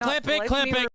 Clip it, clip it.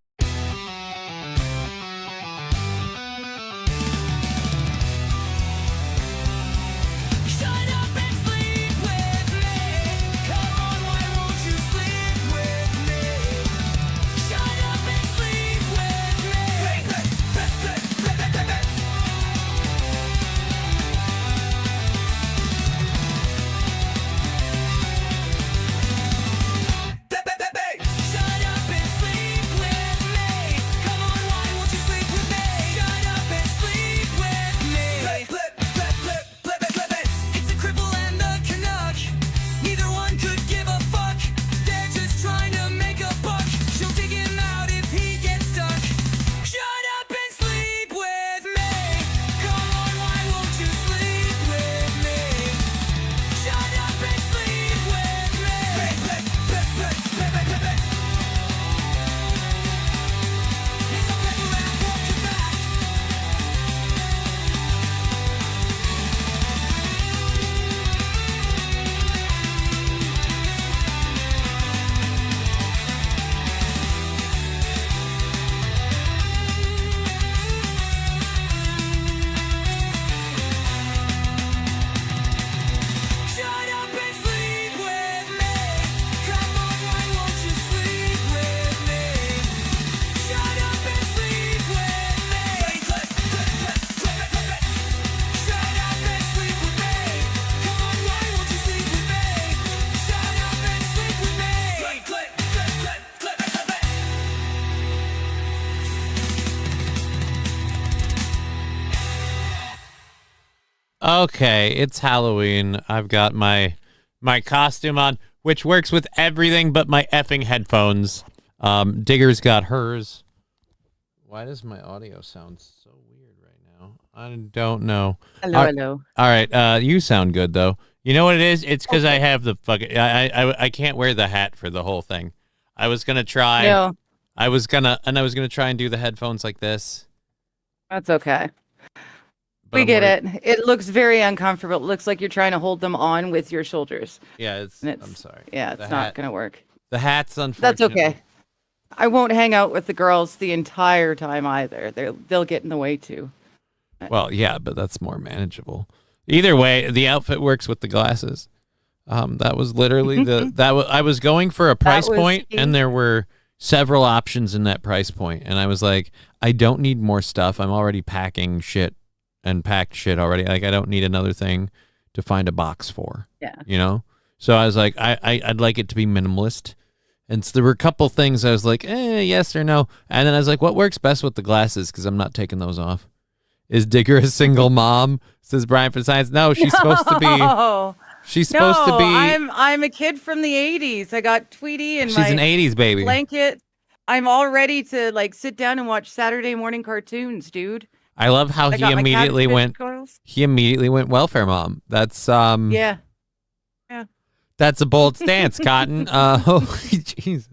Okay, it's Halloween. I've got my costume on, which works with everything but my effing headphones. Digger's got hers. Why does my audio sound so weird right now? I don't know. Hello. All right, you sound good though. You know what it is? It's because I have the fucking. I can't wear the hat for the whole thing. I was gonna try. No. I was gonna try and do the headphones like this. That's okay. We get it. It looks very uncomfortable. It looks like you're trying to hold them on with your shoulders. Yeah, I'm sorry. Yeah, it's not going to work. The hat's unfortunate. That's okay. I won't hang out with the girls the entire time either. They'll get in the way too. Well, yeah, but that's more manageable. Either way, the outfit works with the glasses. That was literally I was going for a price point, and there were several options in that price point, and I was like, I don't need more stuff. I'm already packing shit. And packed shit already. Like, I don't need another thing to find a box for. Yeah. You know? So I was like, I'd like it to be minimalist. And so there were a couple things I was like, yes or no. And then I was like, what works best with the glasses? Because I'm not taking those off. Is Digger a single mom? Says Brian for Science. No, she's supposed to be. She's supposed to be. I'm a kid from the 80s. I got Tweety and she's an 80s baby. Blanket. I'm all ready to like sit down and watch Saturday morning cartoons, dude. I love how he immediately went. He immediately went welfare mom. That's yeah. That's a bold stance, Cotton. Holy Jesus.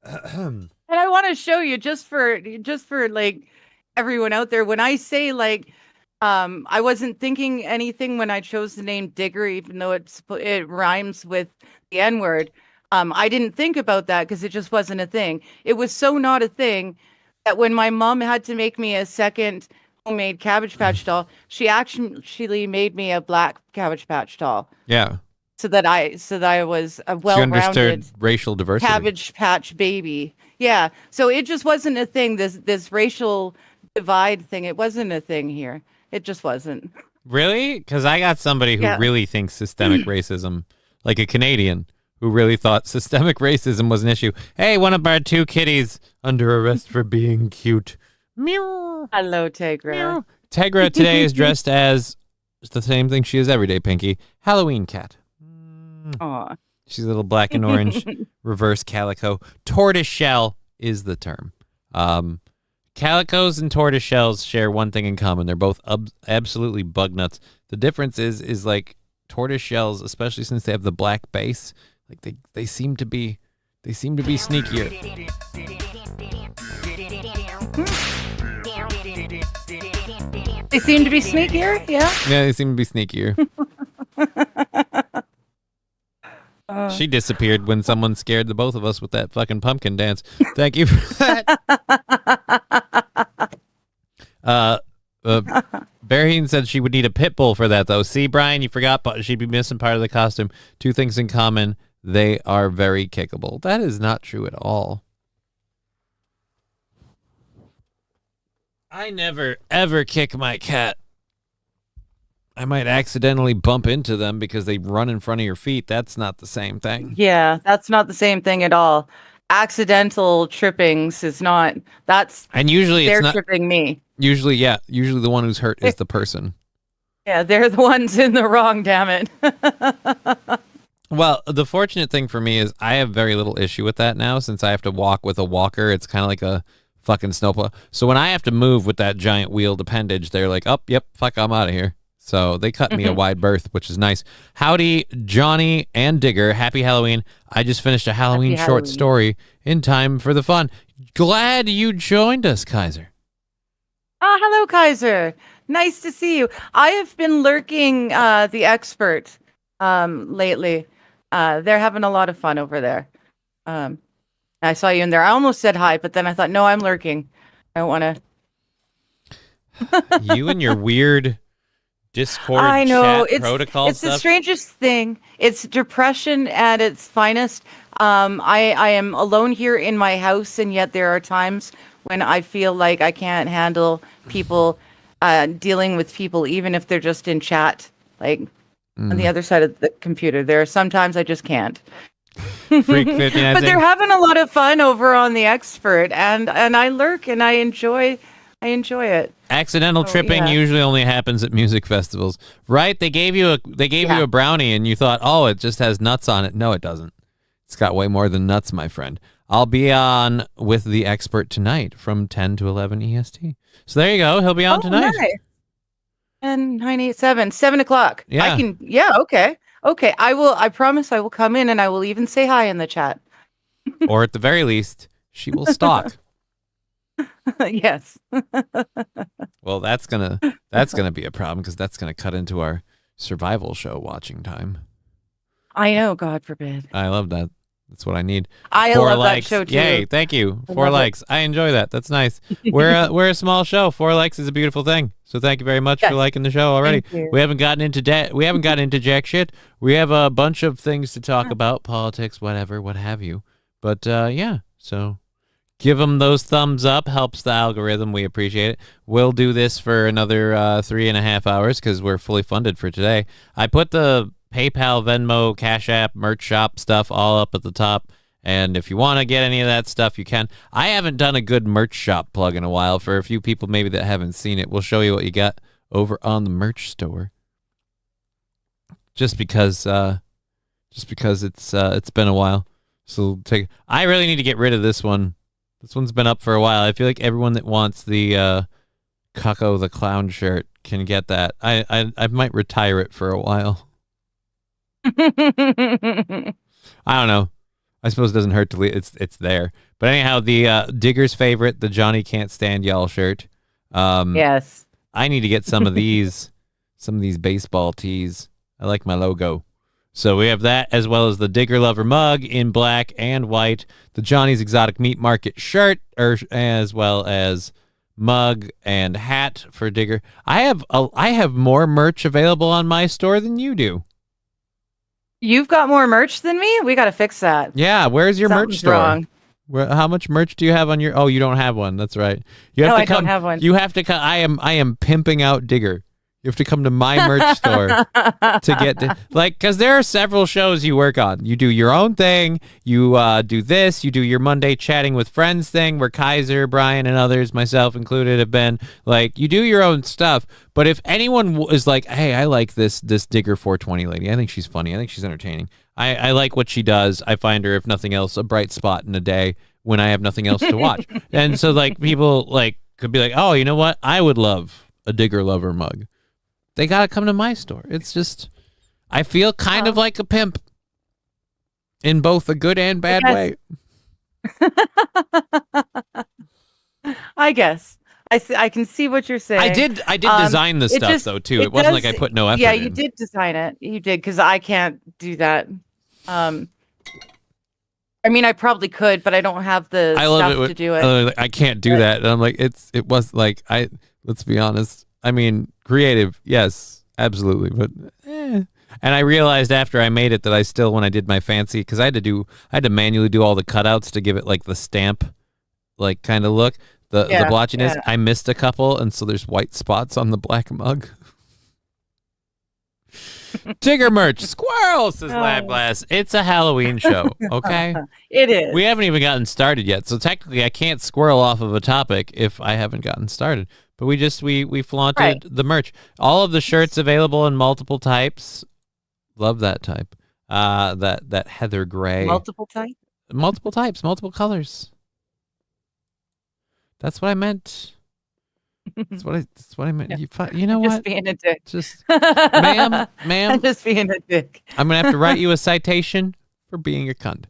And I want to show you just for like everyone out there. When I say like, I wasn't thinking anything when I chose the name Digger, even though it rhymes with the N-word. I didn't think about that because it just wasn't a thing. It was so not a thing that when my mom had to make me a second homemade Cabbage Patch doll, she actually made me a black Cabbage Patch doll. Yeah. So that I was a well-rounded racial diversity Cabbage Patch baby. Yeah. So it just wasn't a thing. This racial divide thing. It wasn't a thing here. It just wasn't. Really? Because I got somebody who really thinks systemic racism, like a Canadian, who really thought systemic racism was an issue. Hey, one of our two kitties under arrest for being cute. Meow. Hello, Tegra. Meow. Tegra today is dressed as the same thing she is every day, Pinky. Halloween cat. Aw. She's a little black and orange reverse calico. Tortoiseshell is the term. Calicos and tortoiseshells share one thing in common. They're both absolutely bug nuts. The difference is like tortoiseshells, especially since they have the black base, like they seem to be sneakier. They seem to be sneakier, yeah? Yeah, they seem to be sneakier. She disappeared when someone scared the both of us with that fucking pumpkin dance. Thank you for that. Barreen said she would need a pit bull for that, though. See, Brian, you forgot, but she'd be missing part of the costume. Two things in common. They are very kickable. That is not true at all. I never, ever kick my cat. I might accidentally bump into them because they run in front of your feet. That's not the same thing. Yeah, that's not the same thing at all. Accidental trippings is not. And usually they're it's not tripping me. Usually, yeah. Usually the one who's hurt is the person. Yeah, they're the ones in the wrong, damn it. Well, the fortunate thing for me is I have very little issue with that now since I have to walk with a walker. It's kind of like a fucking snowplow. So when I have to move with that giant wheeled appendage, they're like, oh, yep, fuck, I'm out of here. So they cut me a wide berth, which is nice. Howdy, Johnny and Digger. Happy Halloween. I just finished a Halloween short story in time for the fun. Glad you joined us, Kaiser. Oh, hello, Kaiser. Nice to see you. I have been lurking the expert lately. They're having a lot of fun over there. I saw you in there. I almost said hi, but then I thought, no, I'm lurking. I don't want to. You and your weird Discord I know. chat protocol it's stuff. The strangest thing. It's depression at its finest. I am alone here in my house, and yet there are times when I feel like I can't handle people dealing with people, even if they're just in chat, like on the other side of the computer. There are sometimes I just can't. Freak 59. But they're having a lot of fun over on the expert, and I lurk and I enjoy it. Accidental tripping usually only happens at music festivals, right? They gave you a brownie and you thought, oh, it just has nuts on it. No, it doesn't. It's got way more than nuts, my friend. I'll be on with the expert tonight from 10 to 11 EST. So there you go. He'll be on tonight. Nice. And 987, 7 o'clock. Yeah. I can. Yeah. Okay. Okay. I will. I promise I will come in and I will even say hi in the chat. Or at the very least, she will stalk. Yes. Well, that's gonna be a problem because that's gonna cut into our survival show watching time. I know. God forbid. I love that. That's what I need. I 4 love likes. that show too. Yay! Thank you. 4 likes. I enjoy that. That's nice. We're a small show. 4 likes is a beautiful thing. So thank you very much for liking the show already. We haven't gotten into We haven't gotten into jack shit. We have a bunch of things to talk about, politics, whatever, what have you. But yeah. So give them those thumbs up. Helps the algorithm. We appreciate it. We'll do this for another 3.5 hours because we're fully funded for today. I put the PayPal, Venmo, Cash App, merch shop stuff all up at the top. And if you want to get any of that stuff, you can. I haven't done a good merch shop plug in a while. For a few people maybe that haven't seen it, we'll show you what you got over on the merch store. Just because it's been a while. So I really need to get rid of this one. This one's been up for a while. I feel like everyone that wants the Cucko the Clown shirt can get that. I might retire it for a while. I don't know. I suppose it doesn't hurt to leave. It's there. But anyhow, the Digger's favorite, the Johnny Can't Stand Y'all shirt. Yes. I need to get some of these baseball tees. I like my logo. So we have that as well as the Digger Lover mug in black and white, the Johnny's Exotic Meat Market shirt, as well as mug and hat for Digger. I have more merch available on my store than you do. You've got more merch than me? We got to fix that. Yeah, where's your merch store? Wrong. How much merch do you have on your... Oh, you don't have one. That's right. I don't have one. You have to come. I am pimping out Digger. You have to come to my merch store to get... because there are several shows you work on. You do your own thing. You do this. You do your Monday Chatting with Friends thing where Kaiser, Brian, and others, myself included, have been. You do your own stuff. But if anyone is like, hey, I like this Digger 420 lady. I think she's funny. I think she's entertaining. I like what she does. I find her, if nothing else, a bright spot in a day when I have nothing else to watch. And so people could be like, oh, you know what? I would love a Digger Lover mug. They got to come to my store. It's just, I feel kind of like a pimp in both a good and bad way. I guess. I can see what you're saying. I did design this stuff though too. It wasn't like I put no effort in. Yeah, you did design it. You did, because I can't do that. I mean, I probably could, but I don't have the stuff to do it. I can't do that. And I'm like, it was like, let's be honest. I mean, creative, yes, absolutely. But, And I realized after I made it that I still, when I did my fancy, because I had to manually do all the cutouts to give it like the stamp, like kind of look, the blotchiness. I missed a couple. And so there's white spots on the black mug. Tigger merch, squirrel, says Lab Glass. It's a Halloween show, okay? It is. We haven't even gotten started yet, so technically I can't squirrel off of a topic if I haven't gotten started. But we flaunted the merch. All of the shirts available in multiple types. Love that type. That heather gray. Multiple types? Multiple types, multiple colors. That's what I meant. That's what I meant. You know what? Just being a dick. Just, ma'am. I'm just being a dick. I'm gonna have to write you a citation for being a cunt.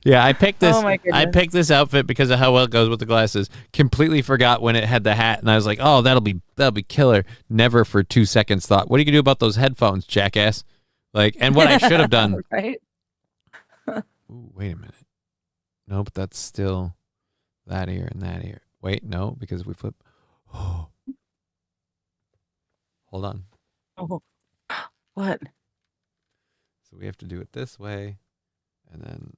Yeah, I picked this. I picked this outfit because of how well it goes with the glasses. Completely forgot when it had the hat, and I was like, "Oh, that'll be killer." Never for 2 seconds thought, "What are you gonna do about those headphones, jackass?" Like, and what I should have done. Right. Ooh, wait a minute. No, but that's still that ear and that ear. Wait, no, because we flip. Oh. Hold on. Oh, what? So we have to do it this way, and then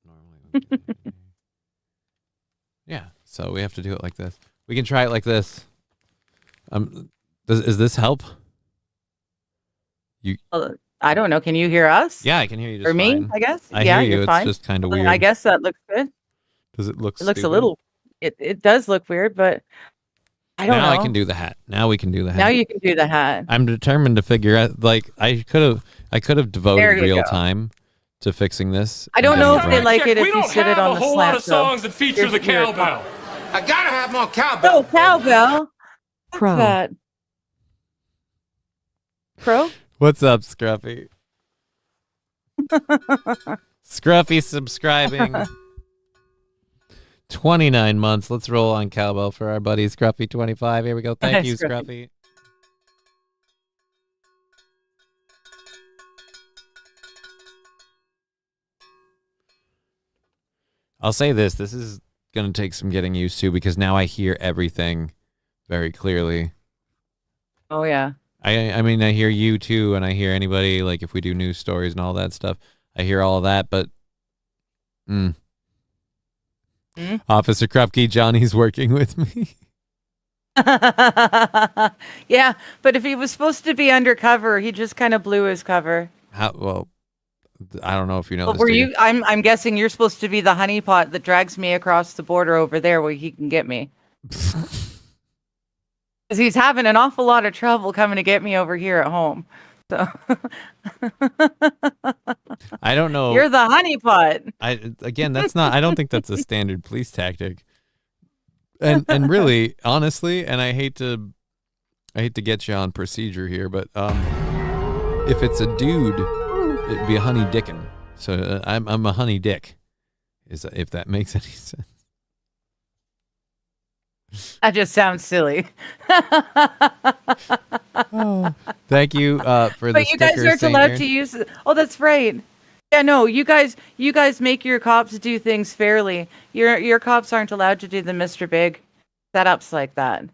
normally. Yeah, so we have to do it like this. We can try it like this. Does this help? I don't know. Can you hear us? Yeah, I can hear you just or me, fine. I guess. I hear you. You're fine. It's just kind of weird. I guess that looks good. Does it look It looks stupid? a little... It does look weird, but I don't know. Now I can do the hat. Now we can do the hat. Now you can do the hat. I'm determined to figure out, like, I could have devoted real time to fixing this. I don't know if they like it if you sit it on the slant. We don't have a whole lot of songs that feature the cowbell. I gotta have more cowbell. Oh, cowbell. Pro. What's that? Pro? What's up, Scruffy? Scruffy subscribing. 29 months. Let's roll on cowbell for our buddy Scruffy 25. Here we go. Thank you, Scruffy. I'll say this. This is going to take some getting used to because now I hear everything very clearly. Oh, yeah. I mean, I hear you too, and I hear anybody, like if we do news stories and all that stuff, I hear all of that, but Officer Krupke, Johnny's working with me. Yeah, but if he was supposed to be undercover, he just kind of blew his cover. Well, I don't know if you know. Well, were you? I'm guessing you're supposed to be the honeypot that drags me across the border over there where he can get me. Because he's having an awful lot of trouble coming to get me over here at home. So I don't know. You're the honeypot. That's not. I don't think that's a standard police tactic. And really, honestly, and I hate to get you on procedure here, but if it's a dude, it'd be a honey dickin'. So I'm a honey dick. If that makes any sense. That just sounds silly. Oh, thank you for the But you guys aren't allowed to use it. Oh, that's right. Yeah, no, you guys make your cops do things fairly. Your cops aren't allowed to do the Mr. Big setups like that.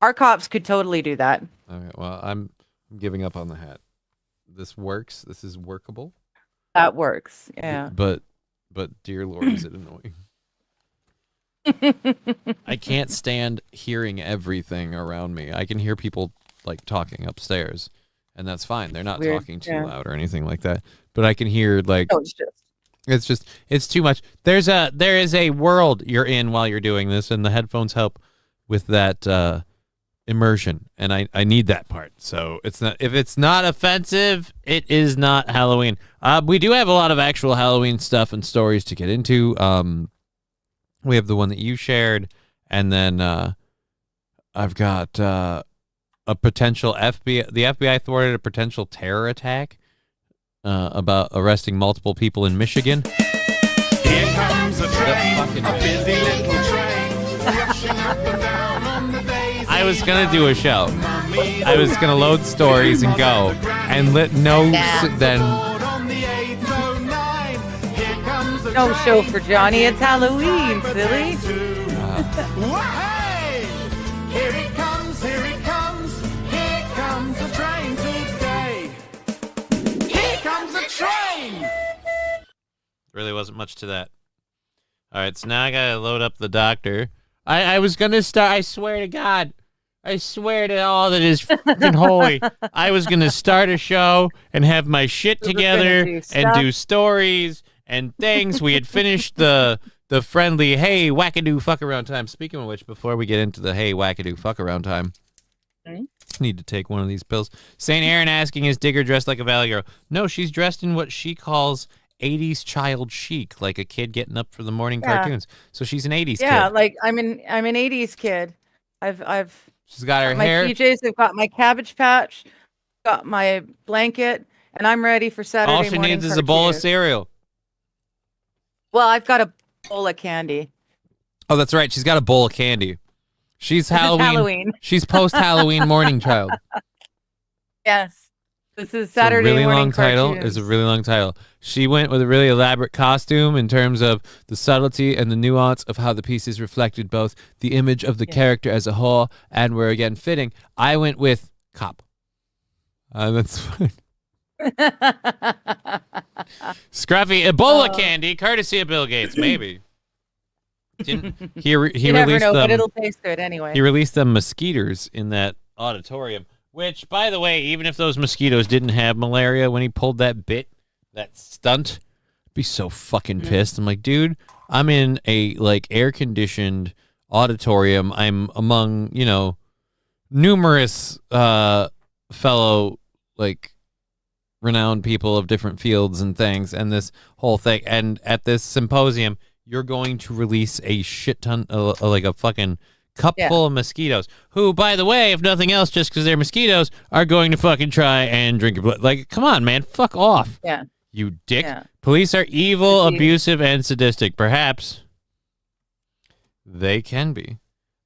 Our cops could totally do that. Okay, well, I'm giving up on the hat. This works. This is workable. That works. Yeah. But dear Lord, is it annoying. I can't stand hearing everything around me. I can hear people like talking upstairs, and that's fine. They're not talking too loud or anything like that. But I can hear like it's too much. There is a world you're in while you're doing this, and the headphones help with that immersion, and I need that part. So it's not, if it's not offensive, it is not Halloween. We do have a lot of actual Halloween stuff and stories to get into. We have the one that you shared, and then I've got a potential FBI. The FBI thwarted a potential terror attack about arresting multiple people in Michigan. Here comes a train, a busy little train, rushing up and down on the daisy. I was gonna do a show. I was gonna load stories and go, and then no show for Johnny. It's Halloween, silly. Here it comes, here it comes, here comes the train today. Here comes the train! Really wasn't much to that. All right, so now I gotta load up the doctor. I was gonna start. I swear to God, I swear to all that is fucking holy. I was gonna start a show and have my shit together and do stories and things. We had finished the friendly hey wackadoo fuck around time. Speaking of which, before we get into the hey wackadoo fuck around time, I need to take one of these pills. Saint Aaron asking, is Digger dressed like a Valley Girl? No, she's dressed in what she calls 80s child chic, like a kid getting up for the morning cartoons. So she's an 80s kid. Yeah, like I'm an 80s kid. She's got her my hair. PJs, I've got my Cabbage Patch, got my blanket, and I'm ready for Saturday morning. All she needs is a bowl of cereal. Well, I've got a bowl of candy. Oh, that's right. She's got a bowl of candy. She's Halloween. She's post-Halloween morning child. Yes. This is Saturday morning morning title. It's a really long title. She went with a really elaborate costume in terms of the subtlety and the nuance of how the pieces reflected both the image of the character as a whole and were again fitting. I went with cop. That's fine. Scruffy Ebola candy, courtesy of Bill Gates, maybe. He you released never know, them, but it'll taste good anyway. He released them mosquitoes in that auditorium, which, by the way, even if those mosquitoes didn't have malaria when he pulled that stunt, I'd be so fucking pissed. I'm like, dude, I'm in a air-conditioned auditorium. I'm among, numerous fellow renowned people of different fields and things, and this whole thing. And at this symposium, you're going to release a shit ton, a fucking cup full of mosquitoes, who, by the way, if nothing else, just because they're mosquitoes, are going to fucking try and drink your blood. Come on, man, fuck off. Yeah. You dick. Yeah. Police are evil, abusive, and sadistic. Perhaps they can be.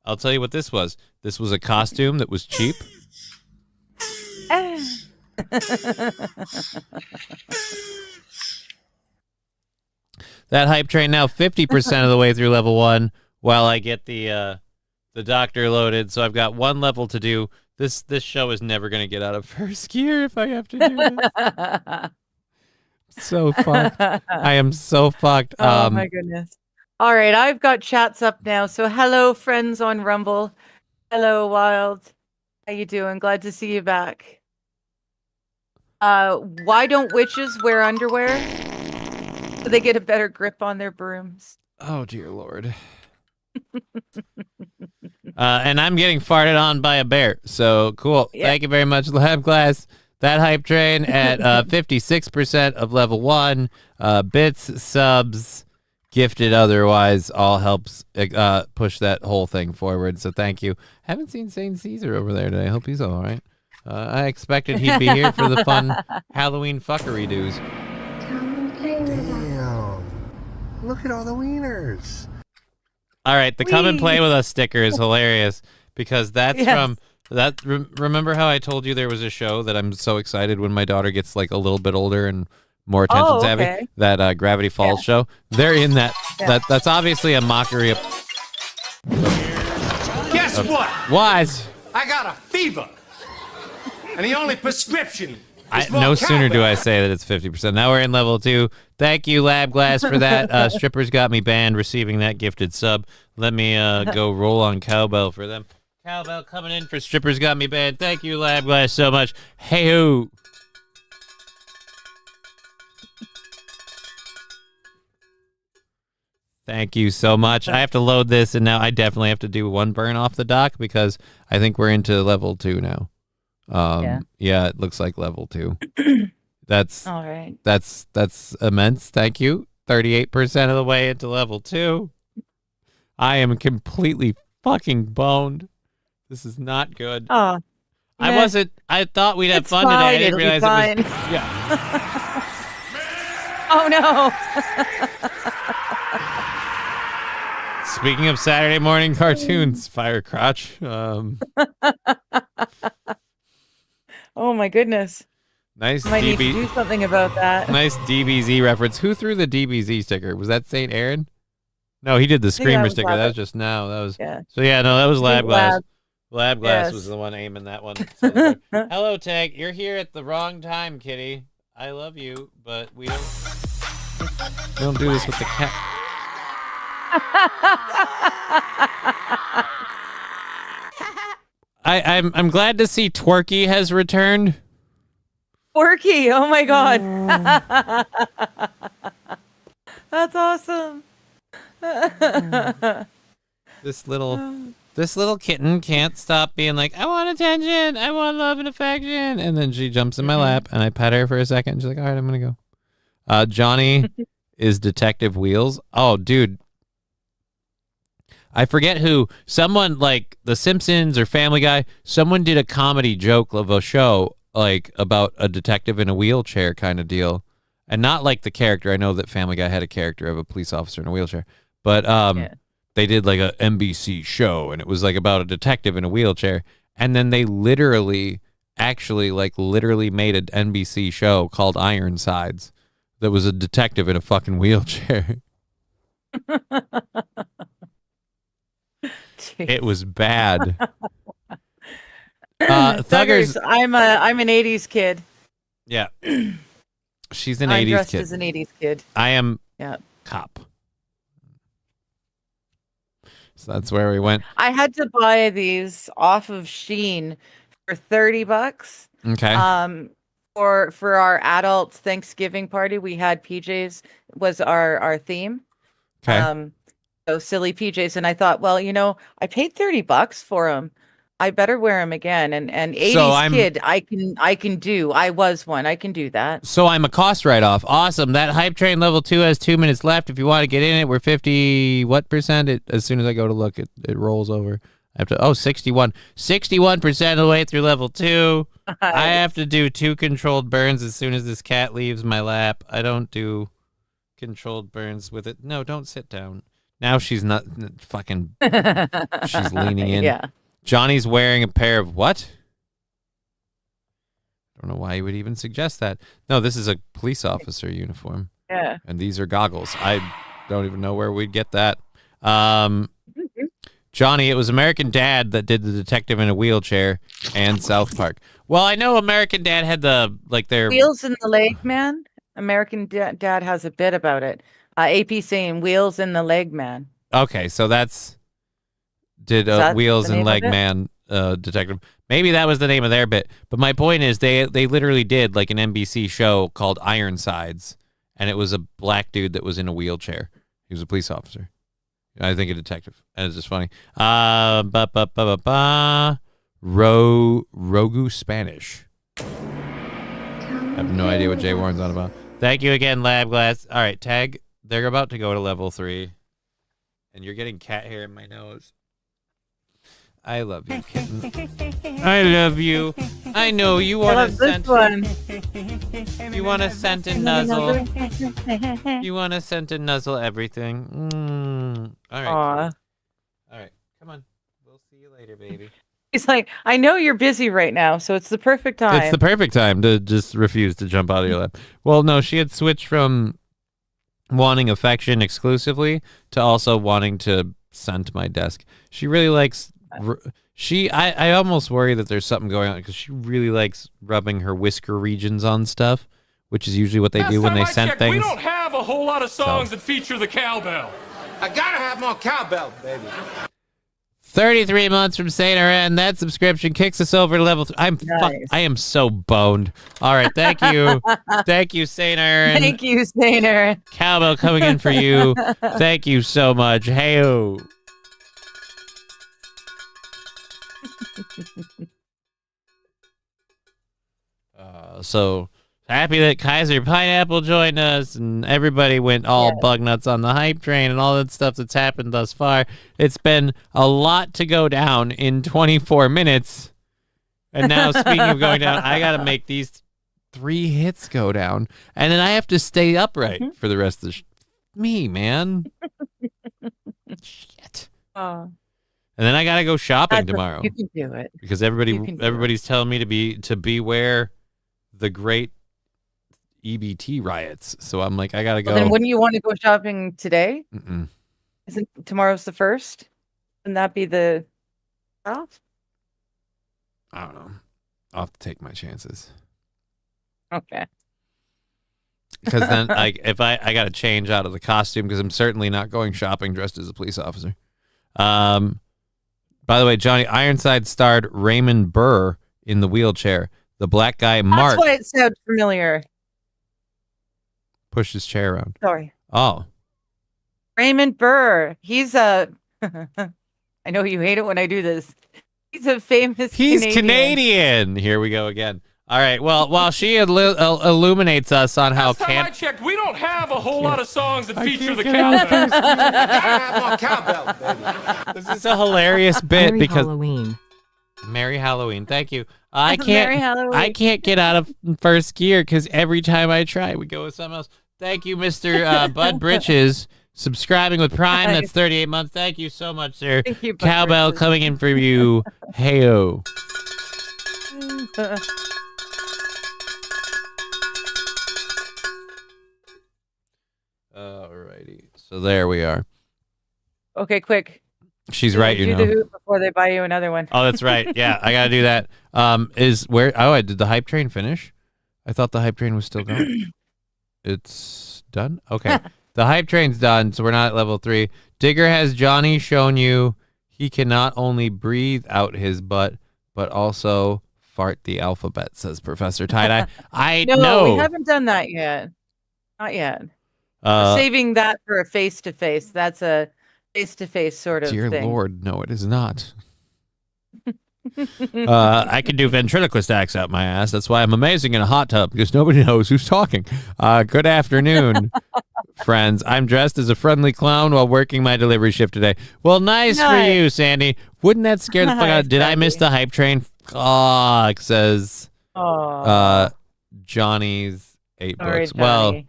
I'll tell you what this was. This was a costume that was cheap. That hype train now 50% of the way through level 1 while I get the doctor loaded. So I've got one level to do. This show is never going to get out of first gear if I have to do this. So fucked. I am so fucked. Oh my goodness. All right, I've got chats up now. So hello, friends on Rumble. Hello, Wild. How you doing? Glad to see you back. Why don't witches wear underwear? So they get a better grip on their brooms. Oh, dear Lord. And I'm getting farted on by a bear. So cool. Yeah. Thank you very much, Lab Glass. That hype train at 56% of level 1. Bits, subs, gifted otherwise, all helps push that whole thing forward. So thank you. Haven't seen Saint Caesar over there today. I hope he's all right. I expected he'd be here for the fun Halloween fuckery doos. Damn. Look at all the wieners. All right, the come and play with us sticker is hilarious because that's from that. Remember how I told you there was a show that I'm so excited when my daughter gets a little bit older and more attention savvy? That Gravity Falls show. They're in that. Yeah. That's obviously a mockery of. Guess what? What? I got a fever, and the only prescription. No sooner do I say that it's 50%. Now we're in level 2. Thank you, Lab Glass, for that. Strippers got me banned receiving that gifted sub. Let me go roll on cowbell for them. Cowbell coming in for Strippers got me banned. Thank you, Lab Glass, so much. Hey-hoo. Thank you so much. I have to load this, and now I definitely have to do one burn off the dock because I think we're into level 2 now. Yeah, it looks like level 2. That's all right. That's immense. Thank you. 38% of the way into level 2. I am completely fucking boned. This is not good. Oh, I thought we'd have fun today. I didn't realize it was. Yeah. Oh no. Speaking of Saturday morning cartoons, Fire Crotch. Oh my goodness. Nice I might need to do something about that. Nice DBZ reference. Who threw the DBZ sticker? Was that St. Aaron? No, he did the Screamer sticker. That was just now. That was So yeah, no, that was Lab Glass. Lab Glass was the one aiming that one. Hello, Tag. You're here at the wrong time, kitty. I love you, but we don't do this with the cat. I'm glad to see Twerky has returned. Twerky, oh my god. That's awesome. This little kitten can't stop being like, I want attention, I want love and affection, and then she jumps in my lap, and I pet her for a second, and she's like, all right, I'm gonna go. Johnny is Detective Wheels. Oh, dude. I forget who. Someone like The Simpsons or Family Guy, someone did a comedy joke of a show like about a detective in a wheelchair kind of deal. And not like the character. I know that Family Guy had a character of a police officer in a wheelchair. But they did like a NBC show, and it was like about a detective in a wheelchair. And then they literally made an NBC show called Ironsides that was a detective in a fucking wheelchair. It was bad. Thuggers, I'm an 80s kid. Yeah. She's an I'm 80s dressed kid. as an 80s kid. I am cop. So that's where we went. I had to buy these off of Shein for $30. Okay. For our adults Thanksgiving party, we had PJs was our theme. Okay. So silly PJs, and I thought, well, I paid $30 for them. I better wear them again. And 80s kid, I can do. I was one. I can do that. So I'm a cost write-off. Awesome. That hype train level 2 has 2 minutes left. If you want to get in it, we're 50 what percent? As soon as I go to look, it rolls over. I have to 61. 61% of the way through level 2. Nice. I have to do 2 controlled burns as soon as this cat leaves my lap. I don't do controlled burns with it. No, don't sit down. Now she's not fucking she's leaning in. Yeah. Johnny's wearing a pair of what? I don't know why you would even suggest that. No, this is a police officer uniform. Yeah. And these are goggles. I don't even know where we'd get that. Johnny, it was American Dad that did the detective in a wheelchair and South Park. Well, I know American Dad had their Wheels in the Leg Man. American Dad has a bit about it. AP saying Wheels in the Leg Man. Okay, so that's Wheels and Leg Man detective. Maybe that was the name of their bit. But my point is they literally did like an NBC show called Ironsides, and it was a black dude that was in a wheelchair. He was a police officer. I think a detective. And it's just funny. Rogu Spanish. I have no idea what Jay Warren's on about. Thank you again, Lab Glass. All right, Tag. They're about to go to level 3. And you're getting cat hair in my nose. I love you, kitten. I love you. I know you want to scent. You want to scent and nuzzle. You want to scent and nuzzle everything. All right. Aww. All right. Come on. We'll see you later, baby. He's like, I know you're busy right now, so it's the perfect time. It's the perfect time to just refuse to jump out of your lap. Well, no, she had switched from wanting affection exclusively to also wanting to scent my desk. She really likes... I almost worry that there's something going on because she really likes rubbing her whisker regions on stuff, which is usually what they do when they scent things. We don't have a whole lot of songs that feature the cowbell. I gotta have more cowbell, baby. 33 months from Saint Aaron. That subscription kicks us over to level 3. I am so boned. All right, thank you. Thank you, Saint Aaron. Thank you, Saint Aaron. Cowbell coming in for you. Thank you so much. Hey-o. So happy that Kaiser Pineapple joined us and everybody went all bug nuts on the hype train and all that stuff that's happened thus far. It's been a lot to go down in 24 minutes. And now, speaking of going down, I got to make these 3 hits go down. And then I have to stay upright for the rest of the me, man. Shit. And then I gotta go shopping tomorrow. You can do it. Because everybody's telling me to beware the great EBT riots. So I'm like, I gotta go. Well, then wouldn't you want to go shopping today? Mm-mm. Isn't tomorrow's the 1st? Wouldn't that be the off? I don't know. I'll have to take my chances. Okay. Because then, if I got to change out of the costume, because I'm certainly not going shopping dressed as a police officer. By the way, Johnny Ironside starred Raymond Burr in The Wheelchair. The black guy, Mark. That's why it sounds familiar. Pushed his chair around. Sorry. Oh. Raymond Burr. He's a. I know you hate it when I do this. He's a famous. He's Canadian. Here we go again. All right. Well, while she illuminates us on how Last time I checked, we don't have a whole lot of songs that feature the cowbell. Have more cowbell, baby. This is a hilarious bit Merry because Halloween. Merry Halloween. Thank you. Merry Halloween. I can't get out of first gear because every time I try, we go with something else. Thank you, Mr. Bud Britches, subscribing with Prime. That's 38 months. Thank you so much, sir. Thank you, Bud Cowbell Britches. coming in for you. Heyo. Alrighty. So there we are. Okay, quick. She's right, you do know. the hoot before they buy you another one. Oh, that's right. Yeah, I gotta do that. Did the hype train finish? I thought the hype train was still going. It's done? Okay. The hype train's done, so we're not at level 3. Digger has Johnny shown you he can not only breathe out his butt, but also fart the alphabet, says Professor Tie-Dye. I No, know. we haven't done that yet. Not yet. We're saving that for a face-to-face. That's a face-to-face sort of Dear thing. Lord, no, it is not. I can do ventriloquist acts out my ass. That's why I'm amazing in a hot tub, because nobody knows who's talking. Good afternoon, friends. I'm dressed as a friendly clown while working my delivery shift today. Well, nice for you, Sandy. Wouldn't that scare the fuck out? Did I miss the hype train? Fuck, says Johnny's 8 books. Well,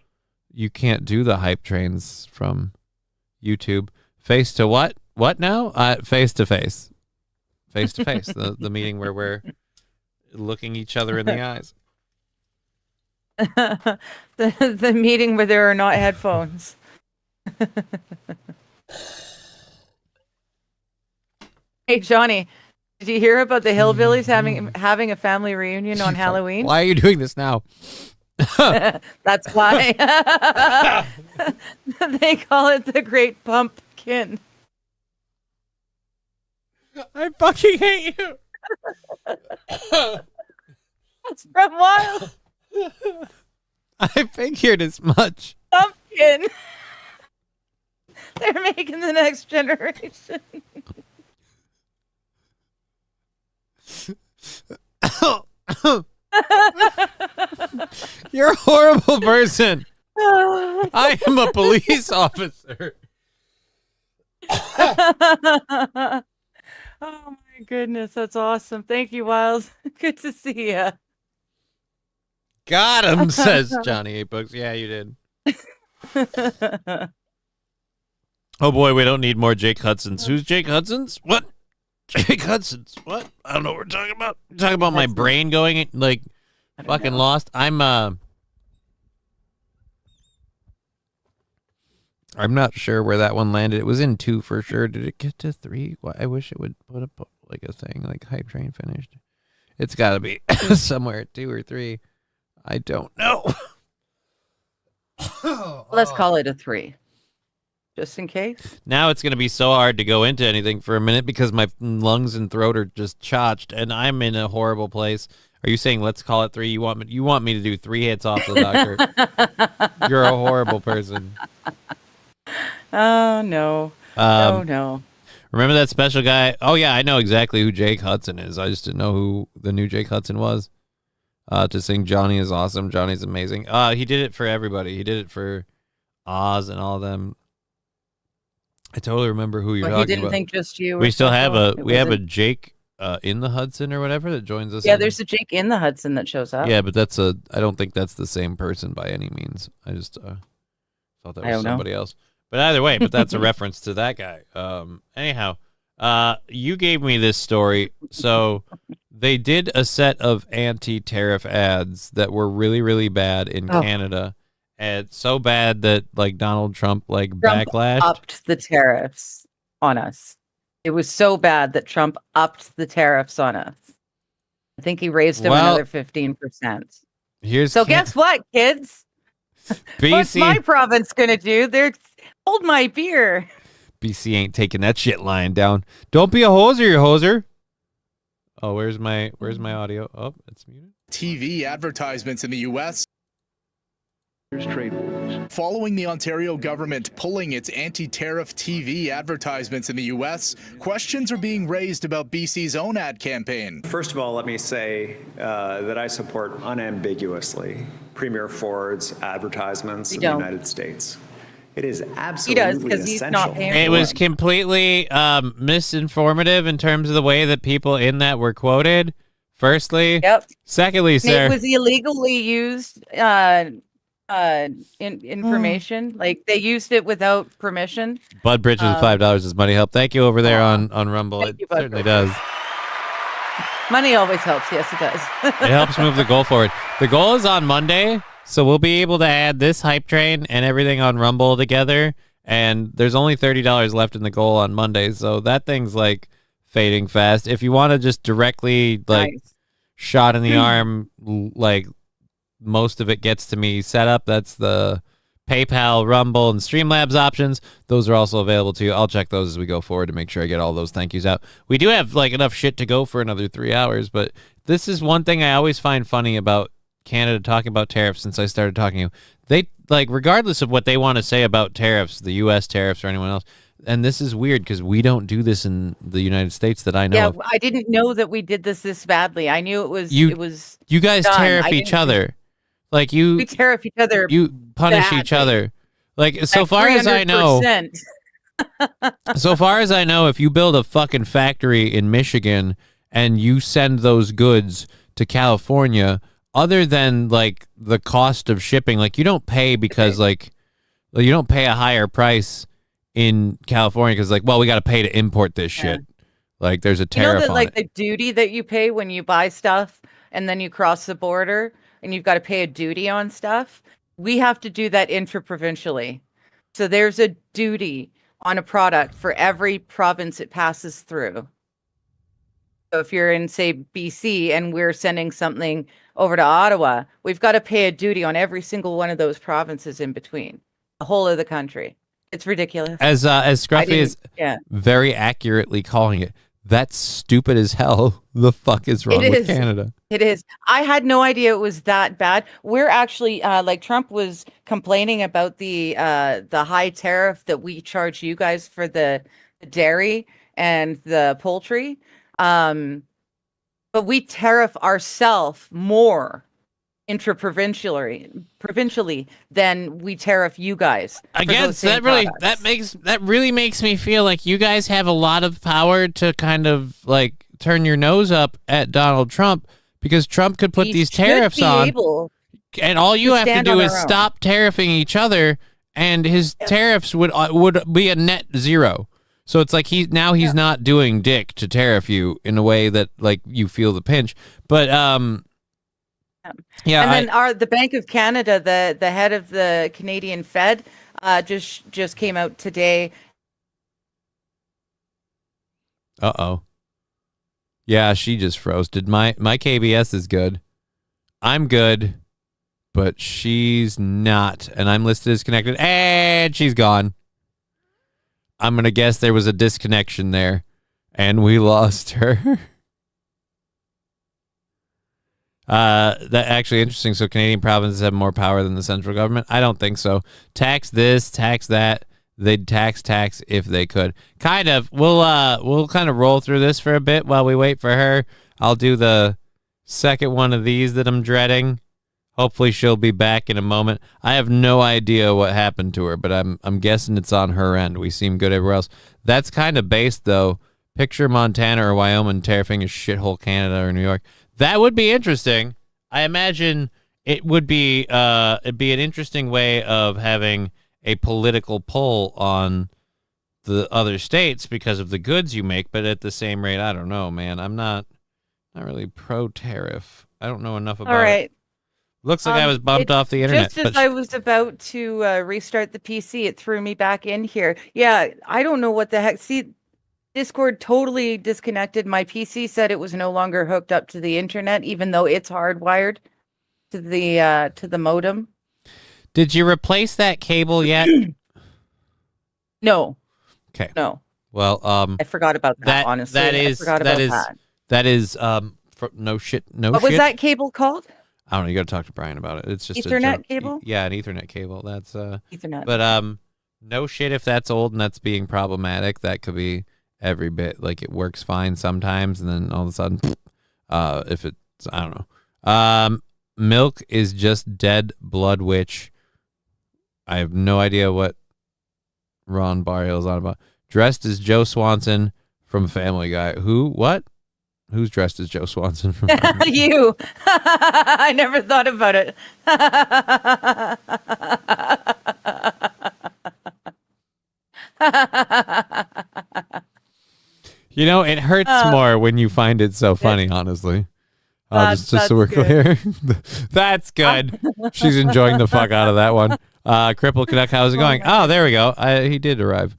you can't do the hype trains from YouTube. Face to what? What now? Face to face. Face to face. The meeting where we're looking each other in the eyes. the meeting where there are not headphones. Hey, Johnny, did you hear about the Hillbillies having a family reunion on Halloween? Why are you doing this now? That's why. They call it the Great Pumpkin. I fucking hate you. That's from Wild I figured as much. Pumpkin. They're making the next generation. You're a horrible person. I am a police officer. Oh my goodness, that's awesome. Thank you, Wiles. Good to see you. Got him, says Johnny 8 books. Yeah, you did. Oh boy, we don't need more Jake Hudson's. Who's Jake Hudson's? What? Jake Hudson's. What? I don't know what we're talking about. We're talking about my brain going like fucking lost. I'm not sure where that one landed. It was in 2 for sure. Did it get to 3? Well, I wish it would put up like a thing like hype train finished. It's got to be somewhere at 2 or 3. I don't know. Let's call it a 3. Just in case. Now it's going to be so hard to go into anything for a minute because my lungs and throat are just chotched and I'm in a horrible place. Are you saying let's call it 3? You want me to do 3 hits off the doctor? You're a horrible person. Oh, no. No. Remember that special guy? Oh, yeah, I know exactly who Jake Hudson is. I just didn't know who the new Jake Hudson was. To sing Johnny is awesome. Johnny's amazing. He did it for everybody. He did it for Oz and all of them. I totally remember who you're talking about. He didn't think just you. We still have a Jake in the Hudson or whatever that joins us. Yeah, there's a Jake in the Hudson that shows up. Yeah, but I don't think that's the same person by any means. I just thought that was somebody else. But either way, that's a reference to that guy. Anyhow, You gave me this story. So they did a set of anti-tariff ads that were really, really bad in Canada. And so bad that like Donald Trump backlashed. Upped the tariffs on us. It was so bad that Trump upped the tariffs on us. I think he raised them another 15%. Guess what, kids? BC, what's my province gonna do? They're hold my beer. BC ain't taking that shit lying down. Don't be a hoser, you hoser. Oh, where's my audio? Oh, it's muted. TV advertisements in the U.S. Following the Ontario government pulling its anti-tariff TV advertisements in the U.S., questions are being raised about BC's own ad campaign. First of all, let me say that I support unambiguously Premier Ford's advertisements in the United States. It is absolutely essential. He's not paying. It was completely misinformative in terms of the way that people in that were quoted. Firstly, secondly, sir, it was illegally used information. Like they used it without permission. Bud Bridges with $5 is money help. Thank you over there on Rumble. It certainly does. Money always helps. Yes, it does. It helps move the goal forward. The goal is on Monday. So we'll be able to add this hype train and everything on Rumble together. And there's only $30 left in the goal on Monday. So that thing's like fading fast. If you want to just directly shot in the arm, like most of it gets to me set up. That's the PayPal, Rumble, and Streamlabs options. Those are also available to you. I'll check those as we go forward to make sure I get all those thank yous out. We do have enough shit to go for another 3 hours, but this is one thing I always find funny about Canada talking about tariffs since I started talking to you. They regardless of what they want to say about tariffs, the U.S. tariffs or anyone else. And this is weird because we don't do this in the United States that I know of. I didn't know that we did this badly. I knew it was. You guys tariff each other. We tariff each other. You punish each other. So far as I know. So far as I know, if you build a fucking factory in Michigan and you send those goods to California, other than the cost of shipping, you don't pay because you don't pay a higher price in California because we got to pay to import this shit. There's a tariff on it. The duty that you pay when you buy stuff and then you cross the border and you've got to pay a duty on stuff. We have to do that intraprovincially. So there's a duty on a product for every province it passes through. So if you're in, say, BC and we're sending something over to Ottawa, we've got to pay a duty on every single one of those provinces in between, the whole of the country. It's ridiculous. As Scruffy is very accurately calling it, that's stupid as hell. The fuck is wrong with Canada? It is. I had no idea it was that bad. We're actually, Trump was complaining about the high tariff that we charge you guys for the dairy and the poultry. But we tariff ourselves more provincially than we tariff you guys. Again, that really makes me feel like you guys have a lot of power to kind of turn your nose up at Donald Trump because Trump could put these tariffs on, and all you have to do is stop tariffing each other, and his tariffs would be a net zero. So it's he's not doing dick to tariff you in a way that you feel the pinch. But and then the Bank of Canada, the head of the Canadian Fed, just came out today. Yeah, she just froze. Did my KBS is good. I'm good, but she's not, and I'm listed as connected, and she's gone. I'm going to guess there was a disconnection there, and we lost her. That actually interesting. So Canadian provinces have more power than the central government? I don't think so. Tax this, tax that. They'd tax if they could. Kind of. We'll kind of roll through this for a bit while we wait for her. I'll do the second one of these that I'm dreading. Hopefully she'll be back in a moment. I have no idea what happened to her, but I'm guessing it's on her end. We seem good everywhere else. That's kind of based, though. Picture Montana or Wyoming tariffing a shithole Canada or New York. That would be interesting. I imagine it would be it'd be an interesting way of having a political pull on the other states because of the goods you make, but at the same rate, I don't know, man. I'm not really pro-tariff. I don't know enough about it. Looks like I was bumped off the internet. Just as I was about to restart the PC, it threw me back in here. Yeah, I don't know what the heck. See, Discord totally disconnected. My PC said it was no longer hooked up to the internet, even though it's hardwired to the modem. Did you replace that cable yet? No. Okay. No. Well, I forgot about that. Honestly, that is no shit. What was that cable called? I don't know. You got to talk to Brian about it. It's just Ethernet cable. Yeah, an Ethernet cable. That's Ethernet. But no shit. If that's old and that's being problematic, that could be every bit. Like it works fine sometimes, and then all of a sudden, if it's I don't know. Milk is just dead blood witch. I have no idea what Ron Barrios is on about. Dressed as Joe Swanson from Family Guy. Who? What? Who's dressed as Joe Swanson from Family Guy? You. I never thought about it. You know, it hurts more when you find it so funny, honestly. Just so we're clear. That's good. She's enjoying the fuck out of that one. Cripple Canuck, how's it going? Oh, there we go. He did arrive.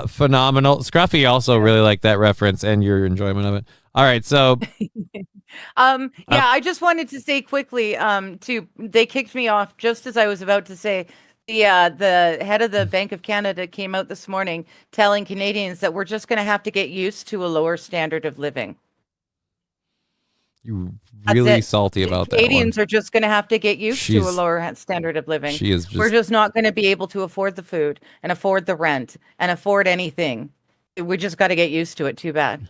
Phenomenal. Scruffy also really liked that reference and your enjoyment of it. All right, so I just wanted to say quickly, they kicked me off just as I was about to say the head of the Bank of Canada came out this morning telling Canadians that we're just going to have to get used to a lower standard of living. You really salty about that. Canadians are just going to have to get used to a lower standard of living. We're just not going to be able to afford the food and afford the rent and afford anything. We just got to get used to it. Too bad.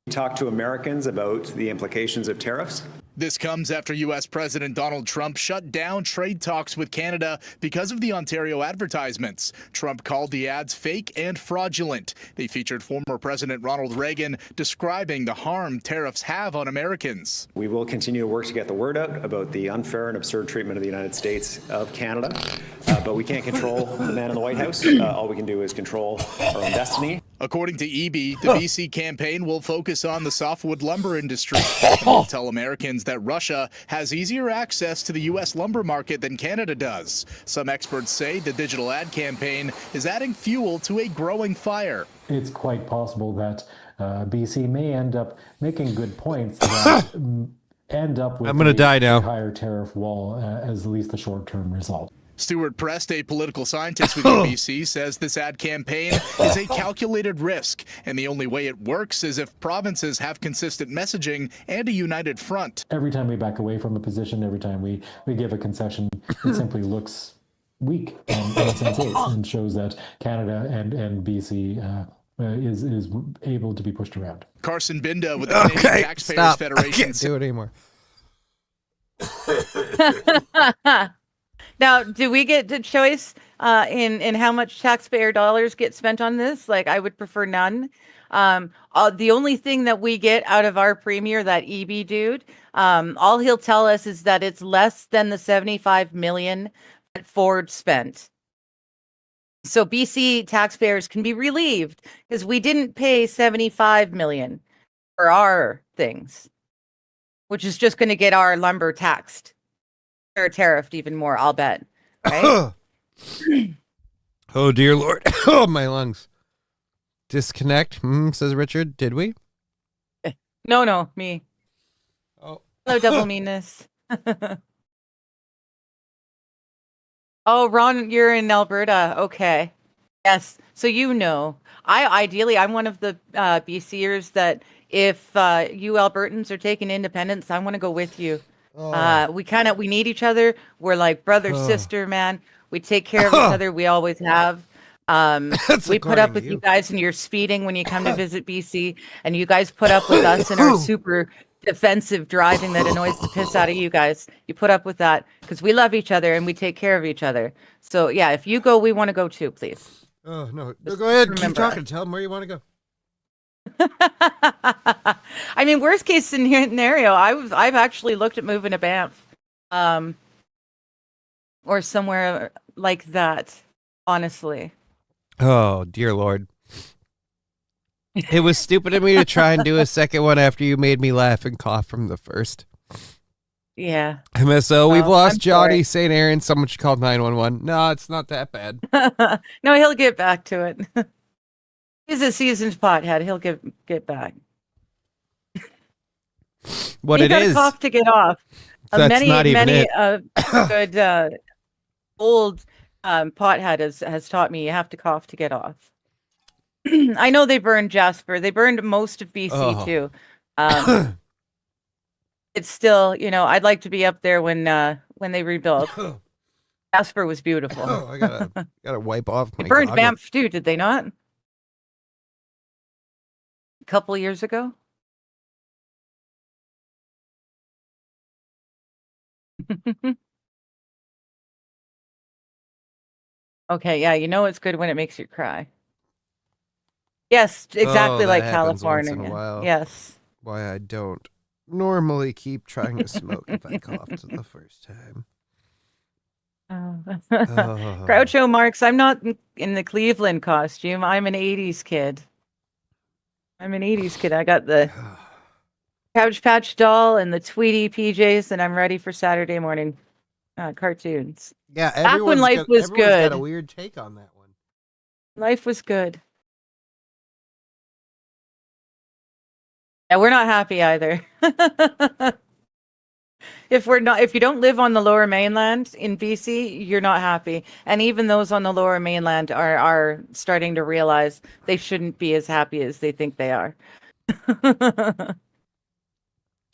Talk to Americans about the implications of tariffs. This comes after U.S. President Donald Trump shut down trade talks with Canada because of the Ontario advertisements. Trump called the ads fake and fraudulent. They featured former President Ronald Reagan describing the harm tariffs have on Americans. We will continue to work to get the word out about the unfair and absurd treatment of the United States of Canada, but we can't control the man in the White House. All we can do is control our own destiny. According to EB, the BC campaign will focus on the softwood lumber industry and will tell Americans that Russia has easier access to the U.S. lumber market than Canada does. Some experts say the digital ad campaign is adding fuel to a growing fire. It's quite possible that BC may end up making good points that end up with a higher tariff wall as at least the short-term result. Stuart Prest, a political scientist with UBC, says this ad campaign is a calculated risk, and the only way it works is if provinces have consistent messaging and a united front. Every time we back away from a position, every time we give a concession, it simply looks weak and shows that Canada and BC is able to be pushed around. Carson Binda with the Canadian Taxpayers Federation. I can't do it anymore. Now, do we get to choice in how much taxpayer dollars get spent on this? Like, I would prefer none. The only thing that we get out of our premier, that EB dude, all he'll tell us is that it's less than the $75 million that Ford spent. So BC taxpayers can be relieved because we didn't pay $75 million for our things, which is just going to get our lumber taxed. Or tariffed even more, I'll bet. Right? Oh dear Lord. Oh, my lungs. Disconnect, says Richard. Did we? No, me. Oh. Hello, double meanness. Oh, Ron, you're in Alberta. Okay. Yes. So I'm one of the BCers that if you Albertans are taking independence, I want to go with you. We need each other. We're like brother, sister, man. We take care of each other. We always have. We put up with you guys and your speeding when you come to visit BC, and you guys put up with us and our super defensive driving that annoys the piss out of you guys. You put up with that because we love each other and we take care of each other. So yeah, if you go, we want to go too, please. Oh no, go ahead. Keep talking. Tell them where you want to go. I mean, worst case scenario, I've actually looked at moving to Banff, or somewhere like that. Honestly, Oh, dear Lord. It was stupid of me to try and do a second one after you made me laugh and cough from the first. Yeah. MSO, we've Well, lost I'm Johnny sorry. St. Aaron. Someone should call 911. No, it's not that bad. No, he'll get back to it. He's a seasoned pothead. He'll get back. What you it gotta is. cough to get off. That's not even many it. good old pothead has taught me you have to cough to get off. I know they burned Jasper. They burned most of BC too. It's still, I'd like to be up there when they rebuild. Jasper was beautiful. I gotta wipe off my They burned goggles. Banff too, did they not? A couple of years ago. Okay, yeah, it's good when it makes you cry. Yes, exactly that like happens once California. in a while. Yes. Why I don't normally keep trying to smoke if I coughed the first time. Groucho Marx, I'm not in the Cleveland costume. I'm an 80s kid. I got the Couch Patch doll and the Tweety PJs, and I'm ready for Saturday morning cartoons. Yeah, Back when life was everyone's good. got a weird take on that one. Life was good. Yeah, we're not happy either. If you don't live on the Lower Mainland in BC, you're not happy. And even those on the Lower Mainland are starting to realize they shouldn't be as happy as they think they are.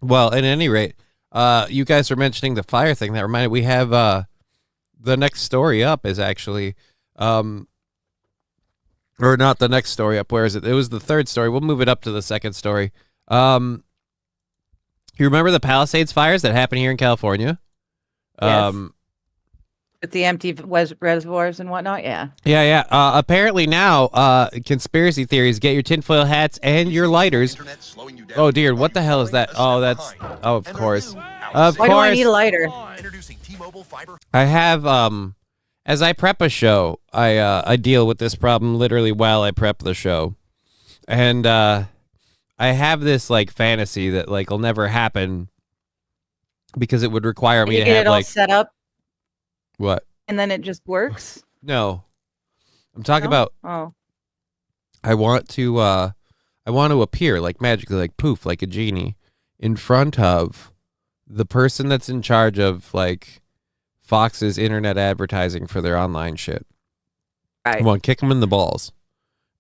Well, at any rate, you guys were mentioning the fire thing. That reminded we have the next story up is actually or not the next story up. Where is it? It was the third story. We'll move it up to the second story. You remember the Palisades fires that happened here in California? Yes. With the empty reservoirs and whatnot, yeah. Yeah. Apparently now, conspiracy theories, get your tinfoil hats and your lighters. Oh, dear, what the hell is that? Oh, of course. Of Why course. do I need a lighter? I have, as I prep a show, I deal with this problem literally while I prep the show. And, I have this, fantasy that, will never happen because it would require me to get have, it all set up. What? And then it just works? No. I'm talking about Oh. I want to appear magically, poof, like a genie in front of the person that's in charge of Fox's internet advertising for their online shit. Right. I want to kick them in the balls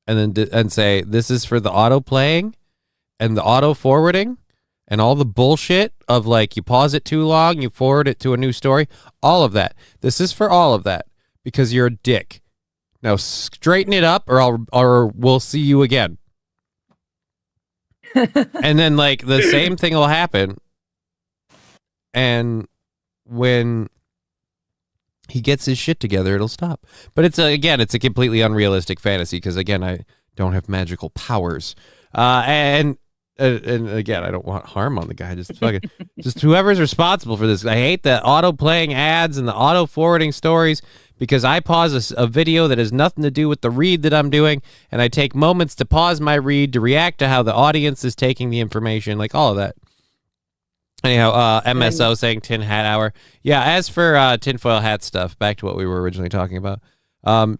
and then and say, this is for the auto playing and the auto forwarding and all the bullshit of you pause it too long, you forward it to a new story, all of that. This is for all of that because you're a dick. Now straighten it up or we'll see you again. And then the same thing will happen. And when he gets his shit together, it'll stop. But it's a completely unrealistic fantasy because again, I don't have magical powers. And again, I don't want harm on the guy. Just fucking, just whoever's responsible for this. I hate the auto playing ads and the auto forwarding stories because I pause a video that has nothing to do with the read that I'm doing, and I take moments to pause my read to react to how the audience is taking the information, all of that. Anyhow, MSO saying tin hat hour. Yeah, as for tinfoil hat stuff, back to what we were originally talking about.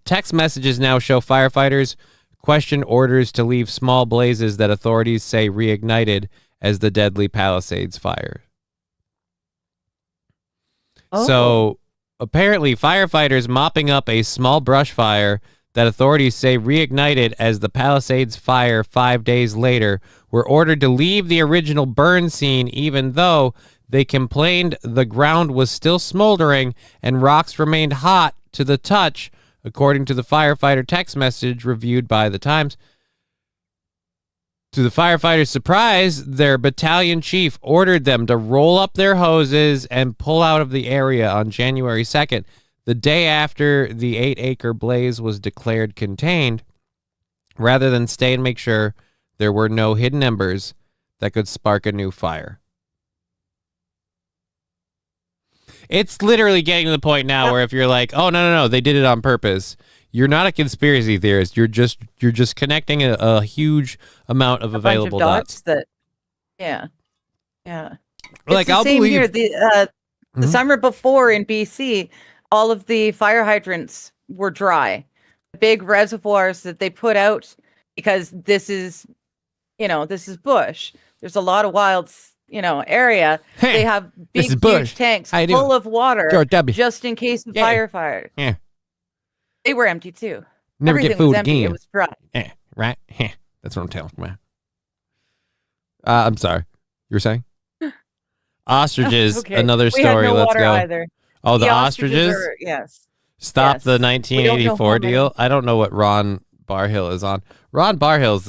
Text messages now show firefighters question orders to leave small blazes that authorities say reignited as the deadly Palisades fire. Oh. So apparently firefighters mopping up a small brush fire that authorities say reignited as the Palisades fire 5 days later were ordered to leave the original burn scene even though they complained the ground was still smoldering and rocks remained hot to the touch. According to the firefighter text message reviewed by the Times, to the firefighters' surprise, their battalion chief ordered them to roll up their hoses and pull out of the area on January 2nd, the day after the 8-acre blaze was declared contained, rather than stay and make sure there were no hidden embers that could spark a new fire. It's literally getting to the point now where if you're like, oh, no, they did it on purpose, You're not a conspiracy theorist. You're just connecting a huge amount of available dots. Yeah. Like, it's the I'll same believe here. The summer before in BC, all of the fire hydrants were dry. Big reservoirs that they put out because this is bush. There's a lot of wild, area. They have big, huge tanks full of water just in case of firefighter. Yeah. They were empty too. Never Everything get food was empty. again. It was dry. Yeah, right? Yeah. That's what I'm telling you, man. I'm sorry. You were saying? Ostriches, Okay. another We had story. no Let's water go. either. Oh, the ostriches? Yes. Stop Yes. the We don't know 1984 how many. deal. I don't know what Ron Barhill is on. Ron Barhill's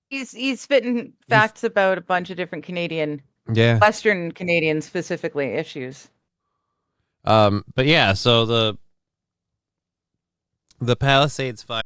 He's spitting facts about a bunch of different Canadian, Western Canadian specifically issues. But yeah, so the Palisades fire.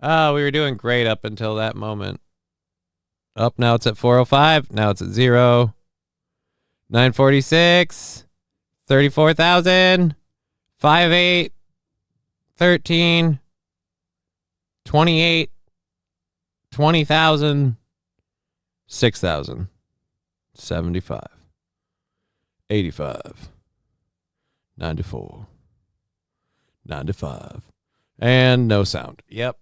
We were doing great up until that moment. Up now it's at 405. Now it's at 0. 946. 34,000. 58. 13. 28. 20,000. 6,000. 75. 85. 94. 95. And no sound. Yep.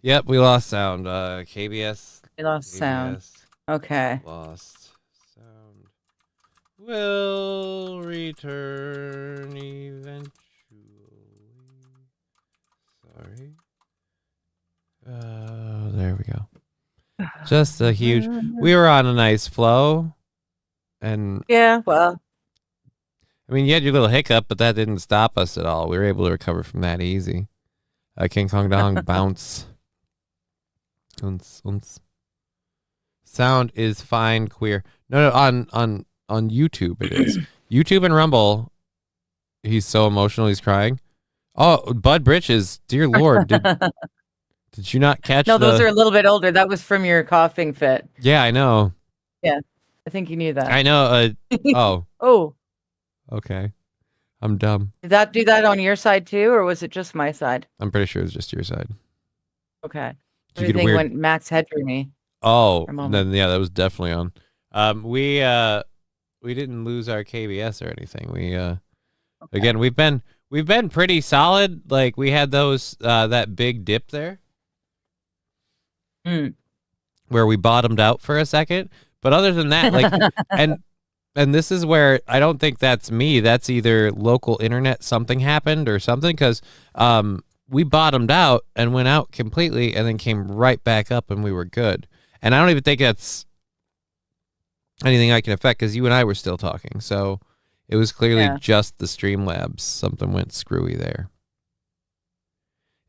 Yep, we lost sound. KBS. We lost sound. Okay. Lost sound. Will return eventually. Sorry. There we go. Just a huge. We were on a nice flow, and yeah, well, I mean, you had your little hiccup, but that didn't stop us at all. We were able to recover from that easy. King Kong Dong bounce. Sound is fine, queer. No, on YouTube it is. YouTube and Rumble. He's so emotional, he's crying. Oh, Bud Britches, dear Lord, did you not catch? No, those are a little bit older. That was from your coughing fit. Yeah, I know. Yeah, I think you knew that. I know. Oh. Oh. Okay. I'm dumb. Did that do that on your side too, or was it just my side? I'm pretty sure it was just your side. Okay. Did you get Everything went Max Headroom-y. Oh, then yeah, that was definitely on. We didn't lose our KBS or anything. We again we've been pretty solid. Like we had those that big dip there. Where we bottomed out for a second. But other than that, like and this is where I don't think that's me. That's either local internet something happened or something, because we bottomed out and went out completely and then came right back up and we were good. And I don't even think that's anything I can affect because you and I were still talking. So it was clearly just the Streamlabs. Something went screwy there.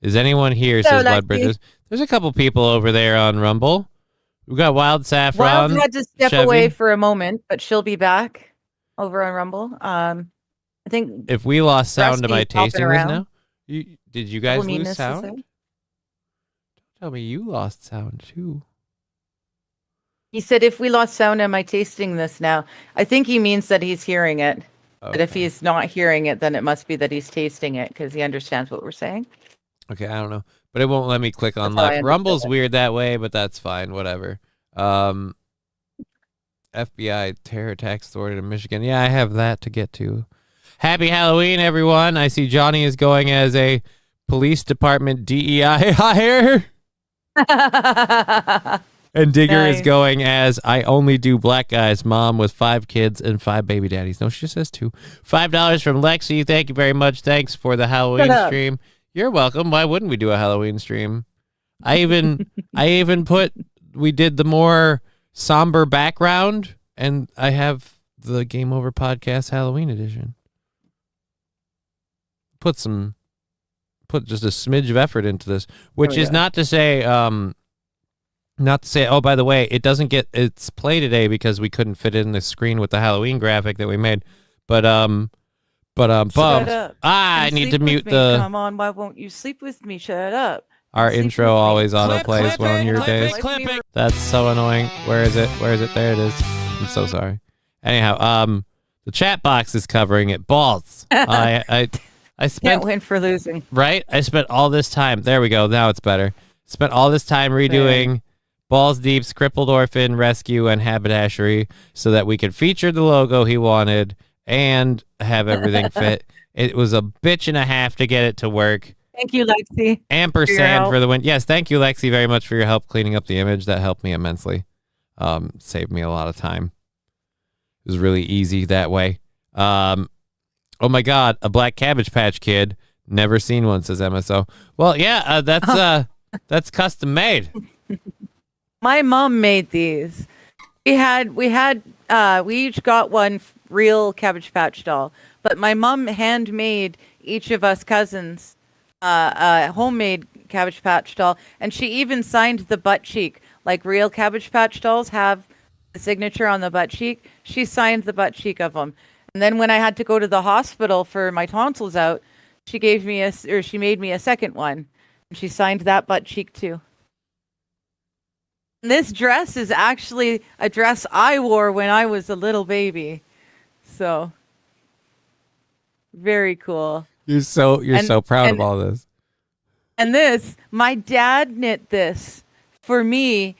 Is anyone here? Says Blood Bridges. There's a couple people over there on Rumble. We got Wild Saffron. Wild had to step away for a moment, but she'll be back over on Rumble. I think if we lost sound, am I tasting this now? Did you guys lose sound? Don't tell me you lost sound too. He said, if we lost sound, am I tasting this now? I think he means that he's hearing it. Okay. But if he's not hearing it, then it must be that he's tasting it because he understands what we're saying. Okay, I don't know. But it won't let me click on live. Rumble's weird that way, but that's fine. Whatever. FBI terror attacks thwarted in Michigan. Yeah, I have that to get to. Happy Halloween, everyone. I see Johnny is going as a police department DEI hire. And Digger is going as I only do black guys, mom with 5 kids and 5 baby daddies. No, she just says 2. $5 from Lexi. Thank you very much. Thanks for the Halloween stream. You're welcome. Why wouldn't we do a Halloween stream? I even put, we did the more somber background, and I have the Game Over Podcast Halloween edition. Put just a smidge of effort into this, which is not to say, oh, by the way, it doesn't get its play today because we couldn't fit it in the screen with the Halloween graphic that we made. But I need to mute the. Come on, why won't you sleep with me? Shut up. Our intro always auto plays on your days. That's so annoying. Where is it? There it is. I'm so sorry. Anyhow, the chat box is covering it. Balls. I spent. Can't win for losing. Right? I spent all this time. There we go. Now it's better. Spent all this time redoing Balls Deep's Crippled Orphan Rescue and Haberdashery so that we could feature the logo he wanted and have everything fit. It was a bitch and a half to get it to work. Thank you, Lexi. Ampersand for the win. Yes, thank you, Lexi, very much for your help cleaning up the image. That helped me immensely. Saved me a lot of time. It was really easy that way. Oh my God, a black Cabbage Patch Kid. Never seen one, says MSO. Well, yeah, that's custom made. My mom made these. We each got one real Cabbage Patch doll, but my mom handmade each of us cousins a homemade Cabbage Patch doll, and she even signed the butt cheek like real Cabbage Patch dolls have the signature on the butt cheek. She signed the butt cheek of them, and then when I had to go to the hospital for my tonsils out, she made me a second one, and she signed that butt cheek too. This dress is actually a dress I wore when I was a little baby. So very cool. You're so proud of all this. And this, my dad knit this for me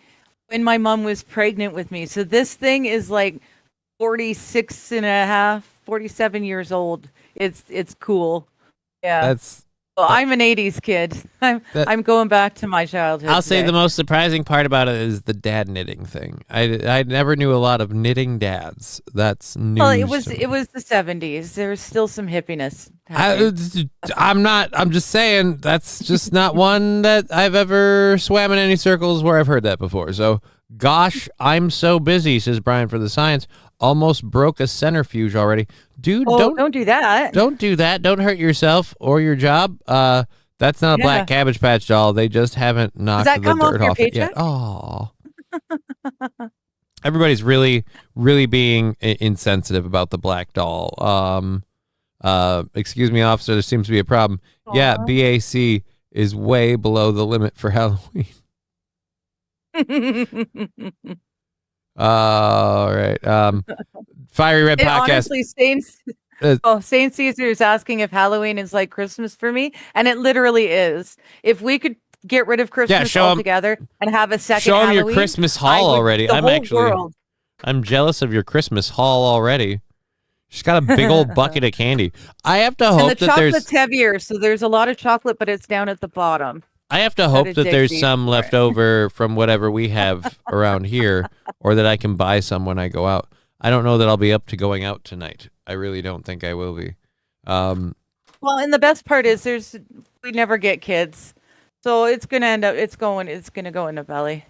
when my mom was pregnant with me. So this thing is like 47 years old. It's cool. Yeah. Well, I'm an 80s kid. I'm going back to my childhood. I'll say the most surprising part about it is the dad knitting thing. I never knew a lot of knitting dads. That's news. Well, it was the 70s. There was still some hippiness. I'm just saying that's just not one that I've ever swam in any circles where I've heard that before. So, gosh, I'm so busy, says Brian for the science. Almost broke a centrifuge already. Dude, don't do that. Don't do that. Don't hurt yourself or your job. That's not a black Cabbage Patch doll. They just haven't knocked the dirt off it yet. Oh. Everybody's really, really being insensitive about the black doll. Excuse me, officer, there seems to be a problem. Aww. Yeah, BAC is way below the limit for Halloween. All right. Fiery Red Podcast. Honestly, Saint Caesar is asking if Halloween is like Christmas for me, and it literally is. If we could get rid of Christmas altogether and have a second show Halloween, them your Christmas haul already. I'm jealous of your Christmas haul already. She's got a big old bucket of candy. I have to hope that chocolate's heavier, so there's a lot of chocolate, but it's down at the bottom. I have to hope that there's some left over from whatever we have around here, or that I can buy some when I go out. I don't know that I'll be up to going out tonight. I really don't think I will be. Well, and the best part is we never get kids, so it's gonna go in the belly.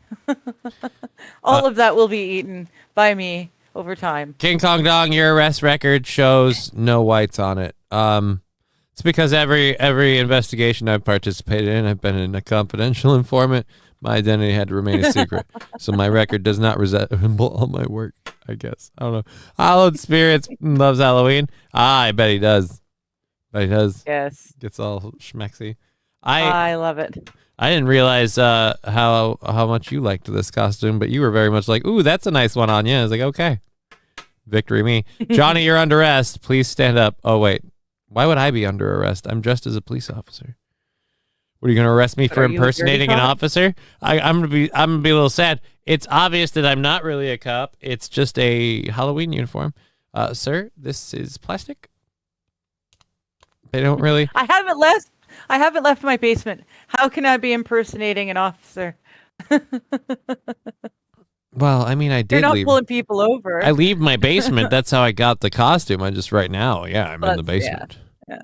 All of that will be eaten by me over time. King Kong Dong, your arrest record shows no whites on it. It's because every investigation I've participated in, I've been a confidential informant. My identity had to remain a secret. So my record does not resemble all my work, I guess. I don't know. Hallowed Spirits loves Halloween. I bet he does. Yes. Gets all schmexy. I love it. I didn't realize how much you liked this costume, but you were very much like, ooh, that's a nice one on you. I was like, okay. Victory me. Johnny, you're under arrest. Please stand up. Oh, wait. Why would I be under arrest? I'm dressed as a police officer. What, are you going to arrest me for impersonating an officer? I'm gonna be a little sad. It's obvious that I'm not really a cop. It's just a Halloween uniform. Sir, this is plastic. They don't really. I I haven't left my basement. How can I be impersonating an officer? Well, I mean, I did You're not leave. pulling people over. I leave my basement. That's how I got the costume. I just right now, I'm in the basement. Yeah.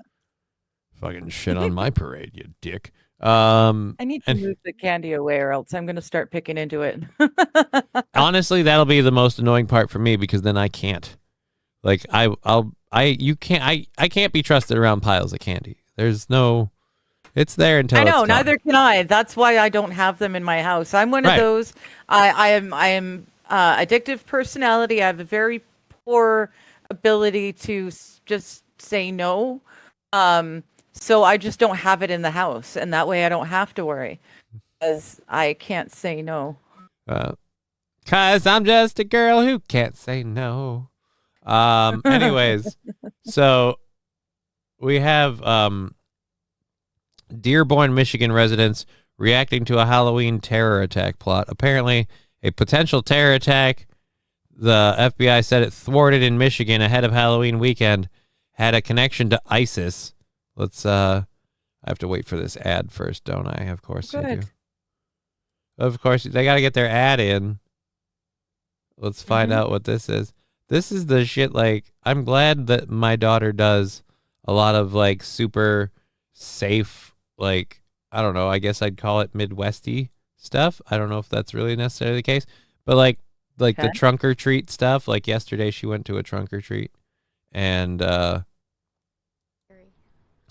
Fucking shit on my parade, you dick. I need to move the candy away, or else I'm going to start picking into it. Honestly, that'll be the most annoying part for me because then I can't. Like I can't be trusted around piles of candy. There's no. It's there until I know. it's gone. Neither can I. That's why I don't have them in my house. I'm one of those. I am addictive personality. I have a very poor ability to just say no. So I just don't have it in the house, and that way I don't have to worry, because I can't say no. 'Cause I'm just a girl who can't say no. Anyways, so we have Dearborn, Michigan residents reacting to a Halloween terror attack plot. Apparently, a potential terror attack, the FBI said it thwarted in Michigan ahead of Halloween weekend, had a connection to ISIS. Let's I have to wait for this ad first, don't I? Of course you do. Of course, they got to get their ad in. Let's find out what this is. This is the shit, like, I'm glad that my daughter does a lot of, like, super safe, like, I don't know, I guess I'd call it Midwesty stuff. I don't know if that's really necessarily the case. But, like the trunk or treat stuff, like yesterday she went to a trunk or treat. And,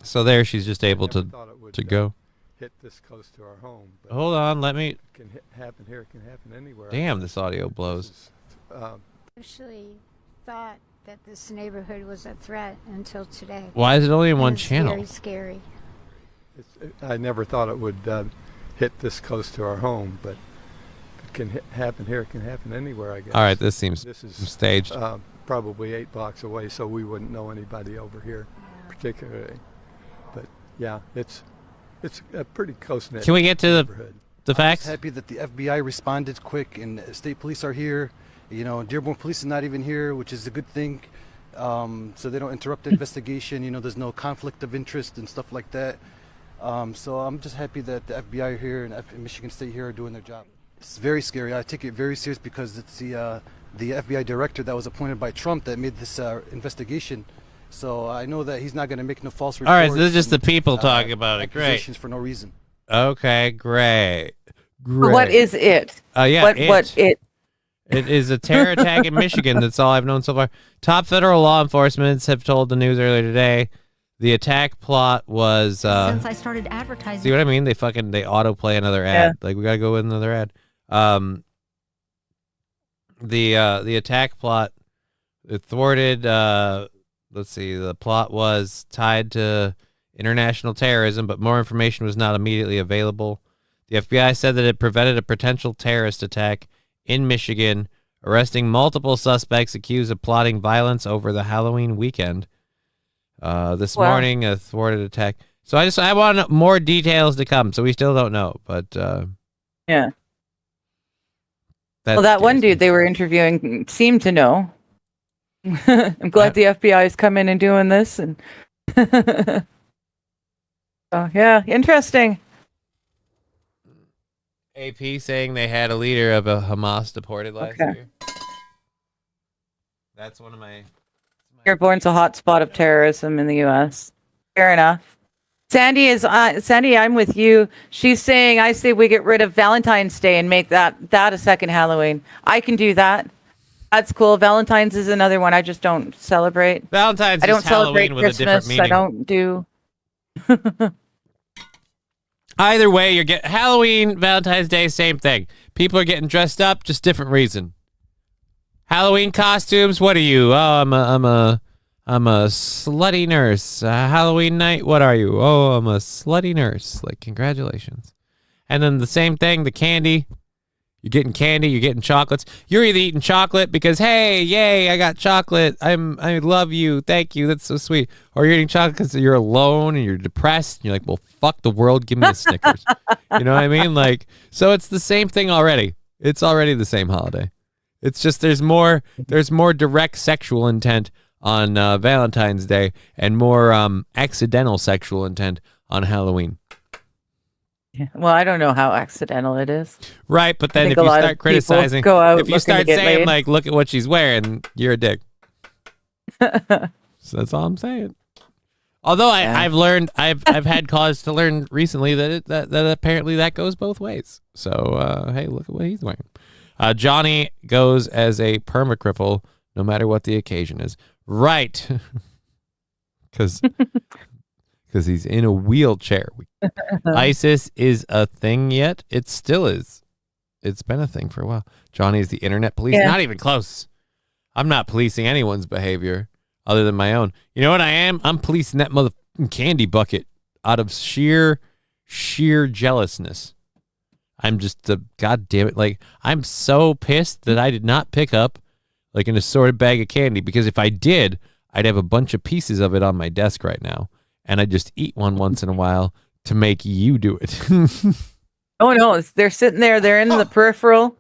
so there she's just able to go. Hit this close to our home. But hold on, let me. It can happen here. It can happen anywhere. Damn, this audio blows. Actually thought that this neighborhood was a threat until today. Why is it only in one channel? Very scary. I never thought it would hit this close to our home, but it can happen here. It can happen anywhere, I guess. All right, this is staged. Probably 8 blocks away, so we wouldn't know anybody over here particularly. But yeah, it's a pretty close-knit. Can we get to the facts? I'm happy that the FBI responded quick, and state police are here. You know, Dearborn police is not even here, which is a good thing. So they don't interrupt the investigation. You know, there's no conflict of interest and stuff like that. So I'm just happy that the FBI are here and Michigan State here are doing their job. It's very scary. I take it very serious because it's the FBI director that was appointed by Trump that made this investigation. So I know that he's not going to make no false reports. All right, so this is just the people talking about it. Great. For no reason. Okay, great. What is it? It is a terror attack in Michigan. That's all I've known so far. Top federal law enforcement have told the news earlier today the attack plot was. Since I started advertising. See what I mean? They autoplay another ad. Like we gotta go with another ad. The attack plot, it thwarted. Let's see. The plot was tied to international terrorism, but more information was not immediately available. The FBI said that it prevented a potential terrorist attack in Michigan, arresting multiple suspects accused of plotting violence over the Halloween weekend. This morning, a thwarted attack. So I want more details to come. So we still don't know, but yeah. Well, that one dude they were interviewing seemed to know. I'm glad the FBI is coming and doing this, and oh yeah, interesting. AP saying they had a leader of a Hamas deported last year. That's one of my. Dearborn's a hot spot of terrorism in the U.S. Fair enough. Sandy, I'm with you. She's saying, I say we get rid of Valentine's Day and make that a second Halloween. I can do that. That's cool. Valentine's is another one I just don't celebrate. Valentine's I don't is Halloween celebrate with Christmas. a different meaning. I don't do. Either way, you're getting Halloween, Valentine's Day, same thing. People are getting dressed up, just different reason. Halloween costumes. What are you? Oh, I'm a slutty nurse. Halloween night. What are you? Oh, I'm a slutty nurse. Like, congratulations. And then the same thing. The candy. You're getting candy. You're getting chocolates. You're either eating chocolate because, hey, yay, I got chocolate. I love you. Thank you. That's so sweet. Or you're eating chocolate because you're alone and you're depressed. And you're like, well, fuck the world. Give me a Snickers. You know what I mean? Like, so it's the same thing already. It's already the same holiday. It's just there's more direct sexual intent on Valentine's Day and more accidental sexual intent on Halloween. Yeah. Well, I don't know how accidental it is. Right, but then if you start criticizing, if you start saying like, "Look at what she's wearing," you're a dick. So that's all I'm saying. Although I've learned, I've had cause to learn recently that apparently that goes both ways. So hey, look at what he's wearing. Johnny goes as a permacripple, no matter what the occasion is. Right, because he's in a wheelchair. ISIS is a thing yet? It still is. It's been a thing for a while. Johnny is the internet police. Yeah. Not even close. I'm not policing anyone's behavior other than my own. You know what I am? I'm policing that motherfucking candy bucket out of sheer jealousness. I'm just God damn it. Like, I'm so pissed that I did not pick up like an assorted bag of candy, because if I did, I'd have a bunch of pieces of it on my desk right now, and I'd just eat one once in a while to make you do it. Oh no, they're sitting there. They're in the peripheral.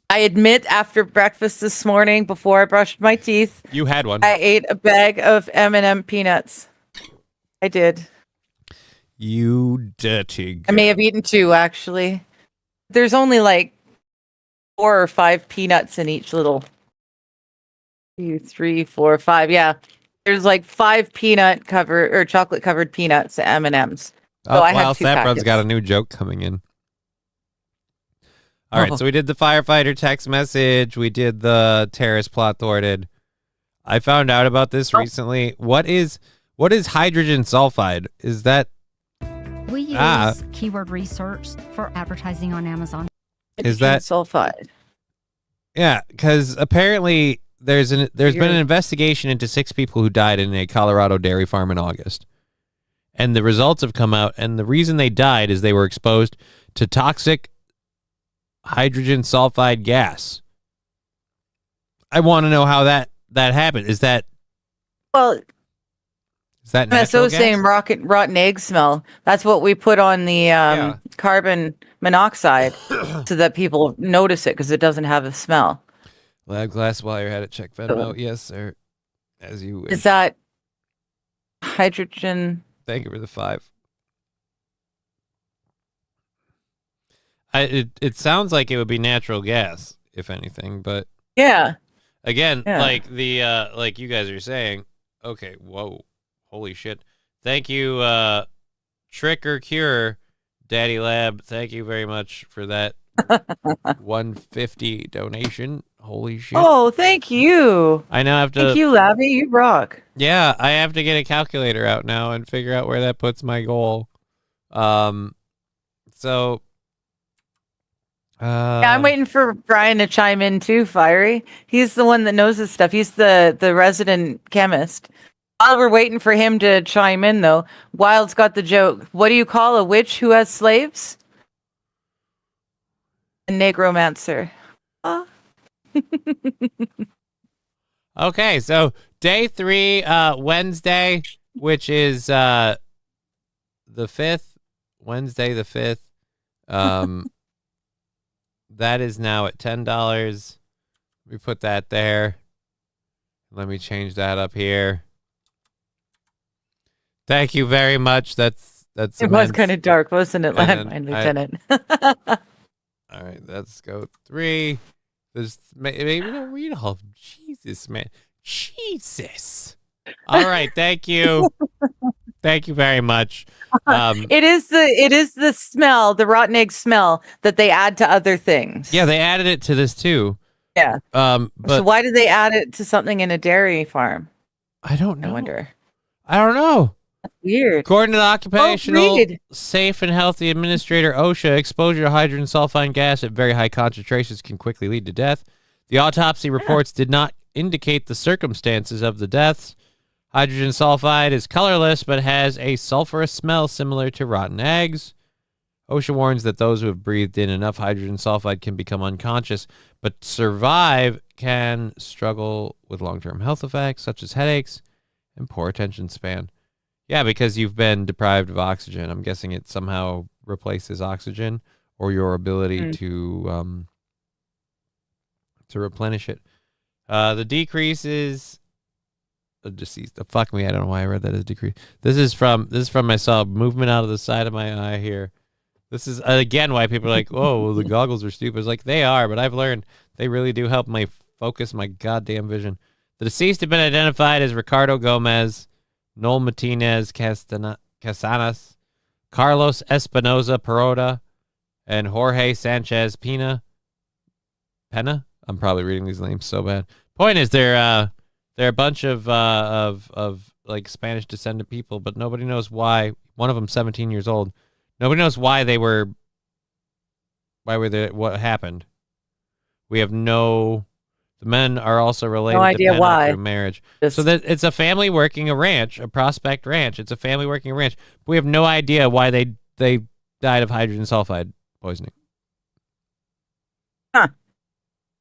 I admit, after breakfast this morning, before I brushed my teeth, you had one. I ate a bag of M&M peanuts. I did. You dirty girl. I may have eaten 2, actually. There's only like 4 or 5 peanuts in each little 2, 3, 4, 5. Yeah, there's like 5 peanut covered or chocolate covered peanuts at M&Ms. So I have 2 Saffron's packets. got a new joke coming in. All right, so we did the firefighter text message. We did the terrorist plot thwarted. I found out about this recently. What is hydrogen sulfide? Is that... We use keyword research for advertising on Amazon. Is that sulfide? Yeah, because apparently there's been an investigation into 6 people who died in a Colorado dairy farm in August. And the results have come out, and the reason they died is they were exposed to toxic hydrogen sulfide gas. I want to know how that happened. Is that natural So gas? saying rotten egg smell. That's what we put on the carbon monoxide so that people notice it, because it doesn't have a smell. Lab glass while you're at it. Check Venmo. Yes, sir. As you wish. Is that hydrogen? Thank you for the 5. It sounds like it would be natural gas, if anything, but yeah. Again, like the like you guys are saying. Okay, whoa, holy shit! Thank you, Trick or Cure, Daddy Lab. Thank you very much for that $150 donation. Holy shit! Oh, thank you. I now have to. Thank you, Labby. You rock. Yeah, I have to get a calculator out now and figure out where that puts my goal. So. Yeah, I'm waiting for Brian to chime in too, Fiery. He's the one that knows this stuff. He's the resident chemist. While we're waiting for him to chime in, though, Wild's got the joke. What do you call a witch who has slaves? A negromancer. Okay, so day 3, Wednesday, which is the 5th. Wednesday the 5th. That is now at $10. We put that there. Let me change that up here. Thank you very much. That's it immense. Was kind of dark, wasn't it, Lieutenant? All right, let's go 3. Maybe don't read all. Jesus, man. Jesus. All right, thank you. Thank you very much. It is the smell, the rotten egg smell that they add to other things. Yeah, they added it to this too. Yeah. But so why did they add it to something in a dairy farm? I don't know. I wonder. I don't know. That's weird. According to the Occupational Safe and Healthy Administrator OSHA, exposure to hydrogen sulfide gas at very high concentrations can quickly lead to death. The autopsy reports did not indicate the circumstances of the deaths. Hydrogen sulfide is colorless but has a sulfurous smell similar to rotten eggs. OSHA warns that those who have breathed in enough hydrogen sulfide can become unconscious, but survive can struggle with long-term health effects such as headaches and poor attention span. Yeah, because you've been deprived of oxygen. I'm guessing it somehow replaces oxygen or your ability to replenish it. The decreases a deceased. Fuck me, I don't know why I read that as decrease. This is from I saw movement out of the side of my eye here. This is again why people are like, oh, well, the goggles are stupid. It's like they are, but I've learned they really do help my focus my goddamn vision. The deceased have been identified as Ricardo Gomez, Noel Martinez Casanas, Carlos Espinoza Peroda, and Jorge Sanchez Pena. I'm probably reading these names so bad. Point is, they're a bunch of like Spanish descendant people, but nobody knows why. One of them 17 years old. Nobody knows why were there, what happened. We have the men are also related No idea to Pena why. through marriage. So that it's a family working a ranch, a Prospect ranch. It's a family working a ranch. We have no idea why they died of hydrogen sulfide poisoning. Huh.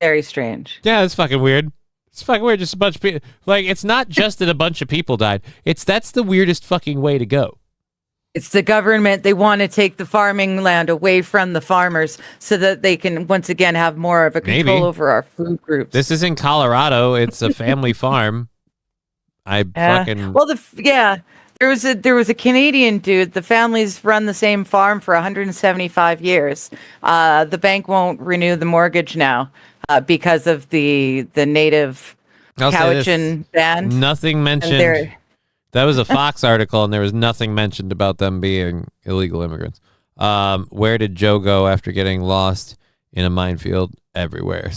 Very strange. Yeah, it's fucking weird. It's fucking weird. Just a bunch of people. Like, it's not just that a bunch of people died. That's the weirdest fucking way to go. It's the government. They want to take the farming land away from the farmers so that they can once again have more of a control over our food groups. This is in Colorado. It's a family farm. Fucking well, there was a Canadian dude. The family's run the same farm for 175 years. The bank won't renew the mortgage now because of the native Cowichan band. Nothing mentioned. That was a Fox article, and there was nothing mentioned about them being illegal immigrants. Where did Joe go after getting lost in a minefield? Everywhere.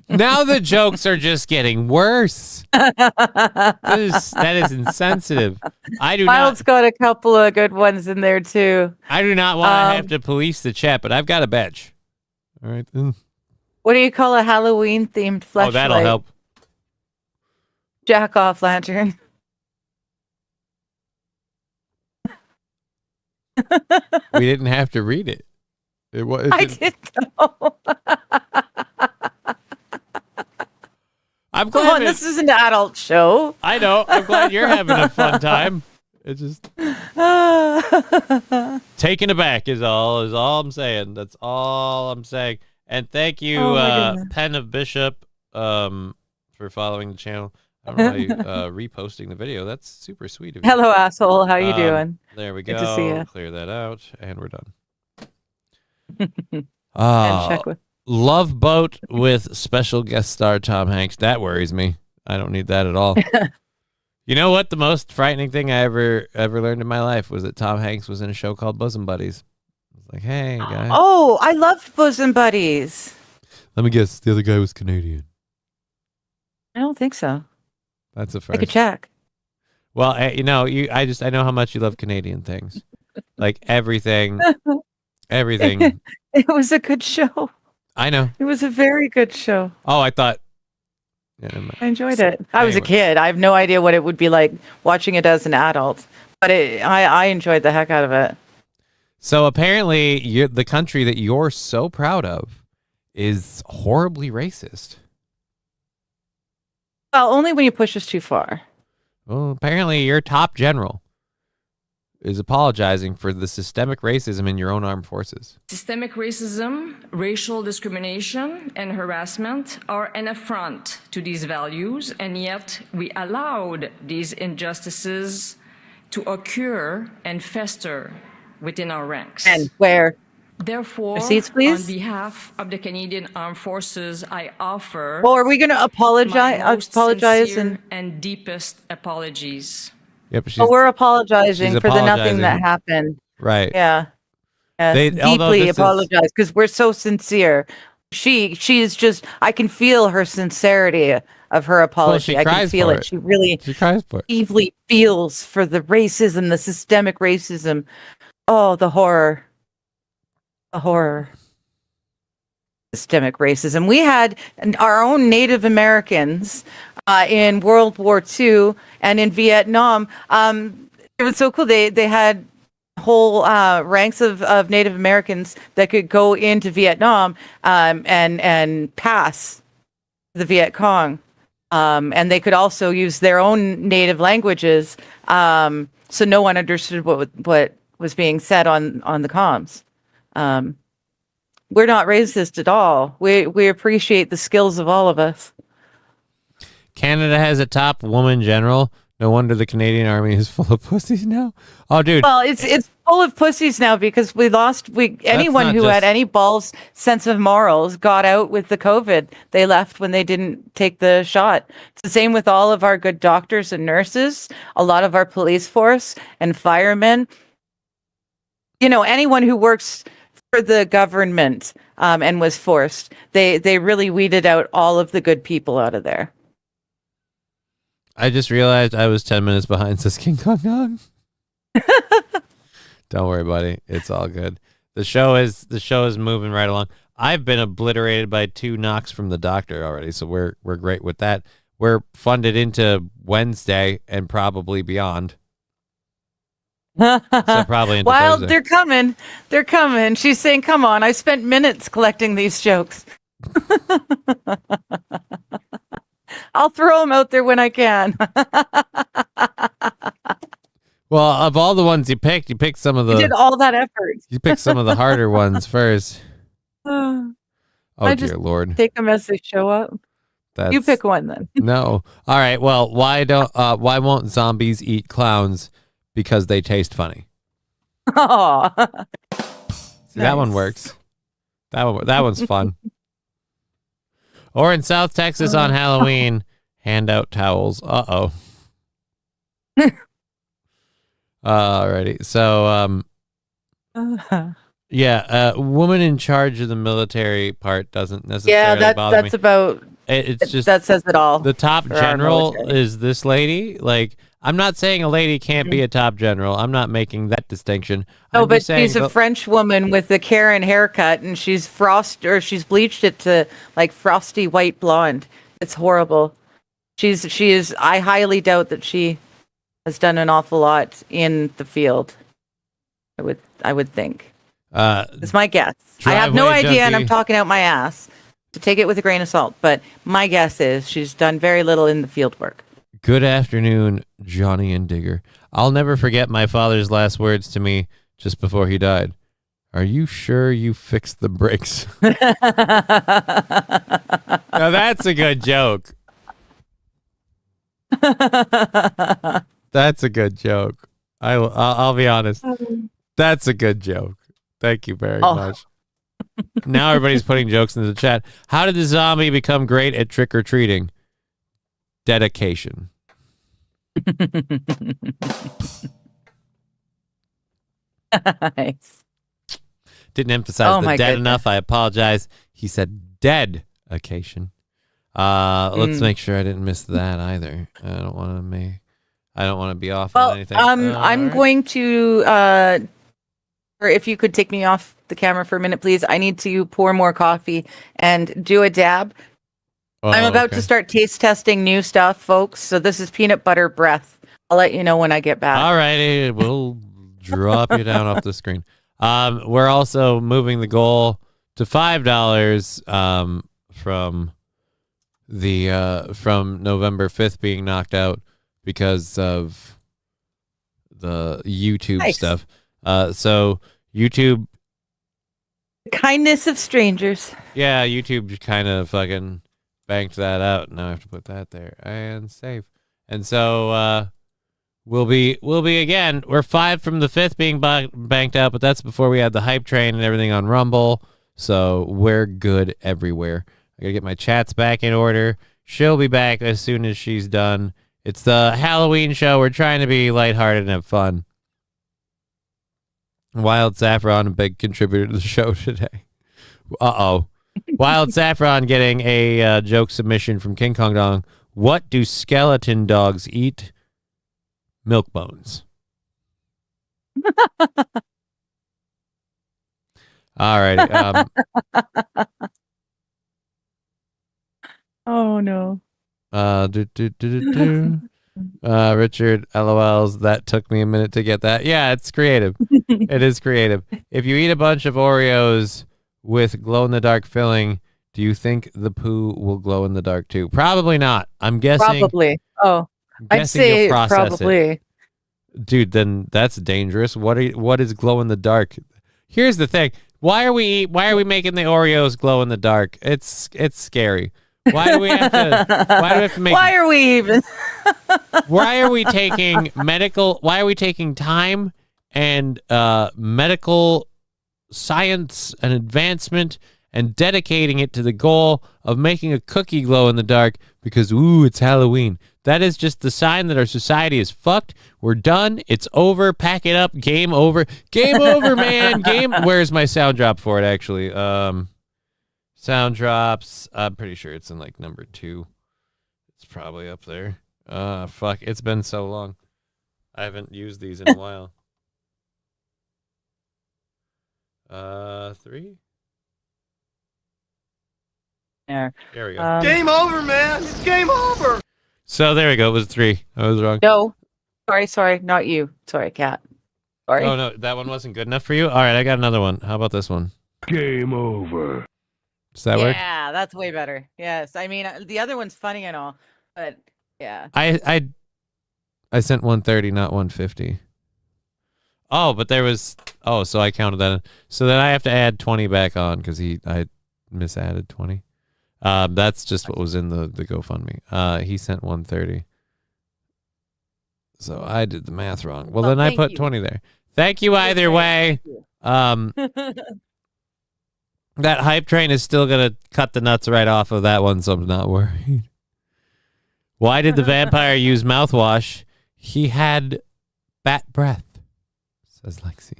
Now the jokes are just getting worse. That is insensitive. Wild's got a couple of good ones in there too. I do not want to have to police the chat, but I've got a badge. All right. What do you call a Halloween themed flashlight? Oh, that'll help. Jack off lantern. We didn't have to read it. I did though. I'm Come glad on, this is an adult show. I know. I'm glad you're having a fun time. It's just taken aback is all I'm saying. That's all I'm saying. And thank you, Pen of Bishop, for following the channel. I don't know why you reposting the video. That's super sweet of you. Hello, asshole. How you doing? There we go. Good to see you. Clear that out, and we're done. And check with. Love Boat with special guest star Tom Hanks. That worries me. I don't need that at all. You know what? The most frightening thing I ever learned in my life was that Tom Hanks was in a show called Bosom Buddies. I was like, hey, guys. Oh, I loved Bosom Buddies. Let me guess. The other guy was Canadian. I don't think so. That's a first. I could check. Well, I know how much you love Canadian things, like everything. It was a good show. I know. It was a very good show. Oh, I thought. Yeah, I enjoyed it. I was a kid. I have no idea what it would be like watching it as an adult, but I enjoyed the heck out of it. So apparently, the country that you're so proud of is horribly racist. Well, only when you push us too far. Well, apparently your top general is apologizing for the systemic racism in your own armed forces. Systemic racism, racial discrimination, and harassment are an affront to these values, and yet we allowed these injustices to occur and fester within our ranks. And where? Therefore, Receipts, please? on behalf of the Canadian Armed Forces, I offer. Well, are we going to apologize and deepest apologies. Yep, we're apologizing for the nothing that happened. Right. Yeah. Yes, deeply apologize because we're so sincere. She is just. I can feel her sincerity of her apology. I can feel it. She really cries for it. Deeply feels for the racism, the systemic racism. Oh, the horror. The horror. Systemic racism. We had our own Native Americans in World War II and in Vietnam. It was so cool. They had whole ranks of Native Americans that could go into Vietnam and pass the Viet Cong. And they could also use their own native languages. So no one understood what was being said on the comms. We're not racist at all. We appreciate the skills of all of us. Canada has a top woman general. No wonder the Canadian Army is full of pussies now. Oh, dude. Well, it's full of pussies now because anyone who had any balls, sense of morals, got out with the COVID. They left when they didn't take the shot. It's the same with all of our good doctors and nurses, a lot of our police force and firemen. Anyone who works for the government and was forced, they really weeded out all of the good people out of there. I just realized I was 10 minutes behind, says King Kong Dong. Don't worry, buddy. It's all good. The show is moving right along. I've been obliterated by 2 knocks from the doctor already, so we're great with that. We're funded into Wednesday and probably beyond. So probably into Well, Thursday. they're coming. She's saying, "Come on, I spent minutes collecting these jokes." I'll throw them out there when I can. Well, of all the ones you picked some of the. You did all that effort. You picked some of the harder ones first. Oh, I dear just Lord. take them as they show up. You pick one then. No. All right. Well, why won't zombies eat clowns? Because they taste funny. Oh. See, that one works. That one's fun. Or in South Texas on Halloween, hand out towels. Uh-oh. Alrighty. So, woman in charge of the military part doesn't necessarily bother me. that's about. It's just that says it all. The top general is this lady. Like, I'm not saying a lady can't be a top general. I'm not making that distinction. No, but she's a French woman with a Karen haircut, and she's bleached it to like frosty white blonde. It's horrible. She is. I highly doubt that she has done an awful lot in the field. I would think. It's my guess. I have no idea, and I'm talking out my ass. To take it with a grain of salt, but my guess is she's done very little in the field work. Good afternoon, Johnny and Digger. I'll never forget my father's last words to me just before he died. Are you sure you fixed the brakes? Now that's a good joke. That's a good joke. I'll be honest. That's a good joke. Thank you very much. Now everybody's putting jokes into the chat. How did the zombie become great at trick-or-treating? Dedication. Nice. Didn't emphasize the dead enough. I apologize. He said dead occasion. Let's make sure I didn't miss that either. I don't want to be off on anything. I'm going to or if you could take me off the camera for a minute, please. I need to pour more coffee and do a dab. I'm about to start taste testing new stuff, folks. So this is peanut butter breath. I'll let you know when I get back. All righty. We'll drop you down off the screen. We're also moving the goal to $5 from November 5th being knocked out because of the YouTube stuff. So YouTube, the kindness of strangers. Yeah, YouTube kind of fucking banked that out. Now I have to put that there and save. And so we'll be again. We're 5 from the 5th being banked out, but that's before we had the hype train and everything on Rumble. So we're good everywhere. I gotta get my chats back in order. She'll be back as soon as she's done. It's the Halloween show. We're trying to be lighthearted and have fun. Wild Saffron, a big contributor to the show today. Wild Saffron getting a joke submission from King Kong Dong. What do skeleton dogs eat? Milk bones. All righty. Oh no. Richard, LOLs. That took me a minute to get that. Yeah, it's creative. It is creative. If you eat a bunch of Oreos with glow-in-the-dark filling, do you think the poo will glow in the dark too? Probably not. I'm guessing. Probably. Oh, I'd say probably. Dude, then that's dangerous. What is glow in the dark? Here's the thing. Why are we making the Oreos glow in the dark? It's scary. Why do we have to? Why do we have to make? Why are we even? Why are we taking medical? Why are we taking time and medical science and advancement and dedicating it to the goal of making a cookie glow in the dark because it's Halloween? That is just the sign that our society is fucked. We're done. It's over. Pack it up. Game over. Game over, man. Game. Where's my sound drop for it? Actually, sound drops. I'm pretty sure it's in like number 2. It's probably up there. Fuck. It's been so long. I haven't used these in a while. 3. There we go. Game over, man. It's game over. So there we go. It was 3. I was wrong. No. Sorry. Not you. Sorry, Kat. Sorry. Oh, no. That one wasn't good enough for you? All right. I got another one. How about this one? Game over. Does that work? Yeah, that's way better. Yes. I mean, the other one's funny and all, but yeah. I sent 130, not 150. Oh, but there was... Oh, so I counted that. So then I have to add 20 back on because I misadded 20. That's just what was in the GoFundMe. He sent 130. So I did the math wrong. Well, then I put 20 there. Thank you either way. That hype train is still going to cut the nuts right off of that one, so I'm not worried. Why did the vampire use mouthwash? He had bat breath, says Lexi.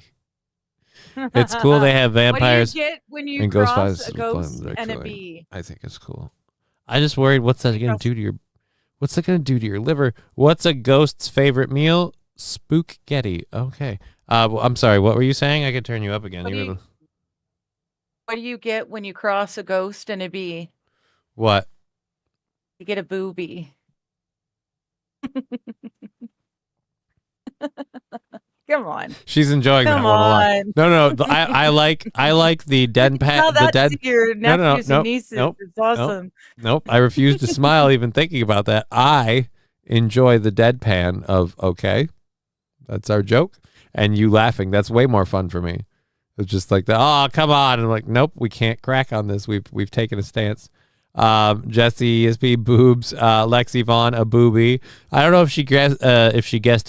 It's cool they have vampires. What do you get when you and cross a ghost and a bee? I think it's cool. I just worried what's that going to do to your liver? What's a ghost's favorite meal? Spook-getty. Okay. I'm sorry. What were you saying? I could turn you up again. What do you get when you cross a ghost and a bee? What? You get a booby. Come on. She's enjoying that one a lot. No. I like the den pat. The dead. Your nephews and nieces. Nope, it's awesome. Nope. I refuse to smile even thinking about that. I enjoy the deadpan of okay, that's our joke, and you laughing. That's way more fun for me. It's just like oh come on, and I'm like nope, we can't crack on this. We've taken a stance. Jesse ESP boobs. Lexi Vaughn a booby. I don't know if she guessed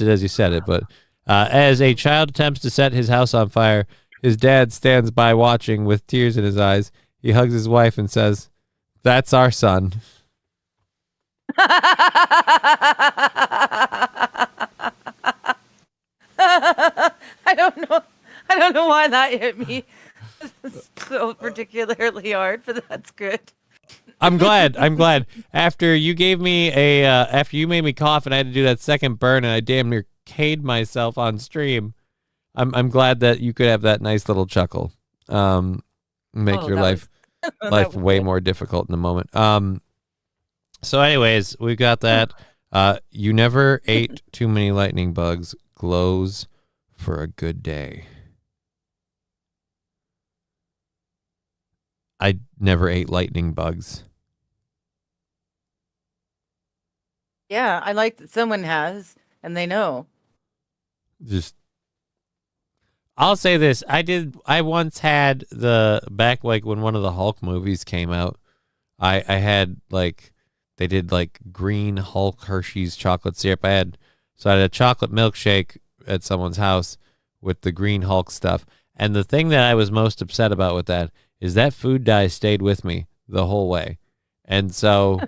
it as you said it, but. As a child attempts to set his house on fire, his dad stands by watching with tears in his eyes. He hugs his wife and says, "That's our son." I don't know why that hit me so particularly hard, but that's good. I'm glad. After you gave me after you made me cough and I had to do that second burn and I damn near K'd myself on stream. I'm glad that you could have that nice little chuckle. Make your life way more difficult in the moment. So anyways, we got that. You never ate too many lightning bugs. Glows for a good day. I never ate lightning bugs. Yeah, I like that someone has, and they know. I'll say this. I once had back like when one of the Hulk movies came out, I had like, they did like green Hulk Hershey's chocolate syrup. I had a chocolate milkshake at someone's house with the green Hulk stuff. And the thing that I was most upset about with that is that food dye stayed with me the whole way. And so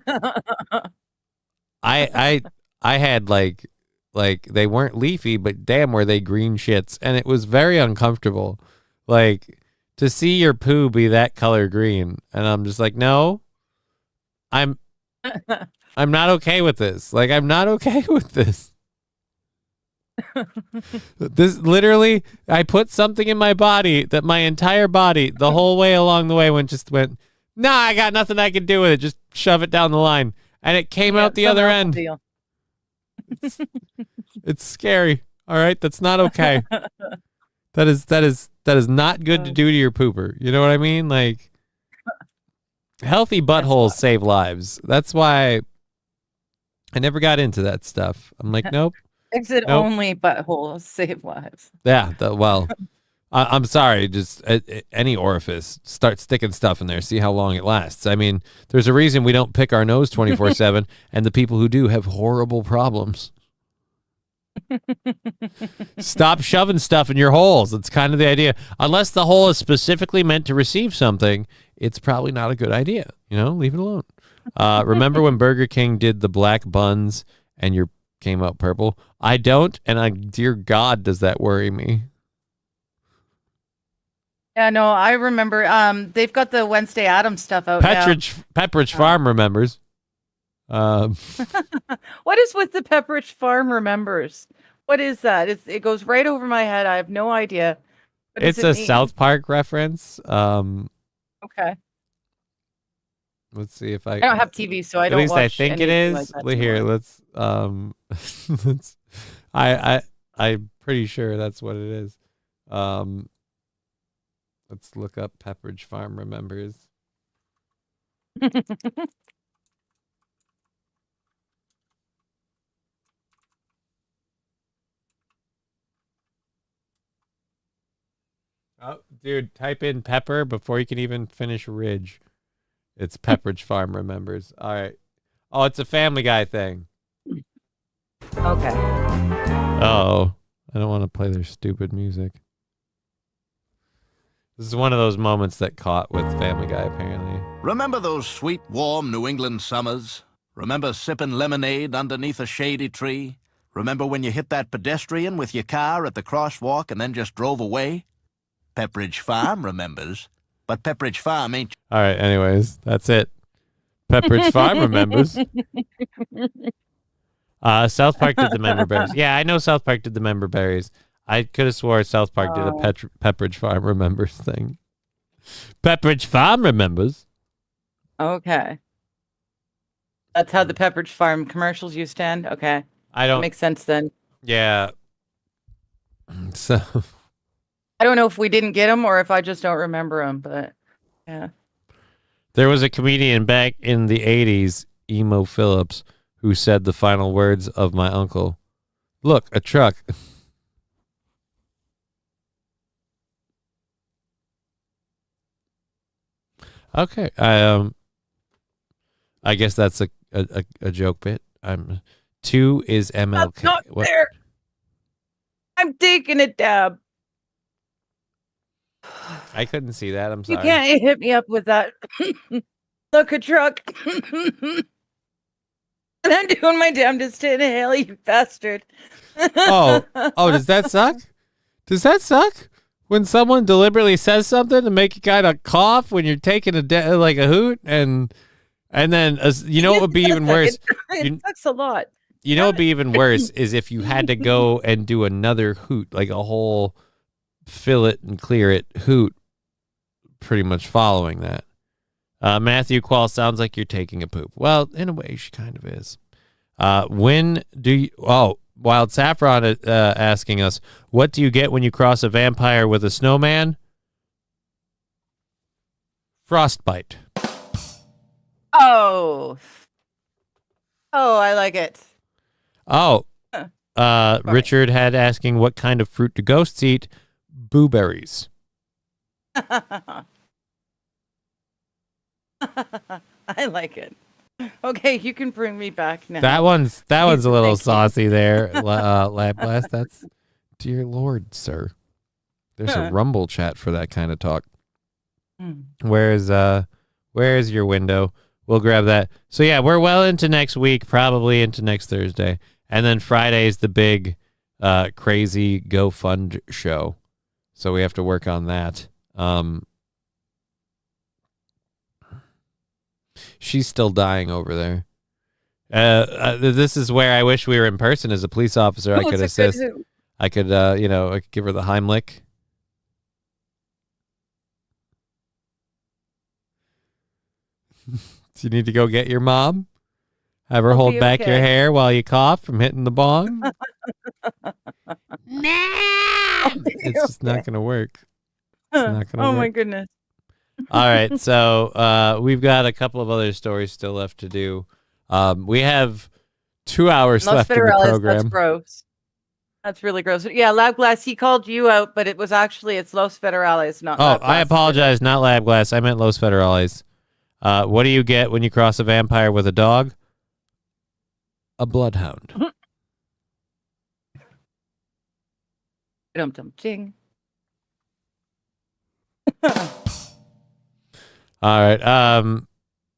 I had like they weren't leafy, but damn were they green shits. And it was very uncomfortable. Like to see your poo be that color green. And I'm just like, no, I'm not okay with this. Like, I'm not okay with this. This literally, I put something in my body that my entire body, the whole way along the way, went, nah, I got nothing I can do with it. Just shove it down the line. And it came out the other end. It's scary. All right. That's not okay. That is not good to do to your pooper. You know what I mean? Like, healthy buttholes save lives. That's why I never got into that stuff. I'm like, nope. Exit nope. only buttholes save lives. Yeah. Well, I'm sorry, just any orifice, start sticking stuff in there, see how long it lasts. I mean, there's a reason we don't pick our nose 24/7, and the people who do have horrible problems. Stop shoving stuff in your holes. That's kind of the idea. Unless the hole is specifically meant to receive something, it's probably not a good idea. Leave it alone. Remember when Burger King did the black buns and your came out purple? I don't, and dear God, does that worry me. Yeah, no, I remember. They've got the Wednesday Addams stuff out now. Pepperidge Farm remembers. What is with the Pepperidge Farm remembers? What is that? It goes right over my head. I have no idea. What It's does a it mean? South Park reference. Okay. Let's see if I don't have TV, so I don't. At least watch I think it anything is. like that Here, anymore. let's. I'm pretty sure that's what it is. Let's look up Pepperidge Farm remembers. Oh, dude, type in pepper before you can even finish ridge. It's Pepperidge Farm remembers. All right. Oh, it's a Family Guy thing. Okay. Oh, I don't want to play their stupid music. This is one of those moments that caught with Family Guy, apparently. Remember those sweet, warm New England summers? Remember sipping lemonade underneath a shady tree? Remember when you hit that pedestrian with your car at the crosswalk and then just drove away? Pepperidge Farm remembers, but Pepperidge Farm ain't... All right, anyways, that's it. Pepperidge Farm remembers. South Park did the member berries. Yeah, I know South Park did the member berries. I could have swore South Park did a Pepperidge Farm remembers thing. Pepperidge Farm remembers. Okay. That's how the Pepperidge Farm commercials used to end? Okay. I don't... Makes sense then. Yeah. So... I don't know if we didn't get them or if I just don't remember them, but yeah. There was a comedian back in the 80s, Emo Phillips, who said the final words of my uncle. Look, a truck. Okay. I guess that's a joke bit. 2 is MLK. That's not fair. I'm taking a dab. I couldn't see that. I'm sorry. You can't hit me up with that. Look, a truck. And I'm doing my damnedest to inhale, you bastard. Oh, does that suck? Does that suck? When someone deliberately says something to make you kind of cough when you're taking like a hoot, and then what would be even worse? It sucks a lot. You know what would be even worse is if you had to go and do another hoot, like a whole fill it and clear it hoot, pretty much following that. Matthew Quall, sounds like you're taking a poop. Well, in a way, she kind of is. When do you... Oh, Wild Saffron asking us, what do you get when you cross a vampire with a snowman? Frostbite. Oh, I like it. Oh, Richard had asking, what kind of fruit do ghosts eat? Blueberries. I like it. Okay, you can bring me back now. That one's a little saucy there, Lab Blast. That's, dear Lord, sir. There's a Rumble chat for that kind of talk. Where's your window? We'll grab that. So yeah, we're well into next week, probably into next Thursday, and then Friday's the big, crazy Go Fund show. So we have to work on that. She's still dying over there. This is where I wish we were in person as a police officer. I could assist. I could, I could give her the Heimlich. Do you need to go get your mom? Have her hold back your hair while you cough from hitting the bong? It's just not going to work. It's not going to work. Oh, my goodness. All right, so we've got a couple of other stories still left to do. We have 2 hours left in the program. That's gross. That's really gross. Yeah, Lab Glass, he called you out, but it's Los Federales, not Oh, Lab Glass. I apologize. Not Lab Glass. I meant Los Federales. What do you get when you cross a vampire with a dog? A bloodhound. Ting. All right.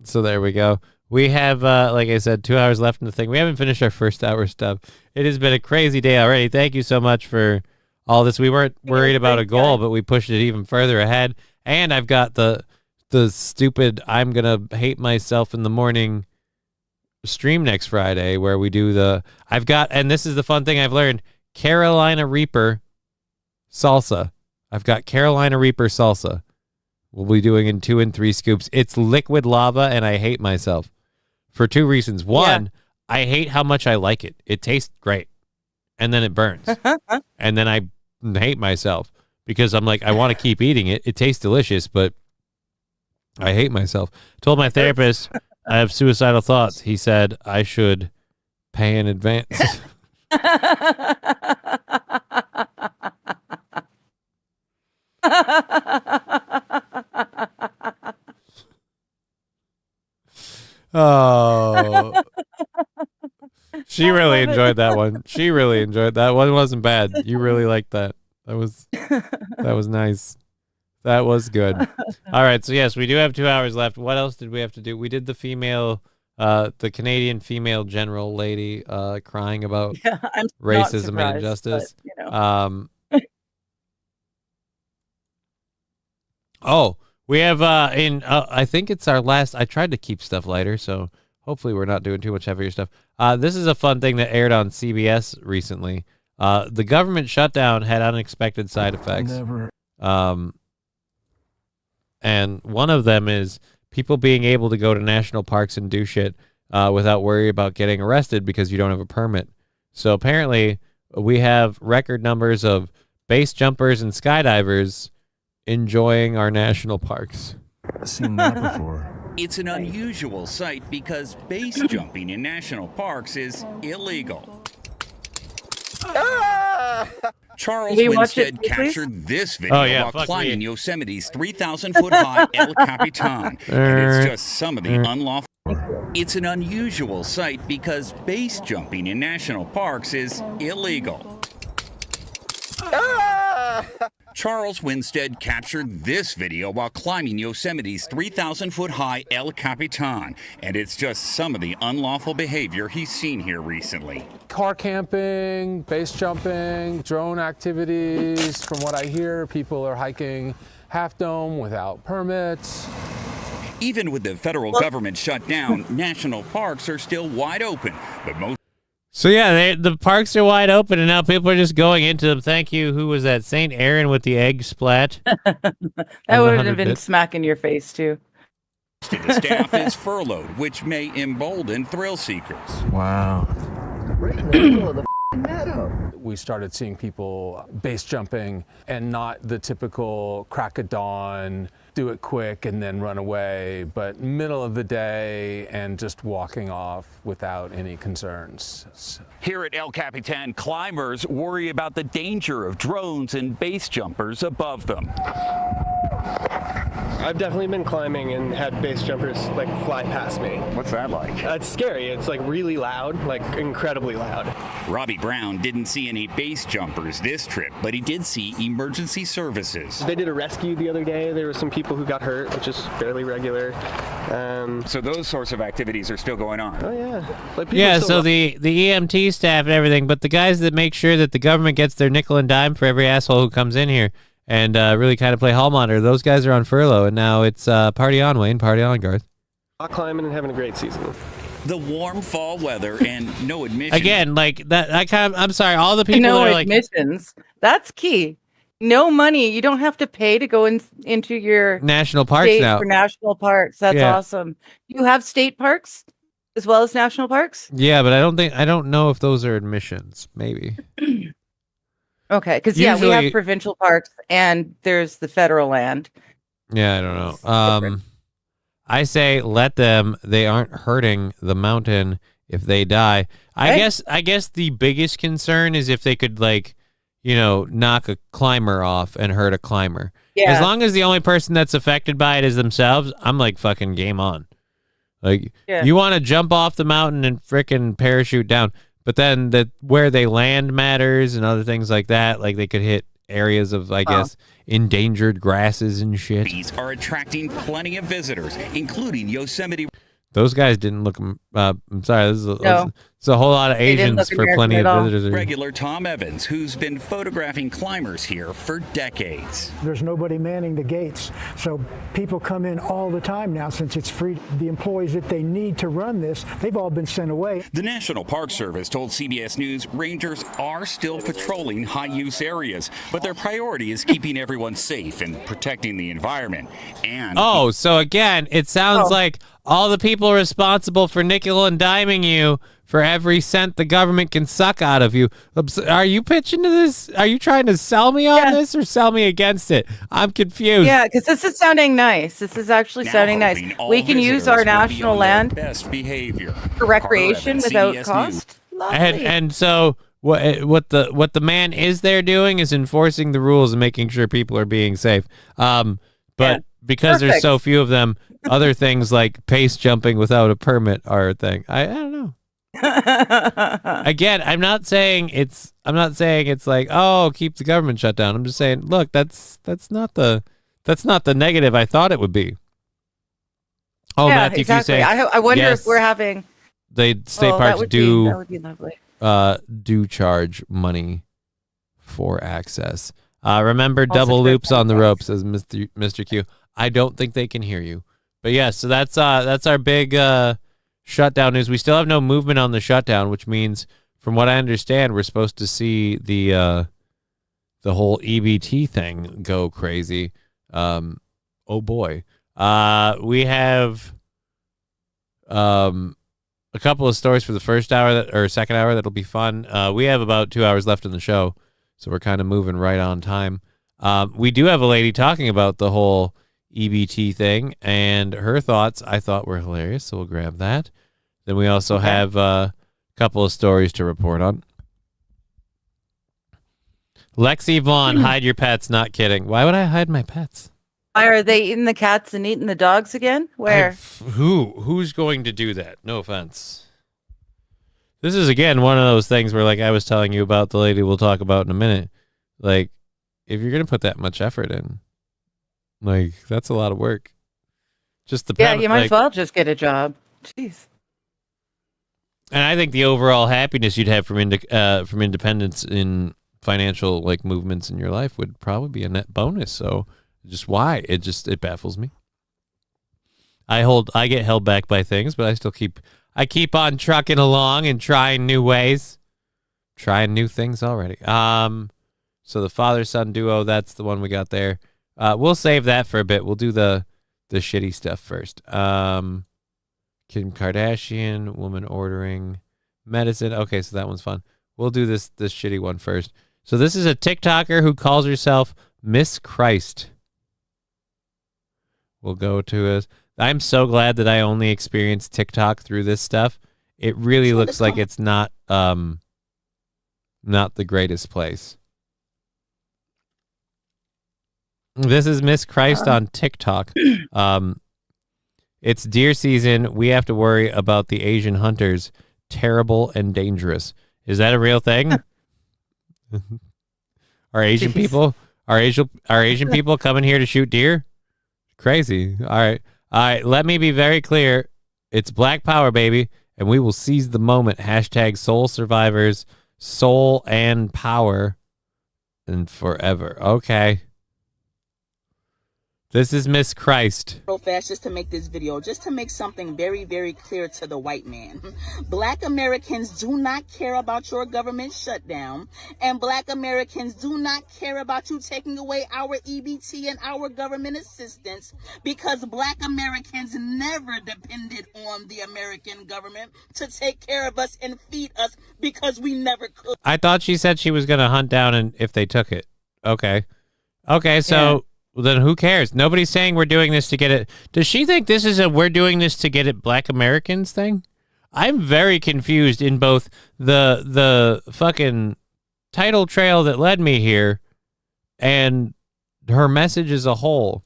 So there we go. We have, like I said, 2 hours left in the thing. We haven't finished our first hour stuff. It has been a crazy day already. Thank you so much for all this. We weren't worried about a goal, but we pushed it even further ahead. And I've got the stupid I'm going to hate myself in the morning stream next Friday where we do and this is the fun thing I've learned, Carolina Reaper salsa. I've got Carolina Reaper salsa. We'll be doing in 2 and 3 scoops. It's liquid lava, and I hate myself for 2 reasons. One, I hate how much I like it. It tastes great, and then it burns. And then I hate myself because I'm like, I want to keep eating it. It tastes delicious, but I hate myself. Told my therapist I have suicidal thoughts. He said I should pay in advance. Oh, she really enjoyed that one. She really enjoyed that one. Wasn't bad. You really liked that. That was nice. That was good. All right. So yes, we do have 2 hours left. What else did we have to do? We did the the Canadian female general lady crying about racism and injustice. But, oh, we have I think it's our last. I tried to keep stuff lighter, so hopefully we're not doing too much heavier stuff. This is a fun thing that aired on CBS recently. The government shutdown had unexpected side effects. And one of them is people being able to go to national parks and do shit without worry about getting arrested because you don't have a permit. So apparently we have record numbers of base jumpers and skydivers enjoying our national parks. I've seen that before. It's an unusual sight because base jumping in national parks is illegal. Charles Winstead captured this video while climbing Yosemite's 3,000-foot-high El Capitan, and it's just some of the unlawful. It's an unusual sight because base jumping in national parks is illegal. Charles Winstead captured this video while climbing Yosemite's 3,000-foot-high El Capitan, and it's just some of the unlawful behavior he's seen here recently. Car camping, base jumping, drone activities. From what I hear, people are hiking Half Dome without permits. Even with the federal government shut down, national parks are still wide open, but most. So yeah, the parks are wide open, and now people are just going into them. Thank you. Who was that? St. Aaron with the egg splat. That would have been smack in your face too. The staff is furloughed, which may embolden thrill seekers. Wow. Right in the middle of the meadow. We started seeing people base jumping and not the typical crack of dawn, do it quick and then run away, but middle of the day and just walking off without any concerns. Here at El Capitan, climbers worry about the danger of drones and base jumpers above them. I've definitely been climbing and had base jumpers like fly past me. What's that like? It's scary. It's like really loud, like incredibly loud. Robbie Brown didn't see any base jumpers this trip, but he did see emergency services. They did a rescue the other day. There were some people who got hurt, which is fairly regular. So those sorts of activities are still going on? Oh, yeah. Yeah, so the EMT staff and everything, but the guys that make sure that the government gets their nickel and dime for every asshole who comes in here and really kind of play hall monitor, those guys are on furlough, and now it's party on, Wayne, party on, Garth. Climbing and having a great season. The warm fall weather and no admissions. Again, like that, I'm sorry, all the people no that are admissions. That's key. No money. You don't have to pay to go into your national parks state now. For national parks. That's awesome. You have state parks as well as national parks? Yeah, but I don't know if those are admissions. Maybe. Okay, because we have provincial parks and there's the federal land. Yeah, I don't know. I say let them. They aren't hurting the mountain. if they die. I guess the biggest concern is if they could knock a climber off and hurt a climber. Yeah. As long as the only person that's affected by it is themselves, I'm like fucking game on. Like you want to jump off the mountain and frickin' parachute down, but then where they land matters and other things like that. Like they could hit areas of, I guess, endangered grasses and shit. These are attracting plenty of visitors, including Yosemite. Those guys didn't look. I'm sorry. This is a whole lot of Asians for plenty of visitors. Regular Tom Evans, who's been photographing climbers here for decades. There's nobody manning the gates, so people come in all the time now since it's free. The employees that they need to run this, they've all been sent away. The National Park Service told CBS News rangers are still patrolling high-use areas, but their priority is keeping everyone safe and protecting the environment. And so again, it sounds like all the people responsible for nickel and diming you for every cent the government can suck out of you. Are you pitching to this? Are you trying to sell me on this or sell me against it? I'm confused. Yeah, because this is sounding nice. This is actually sounding nice. We can use our national land best behavior for recreation without cost. And so what the man is there doing is enforcing the rules and making sure people are being safe. But because there's so few of them, other things like pace jumping without a permit are a thing. I don't know. Again, I'm not saying it's like, oh, keep the government shut down. I'm just saying, look, that's not the negative I thought it would be. Oh, yeah, Matthew, exactly. I wonder if we're having state parks that would be lovely. Do charge money for access. Remember double loops on the rope, says Mr. Q. I don't think they can hear you. But yeah, so that's our big shutdown news. We still have no movement on the shutdown, which means, from what I understand, we're supposed to see the whole EBT thing go crazy. Oh boy. We have a couple of stories for the first hour or second hour that'll be fun. We have about 2 hours left in the show, so we're kind of moving right on time. We do have a lady talking about the whole EBT thing, and her thoughts I thought were hilarious, so we'll grab that. Then we also have a couple of stories to report on. Lexi Vaughn, hide your pets. Not kidding. Why would I hide my pets? Why are they eating the cats and eating the dogs again? Where? Who's going to do that? No offense. This is, again, one of those things where, like I was telling you about the lady we'll talk about in a minute. Like, if you're going to put that much effort in, like, that's a lot of work. Just the you might as well just get a job. Jeez. And I think the overall happiness you'd have from independence in financial movements in your life would probably be a net bonus. So, just why it baffles me. I get held back by things, but I keep on trucking along and trying new ways, trying new things already. So the father-son duo, that's the one we got there. We'll save that for a bit. We'll do the shitty stuff first. Kim Kardashian, woman ordering medicine. Okay, so that one's fun. We'll do this shitty one first. So this is a TikToker who calls herself Miss Christ. We'll go to us. I'm so glad that I only experienced TikTok through this stuff. It really looks like it's not the greatest place. This is Miss Christ on TikTok. It's deer season. We have to worry about the Asian hunters. Terrible and dangerous. Is that a real thing? Are Asian people coming here to shoot deer? Crazy. All right. Let me be very clear. It's Black Power, baby, and we will seize the moment. # Soul Survivors, soul and power, and forever. Okay. This is Miss Christ. Real fast, just to make this video, just to make something very, very clear to the white man. Black Americans do not care about your government shutdown, and Black Americans do not care about you taking away our EBT and our government assistance, because Black Americans never depended on the American government to take care of us and feed us, because we never could. I thought she said she was going to hunt down and if they took it. Okay, so... Yeah. Well, then who cares? Nobody's saying we're doing this to get it. Does she think this is a we're doing this to get it Black Americans thing? I'm very confused in both the fucking title trail that led me here and her message as a whole.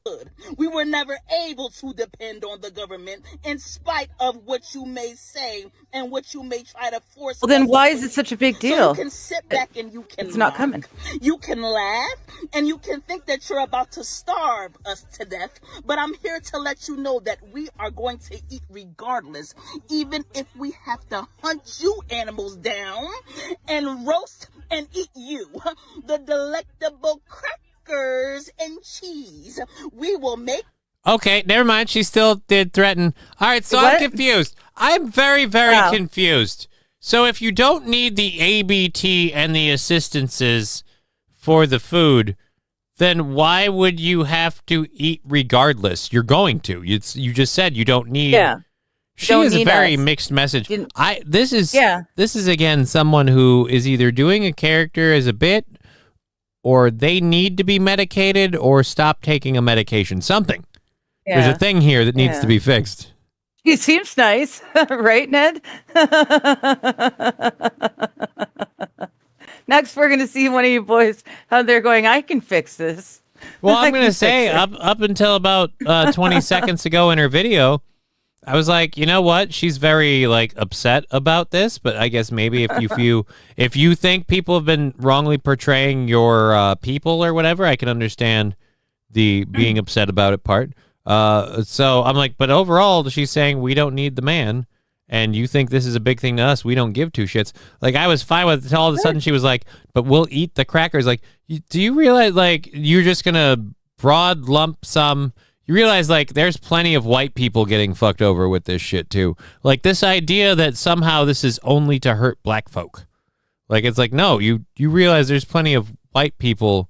We were never able to depend on the government in spite of what you may say and what you may try to force. Well, then why is it such a big deal? So you can sit back and you can It's not coming. You can laugh and you can think that you're about to starve us to death. But I'm here to let you know that we are going to eat regardless, even if we have to hunt you animals down and roast and eat you. The delectable crackers and cheese we will make. Okay, never mind. She still did threaten. All right, so I'm confused. I'm very, very confused. So if you don't need the ABT and the assistances for the food, then why would you have to eat regardless? You're going to. You just said you don't need. Yeah. She has a very mixed message. This is again someone who is either doing a character as a bit, or they need to be medicated or stop taking a medication. Something. Yeah. There's a thing here that needs to be fixed. He seems nice, right, Ned? Next, we're going to see one of you boys how they're going, I can fix this. Well, I'm going to say up until about 20 seconds ago in her video, I was like, you know what? She's very upset about this, but I guess maybe if you think people have been wrongly portraying your people or whatever, I can understand the being upset about it part. So I'm like, but overall, she's saying we don't need the man, and you think this is a big thing to us. We don't give two shits. Like, I was fine with it until all of a sudden she was like, but we'll eat the crackers. Like, do you realize, you're just going to broad lump some... You realize, there's plenty of white people getting fucked over with this shit, too. Like, this idea that somehow this is only to hurt black folk. It's like, no, you realize there's plenty of white people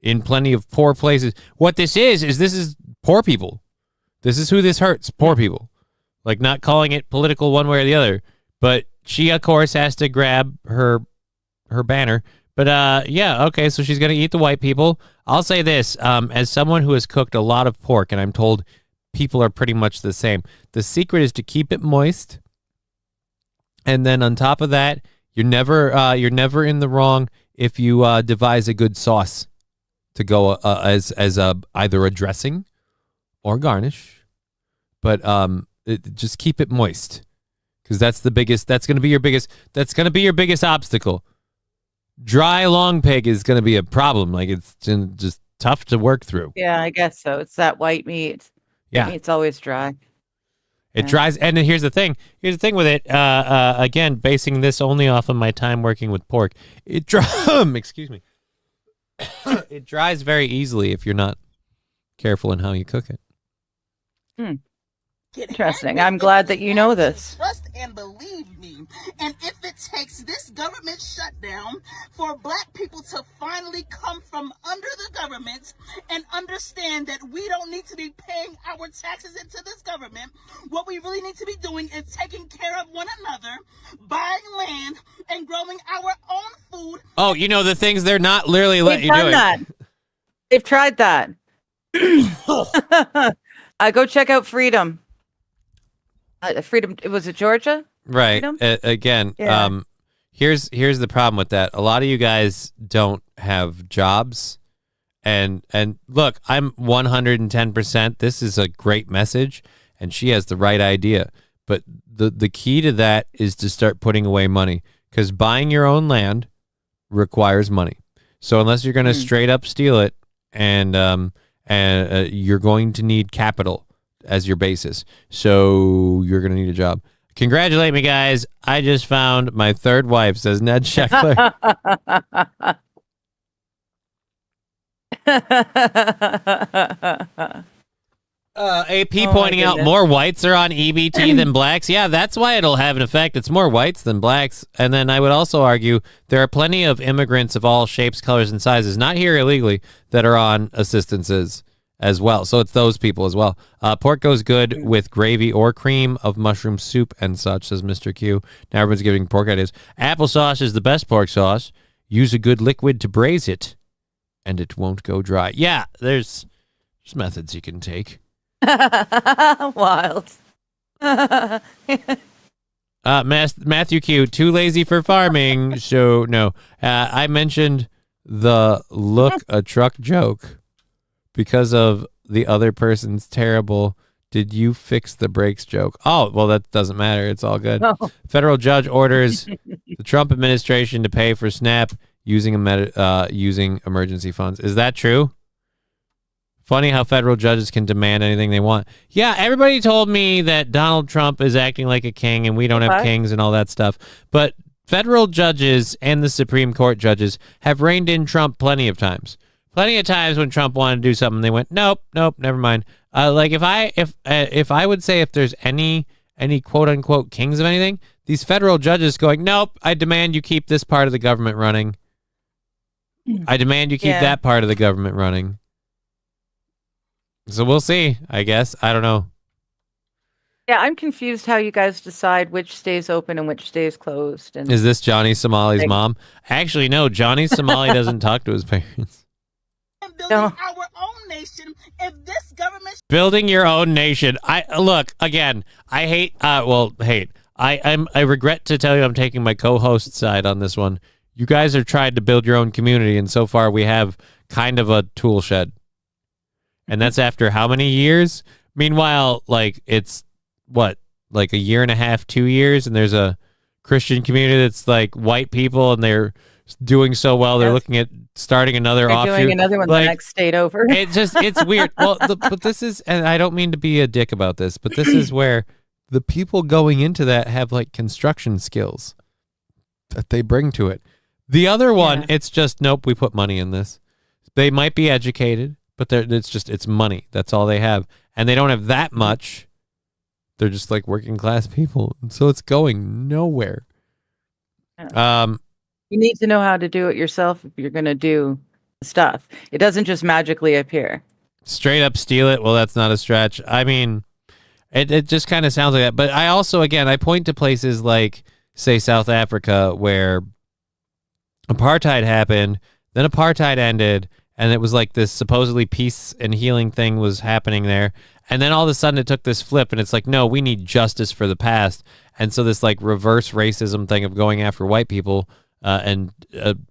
in plenty of poor places. What this is poor people. This is who this hurts, poor people. Not calling it political one way or the other. But she, of course, has to grab her banner. But, okay, so she's going to eat the white people. I'll say this, as someone who has cooked a lot of pork, and I'm told people are pretty much the same, the secret is to keep it moist. And then on top of that, you're never in the wrong if you devise a good sauce to go as either a dressing or garnish. But just keep it moist, because that's going to be your biggest obstacle. Dry long pig is going to be a problem. It's just tough to work through. Yeah, I guess so. It's that white meat. Yeah. Meat's always dry. It dries. And then here's the thing with it. Again, basing this only off of my time working with pork, excuse me. It dries very easily if you're not careful in how you cook it. Interesting. I'm glad that you know this. Trust and believe me. And if it takes this government shutdown for black people to finally come from under the government and understand that we don't need to be paying our taxes into this government, what we really need to be doing is taking care of one another, buying land, and growing our own food. Oh, the things they're not literally letting you do it. That. They've tried that. Go check out Freedom. Freedom. Was it Georgia? Right. Again, here's the problem with that. A lot of you guys don't have jobs, and look, I'm 110%. This is a great message, and she has the right idea. But the key to that is to start putting away money, because buying your own land requires money. So unless you're going to straight up steal it, and you're going to need capital as your basis. So you're going to need a job. Congratulate me, guys. I just found my third wife, says Ned Sheckler. AP pointing out more whites are on EBT than blacks. Yeah, that's why it'll have an effect. It's more whites than blacks. And then I would also argue there are plenty of immigrants of all shapes, colors, and sizes, not here illegally, that are on assistances as well. So it's those people as well. Pork goes good with gravy or cream of mushroom soup and such, says Mr. Q. Now everyone's giving pork ideas. Applesauce is the best pork sauce. Use a good liquid to braise it, and it won't go dry. Yeah, there's methods you can take. Wild. Matthew Q, too lazy for farming. So no, I mentioned the look a truck joke because of the other person's terrible "did you fix the brakes" joke. Oh, well, that doesn't matter. It's all good. Oh. Federal judge orders the Trump administration to pay for SNAP using using emergency funds. Is that true? Funny how federal judges can demand anything they want. Yeah, everybody told me that Donald Trump is acting like a king and we don't have kings and all that stuff. But federal judges and the Supreme Court judges have reined in Trump plenty of times. Plenty of times when Trump wanted to do something, they went, nope, never mind. Like if I would say if there's any quote unquote kings of anything, these federal judges going, nope, I demand you keep this part of the government running. I demand you keep that part of the government running. So we'll see, I guess. I don't know. Yeah, I'm confused how you guys decide which stays open and which stays closed. And is this Johnny Somali's mom? Actually, no. Johnny Somali doesn't talk to his parents. Building our own nation. If this government building your own nation. I look again. I hate. I regret to tell you, I'm taking my co-host side on this one. You guys are trying to build your own community, and so far we have kind of a tool shed. And that's after how many years? Meanwhile, like it's what, like a year and a half, 2 years, and there's a Christian community that's like white people, and they're doing so well. They're looking at starting another offshoot. Doing another one like, the next state over. It's weird. Well, but this is, and I don't mean to be a dick about this, but this is where the people going into that have like construction skills that they bring to it. The other one, it's just, nope, we put money in this. They might be educated, but it's money. That's all they have. And they don't have that much. They're just like working class people. And so it's going nowhere. You need to know how to do it yourself if you're going to do stuff. It doesn't just magically appear. Straight up steal it. Well, that's not a stretch. I mean, it just kind of sounds like that. But I also, again, I point to places like, say, South Africa, where apartheid happened, then apartheid ended, and it was like this supposedly peace and healing thing was happening there. And then all of a sudden it took this flip, and it's like, no, we need justice for the past. And so this like reverse racism thing of going after white people and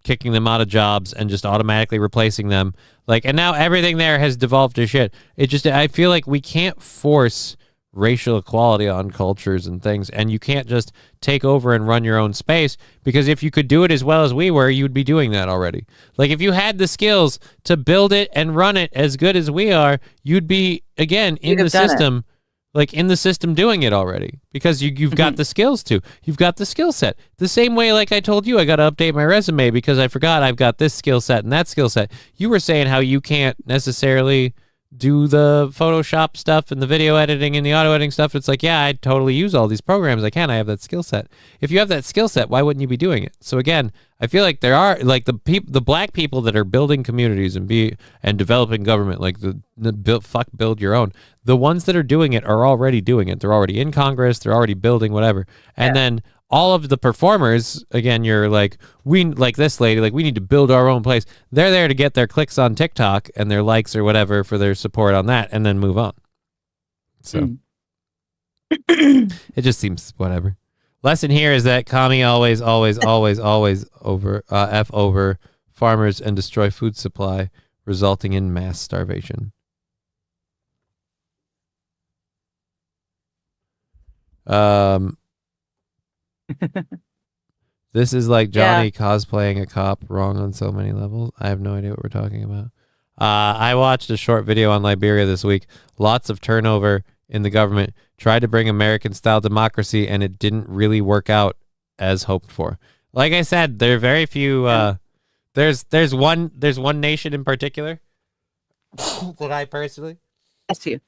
kicking them out of jobs and just automatically replacing them. Like, and now everything there has devolved to shit. I feel like we can't force racial equality on cultures and things, and you can't just take over and run your own space, because if you could do it as well as we were, you'd be doing that already. Like if you had the skills to build it and run it as good as we are, you'd be again in the system, like in the system doing it already, because you've got the skills to, you've got the skill set. The same way, like I told you, I got to update my resume because I forgot I've got this skill set and that skill set. You were saying how you can't necessarily do the Photoshop stuff and the video editing and the auto editing stuff. It's like, yeah, I totally use all these programs. I have that skill set. If you have that skill set, why wouldn't you be doing it? So again, I feel like there are like the black people that are building communities and developing government, like build your own. The ones that are doing it are already doing it. They're already in Congress. They're already building whatever. And then all of the performers, again, you're like, we like this lady, like we need to build our own place. They're there to get their clicks on TikTok and their likes or whatever for their support on that, and then move on. So it just seems whatever. Lesson here is that commie always over F over farmers and destroy food supply, resulting in mass starvation. This is like Johnny cosplaying a cop, wrong on so many levels. I have no idea what we're talking about. I watched a short video on Liberia this week. Lots of turnover in the government. Tried to bring American-style democracy, and it didn't really work out as hoped for. Like I said, there are very few. There's one nation in particular that I personally. That's you.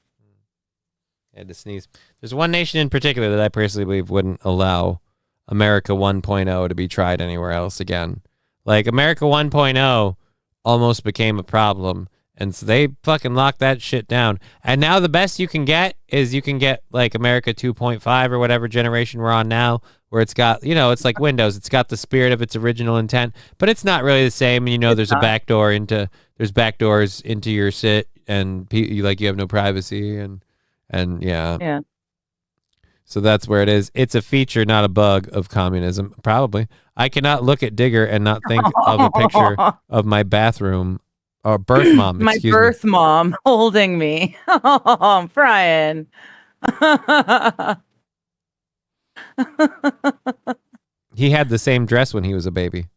I had to sneeze. There's one nation in particular that I personally believe wouldn't allow America 1.0 to be tried anywhere else again. Like America 1.0 almost became a problem, and so they fucking locked that shit down. And now the best you can get is you can get like America 2.5 or whatever generation we're on now, where it's got, it's like Windows. It's got the spirit of its original intent, but it's not really the same. And there's backdoors into your sit, and you have no privacy, and yeah. So that's where it is. It's a feature, not a bug of communism. Probably. I cannot look at Digger and not think of a picture of my bathroom or birth mom. My birth mom holding me. Oh, Brian. He had the same dress when he was a baby.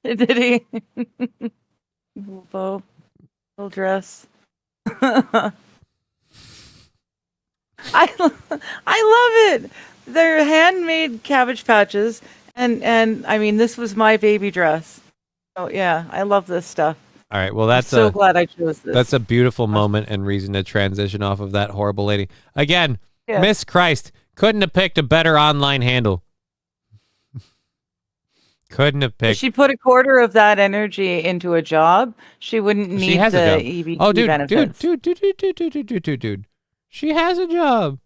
Did he? Little dress. I love it. They're handmade Cabbage Patches, and I mean, this was my baby dress. Oh yeah, I love this stuff. All right, well that's I'm so glad I chose this. That's a beautiful moment and reason to transition off of that horrible lady. Again, Miss Christ couldn't have picked a better online handle. Couldn't have picked. If she put a quarter of that energy into a job, she wouldn't need the EBT benefits. Dude. She has a job.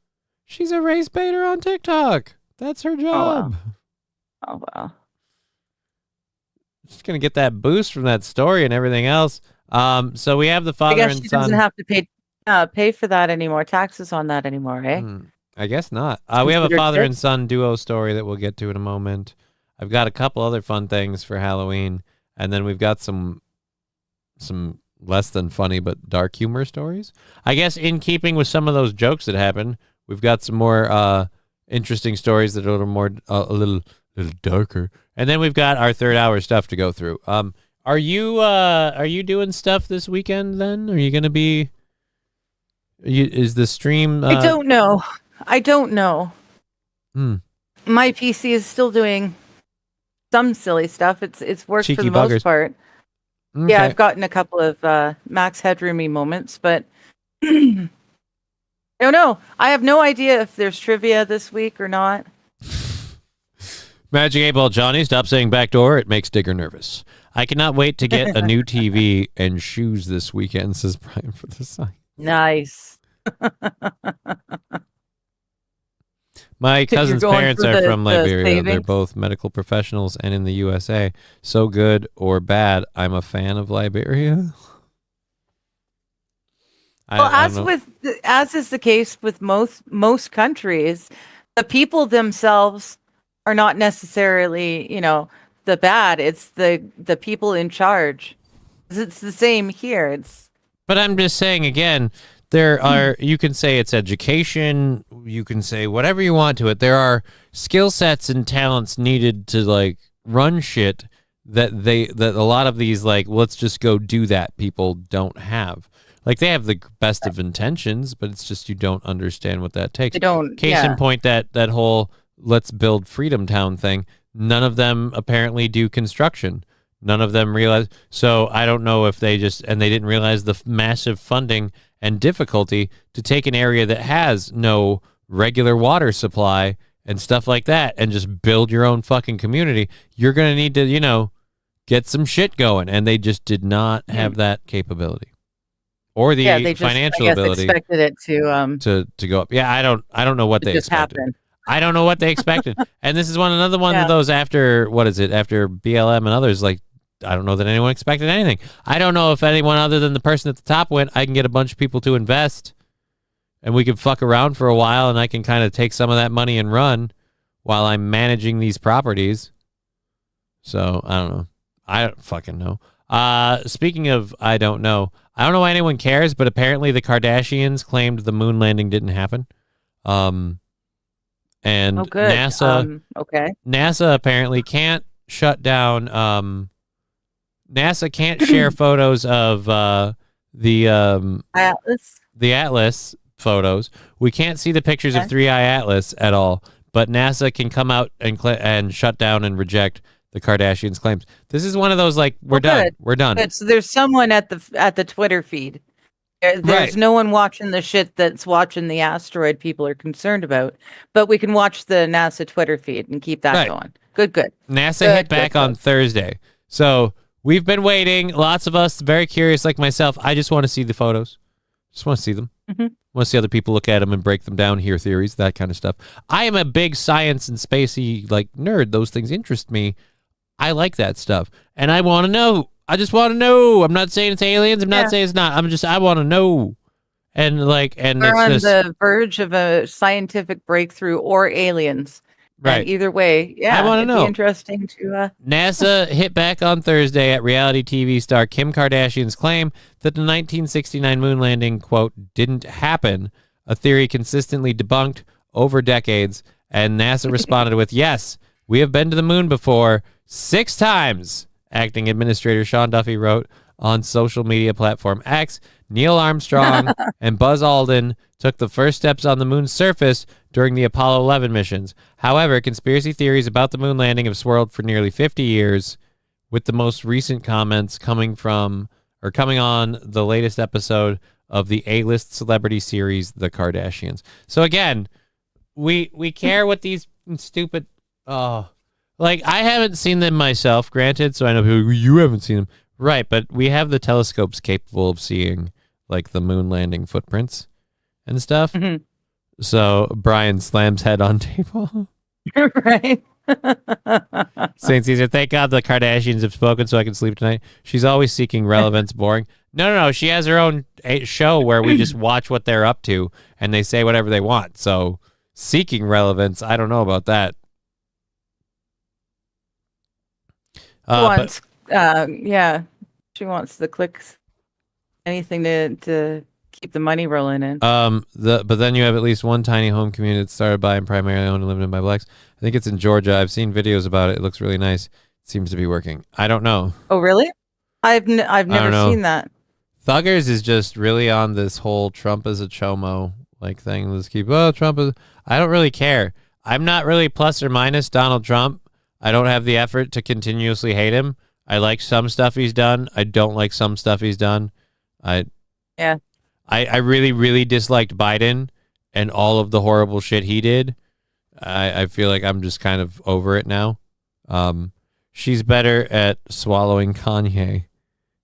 She's a race baiter on TikTok. That's her job. Oh, wow. She's going to get that boost from that story and everything else. So we have the father and son. I guess she doesn't have to pay for that anymore, taxes on that anymore, eh? I guess not. We have a father and son duo story that we'll get to in a moment. I've got a couple other fun things for Halloween, and then we've got some less than funny but dark humor stories. I guess in keeping with some of those jokes that happened, we've got some more interesting stories that are a little more a little darker. And then we've got our third hour stuff to go through. Are you doing stuff this weekend then? Are you going to be is the stream I don't know. My PC is still doing some silly stuff. It's worked Cheeky for the buggers. most part. Okay. Yeah, I've gotten a couple of max headroomy moments, but I don't know. I have no idea if there's trivia this week or not. Magic 8-Ball Johnny, stop saying backdoor. It makes Digger nervous. I cannot wait to get a new TV and shoes this weekend, says Brian for the site. Nice. My cousin's parents are from Liberia. They're both medical professionals and in the USA. So good or bad, I'm a fan of Liberia. As is the case with most countries, the people themselves are not necessarily, the bad. It's the people in charge. It's the same here. But I'm just saying again, there are, you can say it's education, you can say whatever you want to it. There are skill sets and talents needed to run shit that a lot of these let's just go do that people don't have. They have the best of intentions, but it's just you don't understand what that takes. They don't. Case in point, that whole let's build Freedom Town thing. None of them apparently do construction. None of them realize. So I don't know if they didn't realize the massive funding and difficulty to take an area that has no regular water supply and stuff like that and just build your own fucking community. You're going to need to, get some shit going. And they just did not have that capability or the financial ability. Expected it to go up. Yeah, I don't know what they expected. Happened. I don't know what they expected. And this is another one of those after BLM and others, I don't know that anyone expected anything. I don't know if anyone other than the person at the top went, I can get a bunch of people to invest and we can fuck around for a while and I can kind of take some of that money and run while I'm managing these properties. So I don't know. I don't fucking know. Speaking of, I don't know why anyone cares, but apparently the Kardashians claimed the moon landing didn't happen. And NASA, NASA apparently can't shut down, NASA can't share photos of the Atlas photos. We can't see the pictures of 3i Atlas at all, but NASA can come out and shut down and reject the Kardashians' claims. This is one of those we're done. We're done. Good. So there's someone at the Twitter feed. There's no one watching the shit that's watching the asteroid people are concerned about, but we can watch the NASA Twitter feed and keep that going. Good. NASA hit back on Thursday. So we've been waiting. Lots of us very curious, like myself. I just want to see the photos. Just want to see them. Mm-hmm. Want to see other people look at them and break them down, hear theories, that kind of stuff. I am a big science and spacey nerd. Those things interest me. I like that stuff. And I want to know. I just want to know. I'm not saying it's aliens. I'm not saying it's not. I want to know. And we're it's on just the verge of a scientific breakthrough or aliens. right. And either way, I want to it'd know. be interesting to. NASA hit back on Thursday at reality TV star Kim Kardashian's claim that the 1969 moon landing, quote, didn't happen, a theory consistently debunked over decades. And NASA responded with, yes, we have been to the moon before 6 times. Acting Administrator Sean Duffy wrote on social media platform X, Neil Armstrong and Buzz Aldrin took the first steps on the moon's surface during the Apollo 11 missions. However, conspiracy theories about the moon landing have swirled for nearly 50 years, with the most recent comments coming on the latest episode of the A-list celebrity series, The Kardashians. So again, we care what these stupid... I haven't seen them myself, granted, so I know people go, you haven't seen them. Right, but we have the telescopes capable of seeing, like, the moon landing footprints and stuff. Mm-hmm. So Brian slams head on table. Right. St. Caesar, thank God the Kardashians have spoken so I can sleep tonight. She's always seeking relevance, boring. No. She has her own show where we just watch what they're up to and they say whatever they want. So seeking relevance, I don't know about that. She wants the clicks, anything to keep the money rolling in. But then you have at least one tiny home community that's started by and primarily owned and lived in by blacks. I think it's in Georgia. I've seen videos about it. It looks really nice. It seems to be working. I don't know. Oh, really? I've never seen that. Thuggers is just really on this whole Trump is a chomo like thing. Let's keep Trump is. I don't really care. I'm not really plus or minus Donald Trump. I don't have the effort to continuously hate him. I like some stuff he's done. I don't like some stuff he's done. I really, really disliked Biden and all of the horrible shit he did. I feel like I'm just kind of over it now. She's better at swallowing Kanye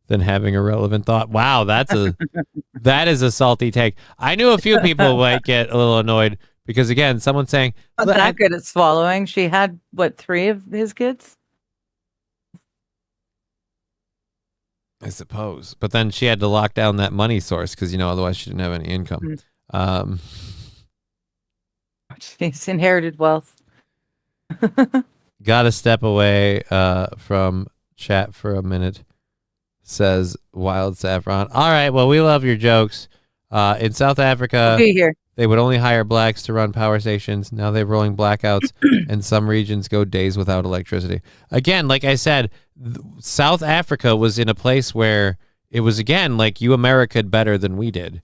than having a relevant thought. Wow, that is a salty take. I knew a few people might get a little annoyed because, again, someone's saying... Not that good at swallowing. She had, 3 of his kids? I suppose. But then she had to lock down that money source because, otherwise she didn't have any income. She's inherited wealth. Got to step away from chat for a minute, says Wild Saffron. All right, well, we love your jokes. In South Africa, they would only hire blacks to run power stations. Now they're rolling blackouts, and some regions go days without electricity. Again, like I said, South Africa was in a place where it was, again, like you America'd better than we did.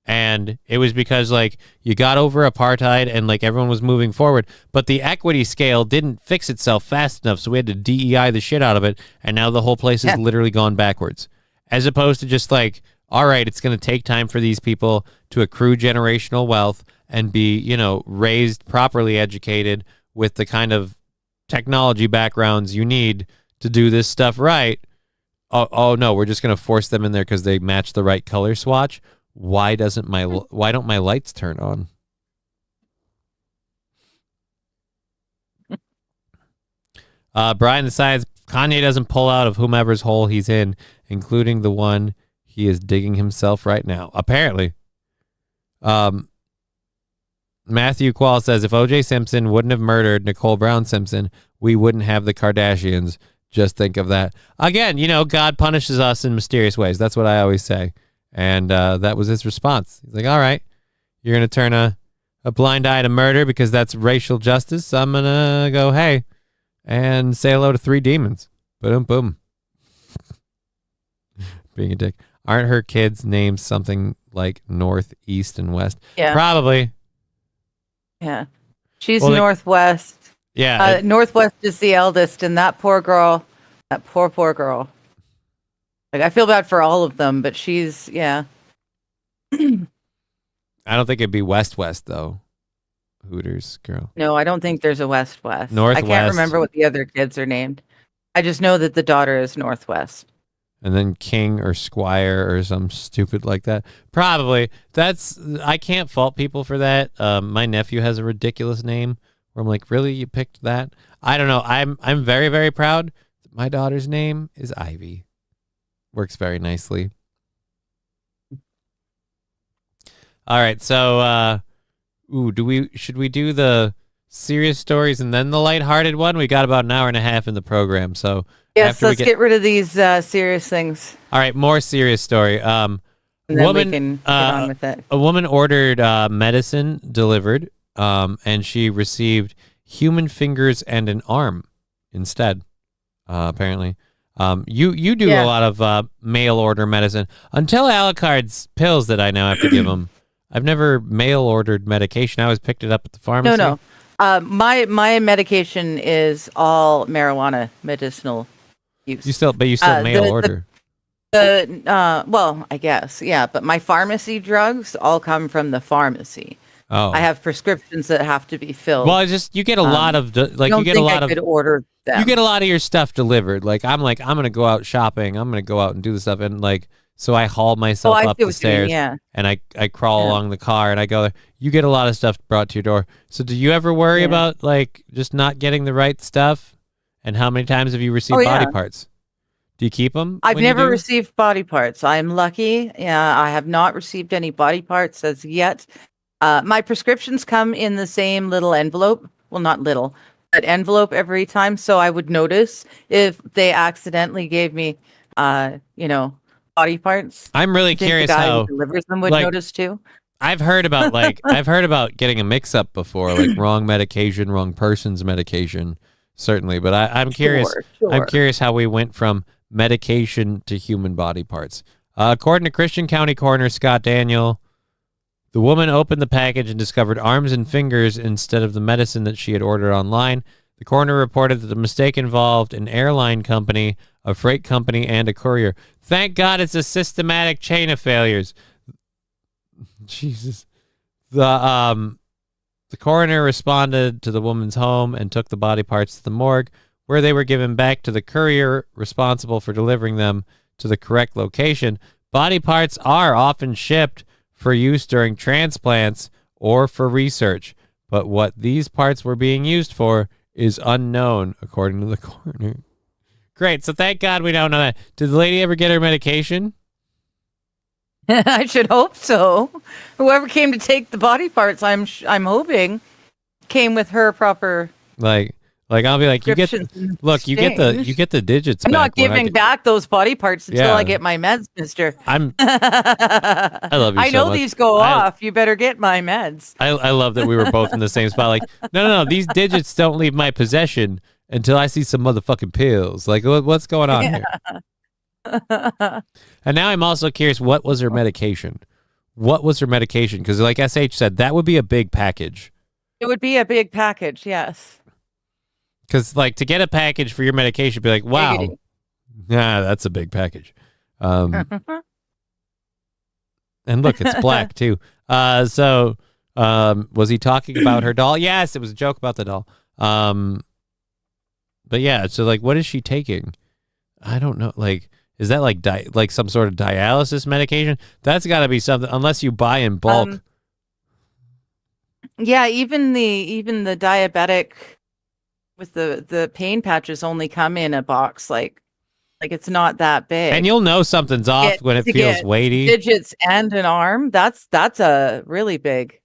And it was because, you got over apartheid and, everyone was moving forward. But the equity scale didn't fix itself fast enough, so we had to DEI the shit out of it. And now the whole place has literally gone backwards. As opposed to just, all right, it's going to take time for these people to accrue generational wealth and be, raised, properly educated with the kind of technology backgrounds you need to do this stuff right. Oh no, we're just going to force them in there because they match the right color swatch. Why don't my lights turn on? Brian the Science, Kanye doesn't pull out of whomever's hole he's in, including the one he is digging himself right now. Apparently. Matthew Quall says, if O.J. Simpson wouldn't have murdered Nicole Brown Simpson, we wouldn't have the Kardashians. Just think of that. Again, God punishes us in mysterious ways. That's what I always say. And that was his response. He's like, all right, you're going to turn a blind eye to murder because that's racial justice. So I'm going to go, hey, and say hello to 3 demons. Boom, boom. Being a dick. Aren't her kids named something like North, East, and West? Yeah. Probably. Yeah. She's Northwest. Yeah. Northwest is the eldest, and that poor girl, that poor girl. I feel bad for all of them, but she's, I don't think it'd be West, though. Hooters girl. No, I don't think there's a West. Northwest. I can't remember what the other kids are named. I just know that the daughter is Northwest. And then King or Squire or some stupid like that. Probably. I can't fault people for that. My nephew has a ridiculous name where I'm like, really? You picked that? I don't know. I'm very, very proud. My daughter's name is Ivy. Works very nicely. All right, so should we do the serious stories and then the lighthearted one? We got about an hour and a half in the program, so yes, let's get rid of these serious things. All right, more serious story. And then we can get on with it. A woman ordered medicine delivered, and she received human fingers and an arm instead. Apparently, you do a lot of mail order medicine. Until Alucard's pills that I now have to give them, I've never mail ordered medication. I always picked it up at the pharmacy. No. My medication is all marijuana medicinal use. You still mail order. Well, I guess, yeah. But my pharmacy drugs all come from the pharmacy. Oh, I have prescriptions that have to be filled. Well, you get a lot of order them. You get a lot of your stuff delivered. I'm gonna go out shopping. I'm gonna go out and do the stuff, and so I haul myself up the stairs. And I crawl along the car, and I go there. You get a lot of stuff brought to your door. So do you ever worry about just not getting the right stuff? And how many times have you received body parts? Do you keep them? I've never received body parts. I'm lucky. Yeah, I have not received any body parts as yet. My prescriptions come in the same little envelope. Well, not little, but envelope every time. So I would notice if they accidentally gave me, body parts. I'm really curious the guy how who delivers them would notice too. I've heard about getting a mix-up before, wrong medication, wrong person's medication, certainly. But I'm curious. Sure. I'm curious how we went from medication to human body parts. According to Christian County Coroner Scott Daniel, the woman opened the package and discovered arms and fingers instead of the medicine that she had ordered online. The coroner reported that the mistake involved an airline company, a freight company, and a courier. Thank God it's a systematic chain of failures. Jesus. The coroner responded to the woman's home and took the body parts to the morgue, where they were given back to the courier responsible for delivering them to the correct location. Body parts are often shipped for use during transplants or for research, but what these parts were being used for is unknown, according to the coroner. Great, so thank God we don't know that. Did the lady ever get her medication? I should hope so. Whoever came to take the body parts, I'm hoping, came with her proper. I'll be like, you get the digits. I'm back not giving back those body parts until I get my meds, mister. I love you. I know these go off. You better get my meds. I love that we were both in the same spot. No. These digits don't leave my possession until I see some motherfucking pills. What's going on here? And now I'm also curious, what was her medication? What was her medication? Because like SH said, that would be a big package. It would be a big package, yes. Because to get a package for your medication, be like, wow, that's a big package. And look, it's black too. So was he talking about her doll? Yes, it was a joke about the doll. But yeah, so what is she taking? I don't know. Is that like some sort of dialysis medication? That's got to be something, unless you buy in bulk. Yeah, even the diabetic with the pain patches only come in a box. It's not that big. And you'll know something's off when it feels weighty. Digits and an arm. That's a really big.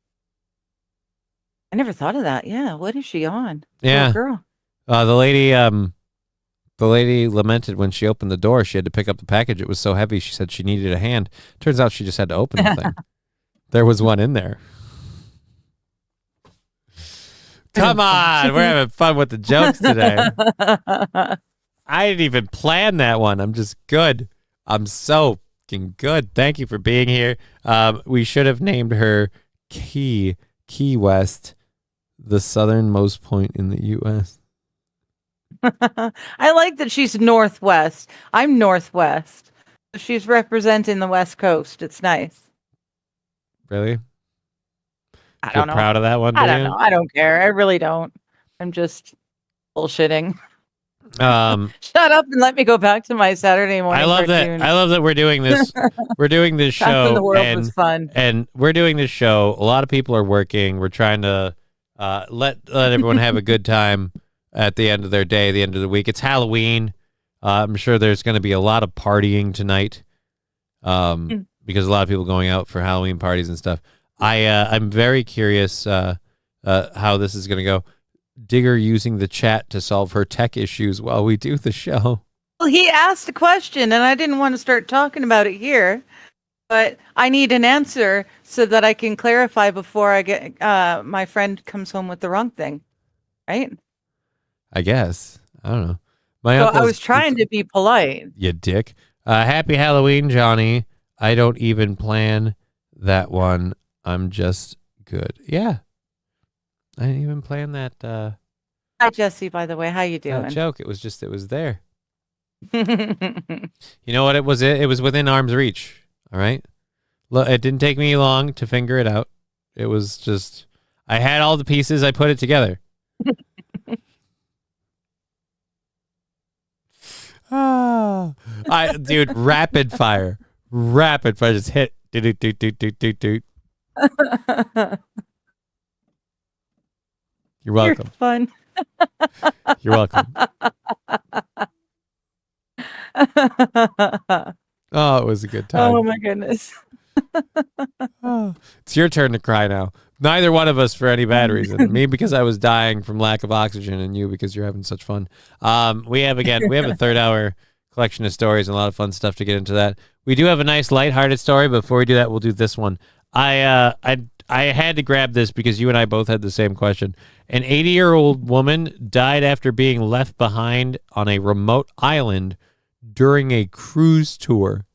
I never thought of that. Yeah, what is she on? Yeah, poor girl. The lady lamented when she opened the door. She had to pick up the package. It was so heavy. She said she needed a hand. Turns out she just had to open the thing. There was one in there. Come on, we're having fun with the jokes today. I didn't even plan that one. I'm just good. I'm so fucking good. Thank you for being here. We should have named her Key West, the southernmost point in the U.S. I like that she's northwest. I'm northwest. She's representing the West Coast. It's nice. Really? I don't know. Proud of that one? I don't know. I don't care. I really don't. I'm just bullshitting. Shut up and let me go back to my Saturday morning. I love that we're doing this. We're doing this show. When the world was fun. And we're doing this show. A lot of people are working. We're trying to let everyone have a good time at the end of their day, the end of the week. It's Halloween. I'm sure there's going to be a lot of partying tonight because a lot of people going out for Halloween parties and stuff. I'm very curious how this is going to go. Digger using the chat to solve her tech issues while we do the show. Well, he asked a question, and I didn't want to start talking about it here, but I need an answer so that I can clarify before I get my friend comes home with the wrong thing, right? I guess. I don't know. I was trying to be polite. You dick. Happy Halloween, Johnny. I don't even plan that one. I'm just good. Yeah. I didn't even plan that. Hi, Jesse, by the way. How you doing? Joke. It was there. You know what it was? It was within arm's reach. All right. Look, it didn't take me long to figure it out. It was just, I had all the pieces. I put it together. Dude, rapid fire, just hit. Doot. You're welcome. You're fun. You're welcome. Oh, it was a good time. Oh my goodness. It's your turn to cry now. Neither one of us for any bad reason. Me because I was dying from lack of oxygen, and you because you're having such fun. We have a third hour collection of stories and a lot of fun stuff to get into that. We do have a nice lighthearted story. Before we do that, we'll do this one. I had to grab this because you and I both had the same question. An 80-year-old woman died after being left behind on a remote island during a cruise tour.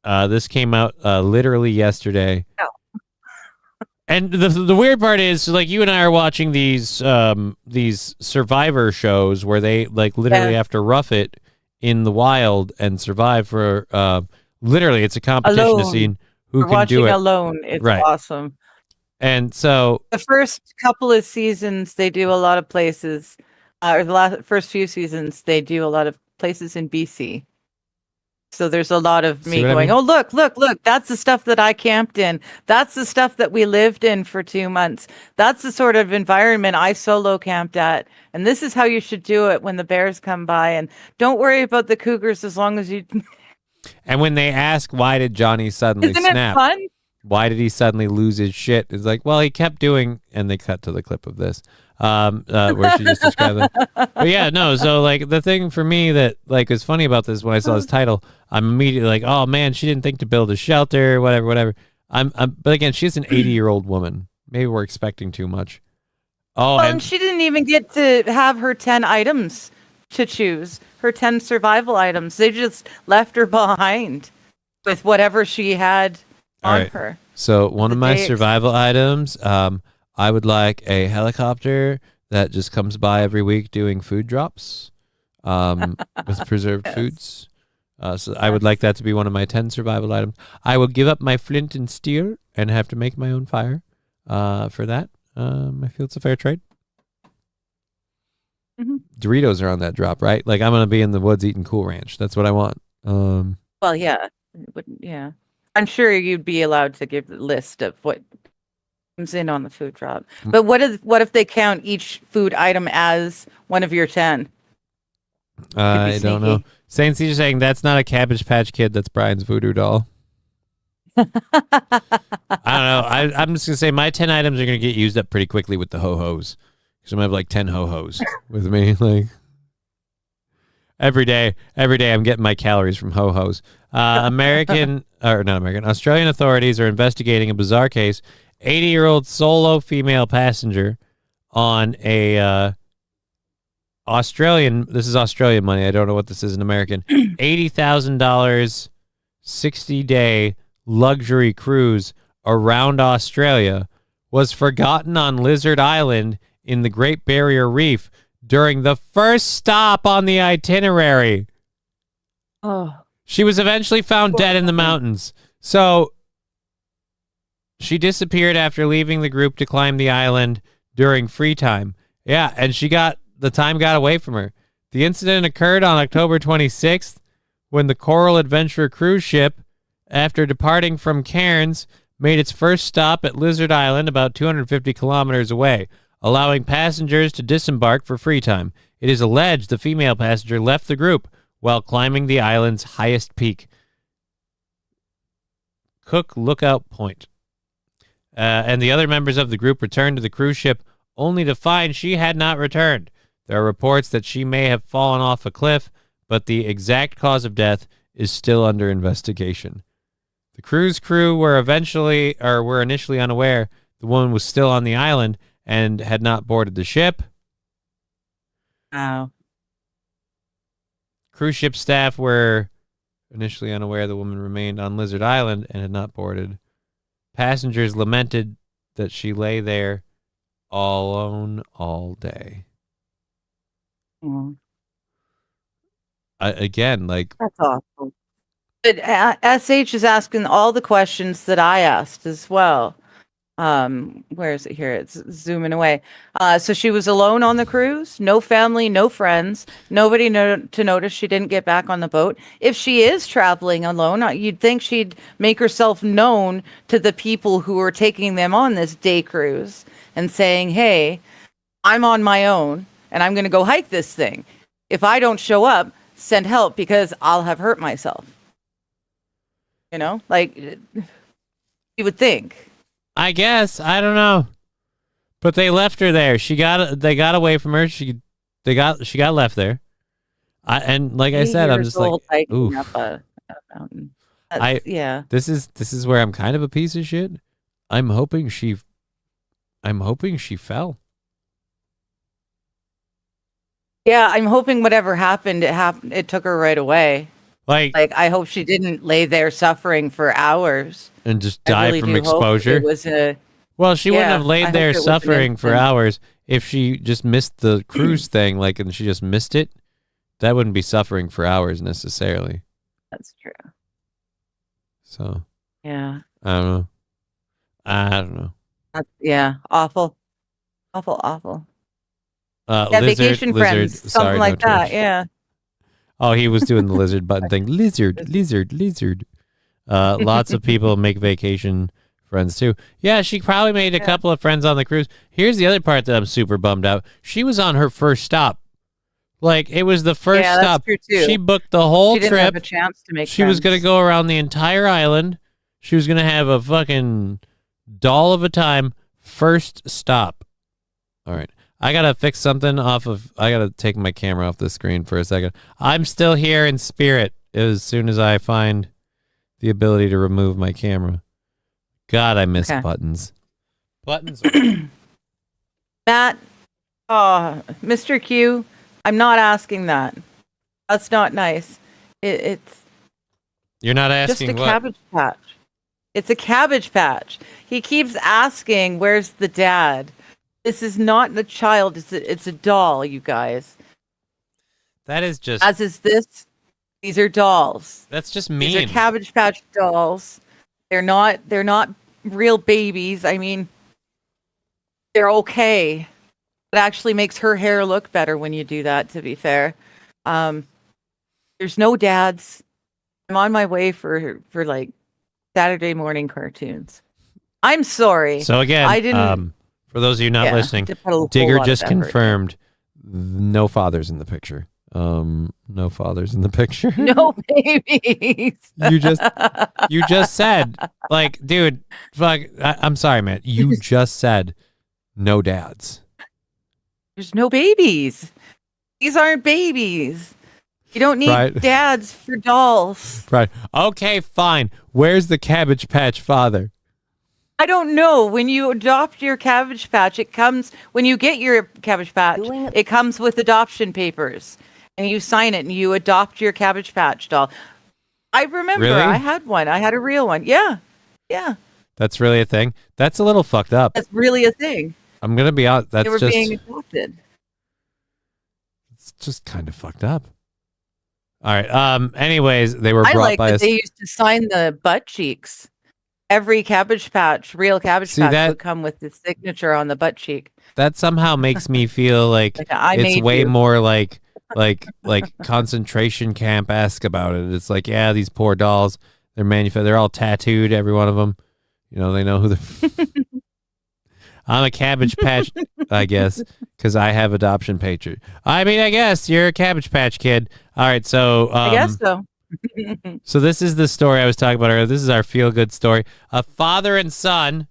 This came out literally yesterday. Oh. And the weird part is, like, you and I are watching these survivor shows where they literally have to rough it in the wild and survive for literally it's a competition alone. To see who We're can do it alone. It's right. Awesome. And so the first couple of seasons they do a lot of places, or the first few seasons they do a lot of places in BC. So there's a lot of me going, oh, look, that's the stuff that I camped in. That's the stuff that we lived in for 2 months. That's the sort of environment I solo camped at. And this is how you should do it when the bears come by. And don't worry about the cougars as long as you... And when they ask, why did Johnny suddenly Isn't snap? it fun? Why did he suddenly lose his shit? It's like, well, he kept doing, and they cut to the clip of this, where she just described it. But yeah, no. So like the thing for me that like was funny about this when I saw this title, I'm immediately like, oh man, she didn't think to build a shelter, whatever. But again, she's an 80-year-old woman. Maybe we're expecting too much. Oh, well, and she didn't even get to have her 10 items to choose. Her 10 survival items. They just left her behind with whatever she had on her. So one of my survival items, I would like a helicopter that just comes by every week doing food drops with preserved foods. So I would like that to be one of my 10 survival items. I will give up my flint and steel and have to make my own fire for that. I feel it's a fair trade. Mm-hmm. Doritos are on that drop, right? Like I'm going to be in the woods eating Cool Ranch. That's what I want. Well, yeah. Yeah. I'm sure you'd be allowed to give the list of what comes in on the food drop. But what if they count each food item as one of your 10? I don't know. Saint C's saying that's not a Cabbage Patch Kid. That's Brian's voodoo doll. I don't know. I'm just going to say my 10 items are going to get used up pretty quickly with the ho-hos. Because I'm going to have like 10 ho-hos with me. Like every day I'm getting my calories from ho-hos. Australian authorities are investigating a bizarre case. 80-year-old solo female passenger on a this is Australian money. I don't know what this is in American. $80,000 60-day luxury cruise around Australia was forgotten on Lizard Island in the Great Barrier Reef during the first stop on the itinerary. Oh. She was eventually found dead in the mountains. So she disappeared after leaving the group to climb the island during free time. Yeah, and the time got away from her. The incident occurred on October 26th when the Coral Adventure cruise ship, after departing from Cairns, made its first stop at Lizard Island about 250 kilometers away, allowing passengers to disembark for free time. It is alleged the female passenger left the group while climbing the island's highest peak, Cook Lookout Point. and the other members of the group returned to the cruise ship only to find she had not returned. There are reports that she may have fallen off a cliff, but the exact cause of death is still under investigation. The cruise crew were initially unaware the woman was still on the island and had not boarded the ship. Wow. Cruise ship staff were initially unaware the woman remained on Lizard Island and had not boarded. Passengers lamented that she lay there all alone all day. Mm. Again, like... That's awful. But SH is asking all the questions that I asked as well. Where is it here? It's zooming away. So she was alone on the cruise, no family, no friends, nobody to notice she didn't get back on the boat. If she is traveling alone, you'd think she'd make herself known to the people who are taking them on this day cruise and saying, hey, I'm on my own and I'm going to go hike this thing. If I don't show up, send help because I'll have hurt myself. You know, like you would think. I guess, I don't know, but they left her there. They got away from her. She got left there. And like I said, I'm just like, oof. Up a mountain. Yeah. This is where I'm kind of a piece of shit. I'm hoping she fell. Yeah, I'm hoping whatever happened, it took her right away. Like I hope she didn't lay there suffering for hours and just die from exposure. Well, she wouldn't have laid there suffering for hours if she just missed the cruise thing, and she just missed it. That wouldn't be suffering for hours necessarily. That's true. So yeah, I don't know. Yeah, awful. Yeah, lizard, vacation friends, something sorry, like no that. torch. Yeah. Oh, he was doing the lizard button thing. Lizard. Lots of people make vacation friends too. Yeah, she probably made a couple of friends on the cruise. Here's the other part that I'm super bummed out. She was on her first stop. Like, it was the first stop. That's true too. She booked the whole she trip. Didn't have a chance to make she was going to friends. go around the entire island. She was going to have a fucking doll of a time. First stop. All right. I got to fix something I got to take my camera off the screen for a second. I'm still here in spirit as soon as I find the ability to remove my camera. God, I miss buttons. Buttons. That, Mr. Q, I'm not asking that. That's not nice. It's You're not asking just a what? Cabbage Patch. It's a Cabbage Patch. He keeps asking, where's the dad? This is not the child. It's a doll, you guys. That is just... As is this. These are dolls. That's just mean. These are Cabbage Patch dolls. They're not real babies. I mean, they're okay. It actually makes her hair look better when you do that, to be fair. There's no dads. I'm on my way for like Saturday morning cartoons. I'm sorry. So again, I didn't... for those of you not listening, Digger just confirmed no fathers in the picture. No fathers in the picture. No babies. You just said, like, dude, fuck. I'm sorry, man. You just said no dads. There's no babies. These aren't babies. You don't need dads for dolls. Right. Okay, fine. Where's the Cabbage Patch father? I don't know. When you adopt your Cabbage Patch, when you get your Cabbage Patch, it comes with adoption papers. And you sign it and you adopt your Cabbage Patch doll. I remember I had one. I had a real one. Yeah. Yeah. That's really a thing? That's a little fucked up. That's really a thing. I'm going to be honest. They were being adopted. It's just kind of fucked up. All right. Anyways, they were brought I like by that they used to sign the butt cheeks. Every Cabbage Patch, real Cabbage Patch would come with the signature on the butt cheek. That somehow makes me feel like it's way more like concentration camp-esque about it. It's like, yeah, these poor dolls, they're all tattooed, every one of them. You know, they know who they're... I'm a Cabbage Patch, I guess, because I have adoption papers. I mean, I guess you're a Cabbage Patch kid. All right, so... I guess so. So this is the story I was talking about earlier. This is our feel-good story. A father and son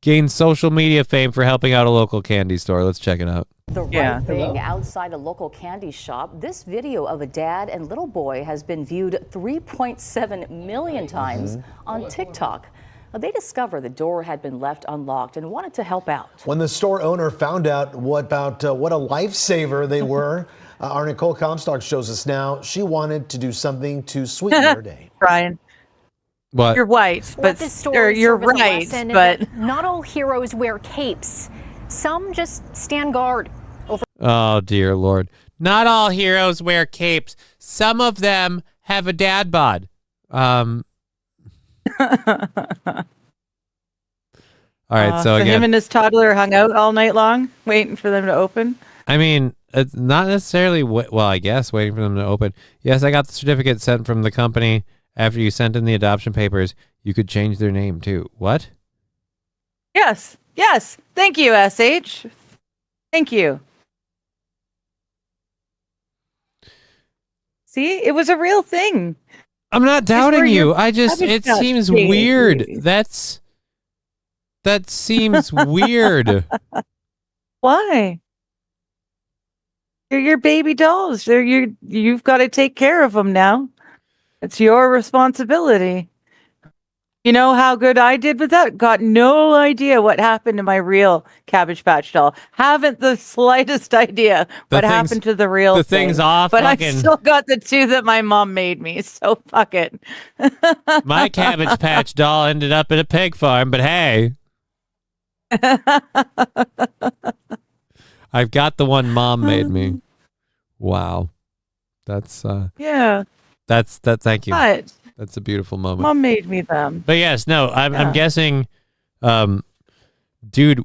gained social media fame for helping out a local candy store. Let's check it out. The right thing outside a local candy shop. This video of a dad and little boy has been viewed 3.7 million times on TikTok. They discovered the door had been left unlocked and wanted to help out. When the store owner found out what a lifesaver they were, our Nicole Comstock shows us now. She wanted to do something to sweeten her day. Brian. What? You're white, but you're right. But not all heroes wear capes. Some just stand guard over. Oh, dear Lord. Not all heroes wear capes. Some of them have a dad bod. All right, so again, him and his toddler hung out all night long, waiting for them to open. I mean, it's not necessarily, well, I guess, waiting for them to open. Yes, I got the certificate sent from the company. After you sent in the adoption papers, you could change their name, too. What? Yes. Thank you, SH. Thank you. See, it was a real thing. I'm not doubting you. It seems weird. That seems weird. Why? They're your baby dolls. You've got to take care of them now. It's your responsibility. You know how good I did with that? Got no idea what happened to my real Cabbage Patch doll. Haven't the slightest idea what happened to the real The thing. thing's off. But I still got the two that my mom made me, so fuck it. My Cabbage Patch doll ended up at a pig farm, but hey. I've got the one mom made me. Wow. That's yeah. Thank you. What? That's a beautiful moment. Mom made me them. But yes, no, I'm guessing, dude,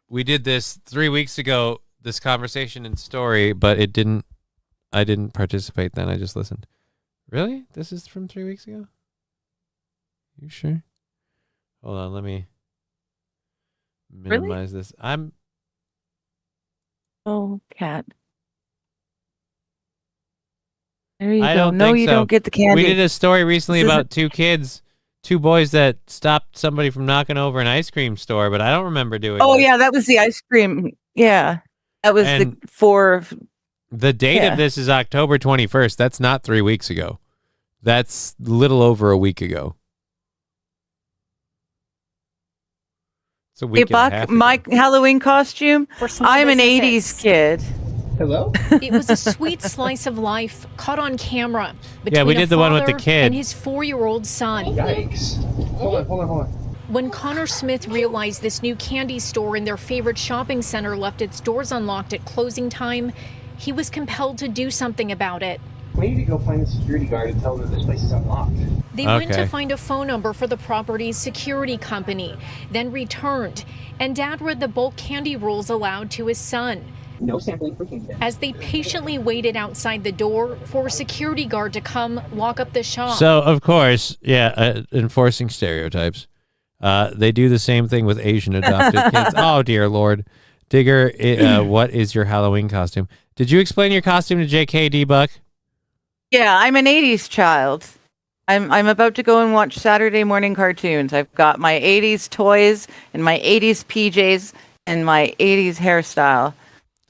we did this 3 weeks ago, this conversation and story, but I didn't participate then. I just listened. Really? This is from 3 weeks ago? You sure? Hold on, let me minimize this. Oh, cat. There you go. No, you don't get the candy. We did a story recently about two boys that stopped somebody from knocking over an ice cream store, but I don't remember doing Oh, that. yeah, that was the ice cream. Yeah. That was And the date of this is October 21st. That's not 3 weeks ago. That's a little over a week ago. It's a week and a half ago. My Halloween costume, I'm an 80s kid. Hello? It was a sweet slice of life caught on camera between Yeah, we did the one with the kid and his 4-year-old son. Yikes. Hold on. When Connor Smith realized this new candy store in their favorite shopping center left its doors unlocked at closing time, he was compelled to do something about it. We need to go find the security guard and tell them that this place is unlocked. They went to find a phone number for the property's security company, then returned, and Dad read the bulk candy rules aloud to his son. No sampling for candy. As they patiently waited outside the door for a security guard to come lock up the shop. So, of course, enforcing stereotypes. They do the same thing with Asian adopted kids. Oh, dear Lord. Digger, what is your Halloween costume? Did you explain your costume to JK Buck? Yeah, I'm an 80s child. I'm about to go and watch Saturday morning cartoons. I've got my 80s toys and my 80s PJs and my 80s hairstyle.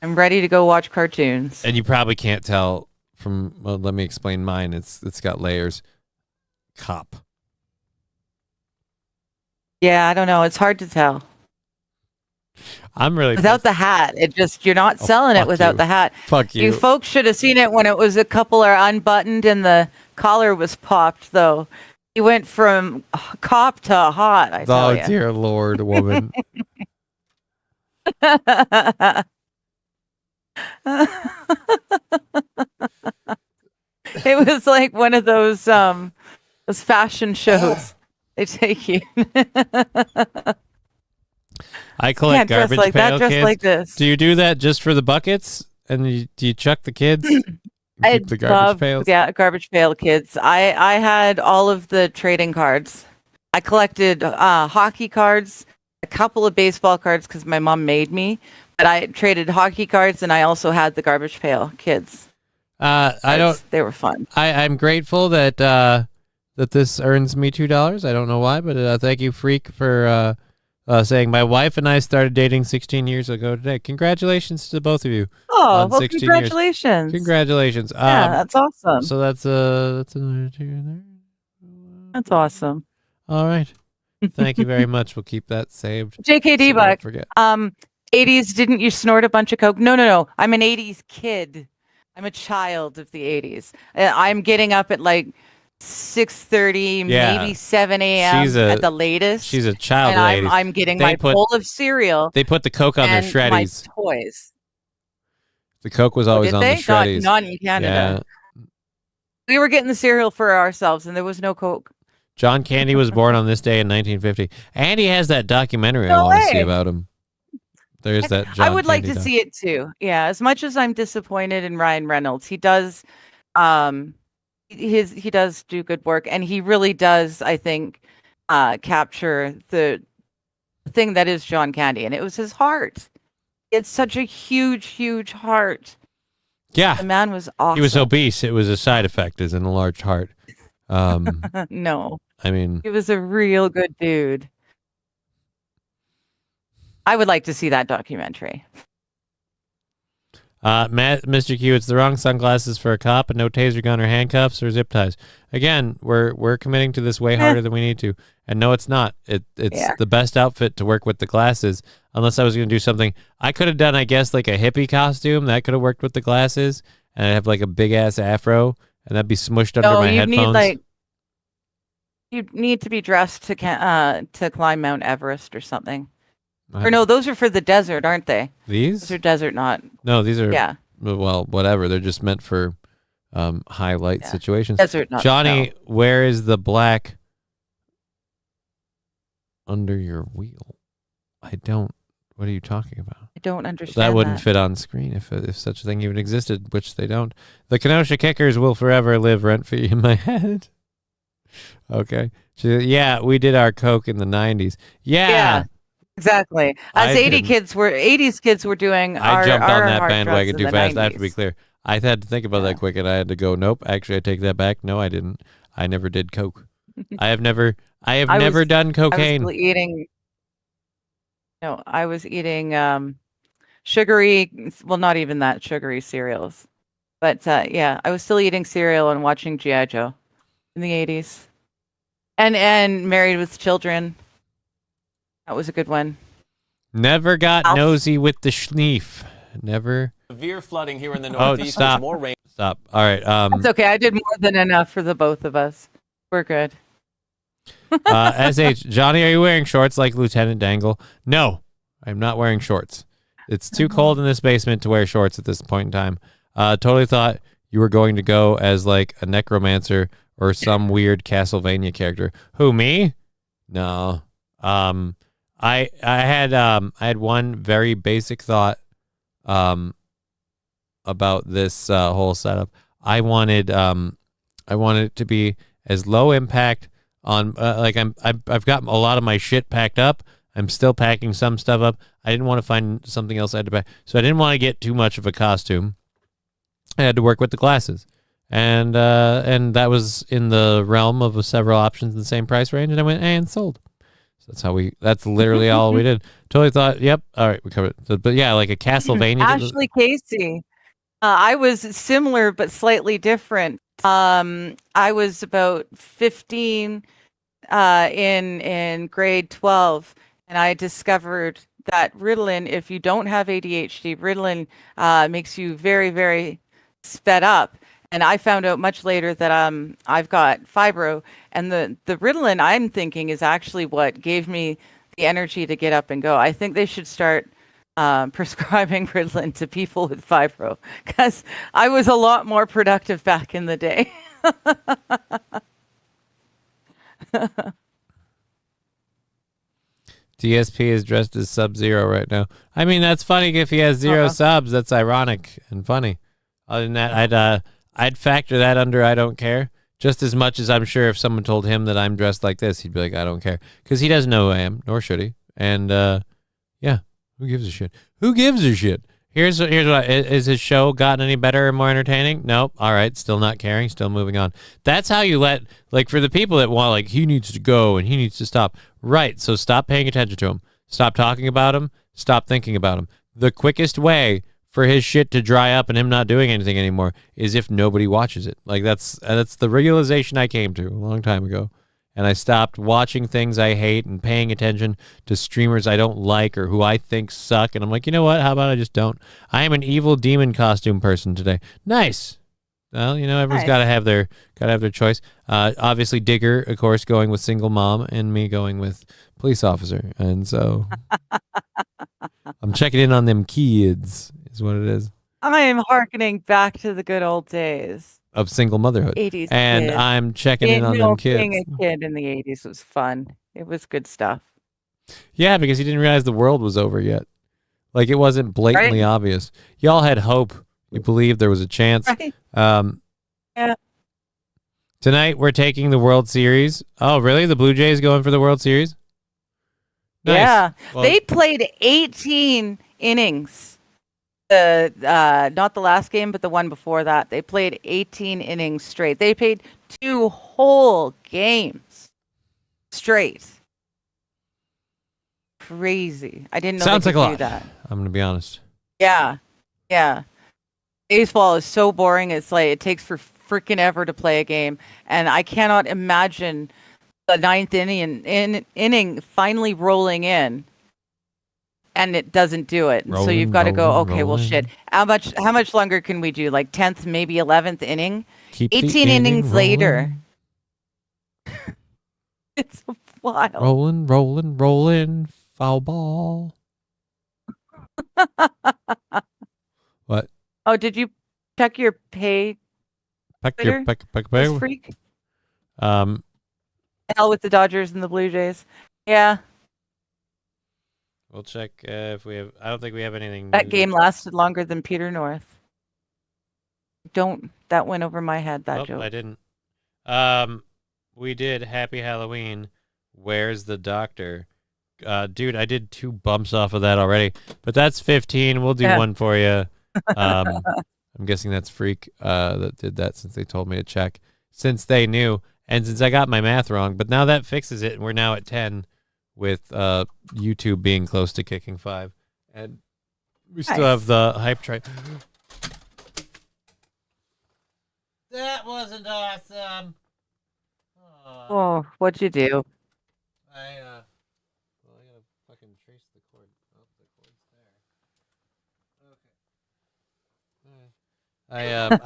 I'm ready to go watch cartoons. And you probably can't tell from, well, let me explain mine. It's got layers. Cop. Yeah, I don't know. It's hard to tell. I'm really without the hat. It just you're not selling it without the hat. Fuck you. You folks should have seen it when it was a couple are unbuttoned and the collar was popped. Though he went from cop to hot. I tell you. Oh dear Lord, woman. It was like one of those fashion shows. They take you. I collect garbage like pail that, kids. like this. Do you do that just for the buckets? And do you chuck the kids? I the garbage pails? Yeah, garbage pail kids. I had all of the trading cards. I collected hockey cards, a couple of baseball cards because my mom made me. But I traded hockey cards, and I also had the garbage pail kids. They were fun. I'm grateful that that this earns me $2. I don't know why, but thank you, Freak, for saying, my wife and I started dating 16 years ago today. Congratulations to both of you. Oh, on well, 16 congratulations. Years. Congratulations. Yeah, that's awesome. So that's another tear there. That's awesome. All right. Thank you very much. We'll keep that saved. JKD so Buck. Forget. 80s, didn't you snort a bunch of coke? No. I'm an 80s kid. I'm a child of the 80s. I'm getting up at like 6:30, maybe 7 a.m. at the latest. She's a child and of the 80s. I'm getting my bowl of cereal. They put the coke on their and shreddies. My toys. The coke was always on the shreddies. Not in Canada. Yeah. We were getting the cereal for ourselves, and there was no coke. John Candy was born on this day in 1950, and he has that documentary I want to see about him. There's that. John I would like Candy to see it too. Yeah, as much as I'm disappointed in Ryan Reynolds, he does, he does do good work, and he really does, I think, capture the thing that is John Candy, and it was his heart. It's such a huge, huge heart. Yeah, the man was awesome. He was obese. It was a side effect, as an enlarged heart. No, I mean, he was a real good dude. I would like to see that documentary. Mr. Q, it's the wrong sunglasses for a cop and no taser gun or handcuffs or zip ties. Again, we're committing to this way harder than we need to. And no, it's not. It's the best outfit to work with the glasses. Unless I was going to do something. I could have done, I guess, like a hippie costume. That could have worked with the glasses. And I'd have like a big-ass afro. And that'd be smushed under my headphones. You need to be dressed to climb Mount Everest or something. Or no, those are for the desert, aren't they? These? Those are desert, not. No, these are. Well, whatever. They're just meant for highlight situations. Desert, not. Johnny, where is the black under your wheel? I don't. What are you talking about? I don't understand. That wouldn't fit on screen if such a thing even existed, which they don't. The Kenosha Kickers will forever live rent-free in my head. Okay. Yeah, we did our coke in the 90s. Yeah. Exactly. As 80s kids were doing I jumped on that hard bandwagon drugs too in the fast. 90s. I have to be clear. I had to think about that quick, and I had to go, nope, actually, I take that back. No, I didn't. I never did coke. I have never done cocaine. I was eating sugary, well, not even that sugary cereals. But I was still eating cereal and watching G.I. Joe in the 80s. And Married with Children. That was a good one. Never got nosy with the schneef. Never. Severe flooding here in the Northeast. Stop. More rain. Stop. All right. It's okay. I did more than enough for the both of us. We're good. SH, Johnny, are you wearing shorts like Lieutenant Dangle? No, I'm not wearing shorts. It's too cold in this basement to wear shorts at this point in time. Totally thought you were going to go as like a necromancer or some weird Castlevania character. Who, me? No. I had one very basic thought about this whole setup. I wanted it to be as low impact on I've got a lot of my shit packed up. I'm still packing some stuff up. I didn't want to find something else I had to pack, so I didn't want to get too much of a costume. I had to work with the glasses, and that was in the realm of several options in the same price range, and I went and sold. That's literally all we did. Totally thought, yep, all right, we covered it. But yeah, like a Castlevania. Ashley Casey. I was similar but slightly different. I was about 15 in grade 12, and I discovered that Ritalin, if you don't have ADHD, Ritalin makes you very, very sped up. And I found out much later that I've got fibro, and the Ritalin I'm thinking is actually what gave me the energy to get up and go. I think they should start prescribing Ritalin to people with fibro, because I was a lot more productive back in the day. DSP is dressed as Sub-Zero right now. I mean, that's funny if he has 0 subs. That's ironic and funny. Other than that, I'd factor that under I don't care, just as much as I'm sure if someone told him that I'm dressed like this, he'd be like, I don't care, because he doesn't know who I am, nor should he. And yeah, who gives a shit? Who gives a shit? Here's what is his show gotten any better or more entertaining? Nope. All right, still not caring, still moving on. That's how you let, like, for the people that want, like, he needs to go and he needs to stop. Right, so stop paying attention to him. Stop talking about him. Stop thinking about him. The quickest way for his shit to dry up and him not doing anything anymore is if nobody watches it. Like that's the realization I came to a long time ago. And I stopped watching things I hate and paying attention to streamers I don't like or who I think suck. And I'm like, you know what? How about I just don't? I am an evil demon costume person today. Nice. Well, you know, everyone's got to have their choice. Obviously, Digger, of course, going with single mom, and me going with police officer. And so I'm checking in on them kids, is what it is. I am hearkening back to the good old days Of single motherhood. 80s and kids. I'm checking in on them kids. Being a kid in the 80s was fun. It was good stuff. Yeah, because you didn't realize the world was over yet. Like, it wasn't blatantly obvious. Y'all had hope. You believed there was a chance. Right. Yeah. Tonight, we're taking the World Series. Oh, really? The Blue Jays going for the World Series? Nice. Yeah. Well, They played 18 innings. Not the last game, but the one before that. They played 18 innings straight. They played 2 whole games straight. Crazy. I didn't know sounds they like could a do lot. that. I'm going to be honest. Yeah. Yeah. Baseball is so boring. It's like it takes for freaking ever to play a game. And I cannot imagine the 9th inning finally rolling in. And it doesn't do it. So you've got to go, okay, well, shit. How much longer can we do? Like 10th, maybe 11th inning? Keep the 18 inning innings later. It's wild. Rolling, foul ball. What? Oh, did you check your pay? Twitter? This freak? Hell with the Dodgers and the Blue Jays. Yeah. We'll check if we have. I don't think we have anything. That game lasted longer than Peter North. That went over my head, that joke. I didn't. We did Happy Halloween. Where's the doctor? Dude, I did 2 bumps off of that already, but that's 15. We'll do one for you. I'm guessing that's Freak that did that since they told me to check, since they knew, and since I got my math wrong. But now that fixes it, and we're now at 10 with YouTube being close to kicking 5. And we still have the hype train. That wasn't awesome. Oh, what'd you do? I gotta fucking trace the cord. Oh, the cord's there. Okay.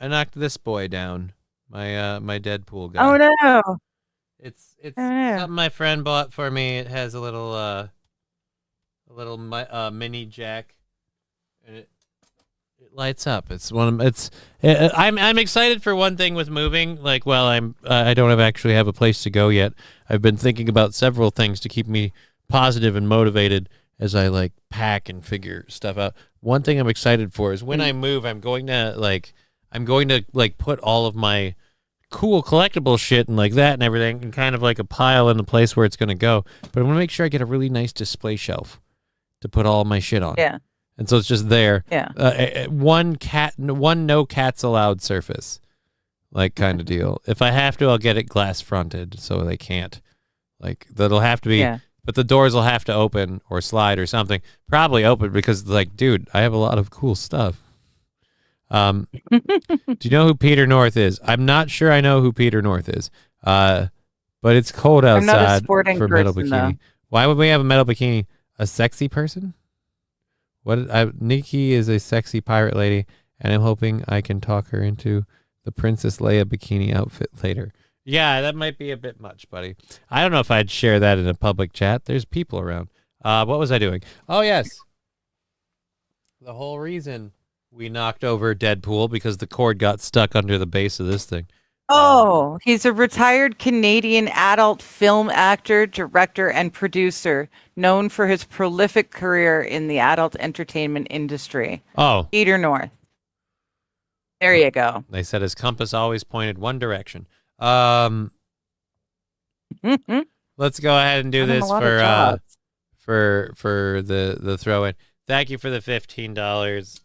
I knocked this boy down. My Deadpool guy. Oh no. It's something my friend bought for me. It has a little mini jack, and it lights up. I'm excited for one thing with moving. Like, well, I don't actually have a place to go yet. I've been thinking about several things to keep me positive and motivated as I like pack and figure stuff out. One thing I'm excited for is when I move, I'm going to put all of my cool collectible shit and like that and everything and kind of like a pile in the place where it's going to go. But I want to make sure I get a really nice display shelf to put all my shit on. Yeah. And so it's just there. Yeah. One no cats allowed surface, like kind of deal. If I have to, I'll get it glass fronted so they can't. Like that'll have to be. Yeah. But the doors will have to open or slide or something. Probably open because, like, dude, I have a lot of cool stuff. Do you know who Peter North is? I'm not sure I know who Peter North is. But it's cold outside for metal bikini. Though. Why would we have a metal bikini? A sexy person? Nikki is a sexy pirate lady, and I'm hoping I can talk her into the Princess Leia bikini outfit later. Yeah, that might be a bit much, buddy. I don't know if I'd share that in a public chat. There's people around. What was I doing? Oh, yes. The whole reason we knocked over Deadpool because the cord got stuck under the base of this thing. Oh, he's a retired Canadian adult film actor, director, and producer known for his prolific career in the adult entertainment industry. Oh. Peter North. There you go. They said his compass always pointed one direction. Let's go ahead and do this for the throw in. Thank you for the $15.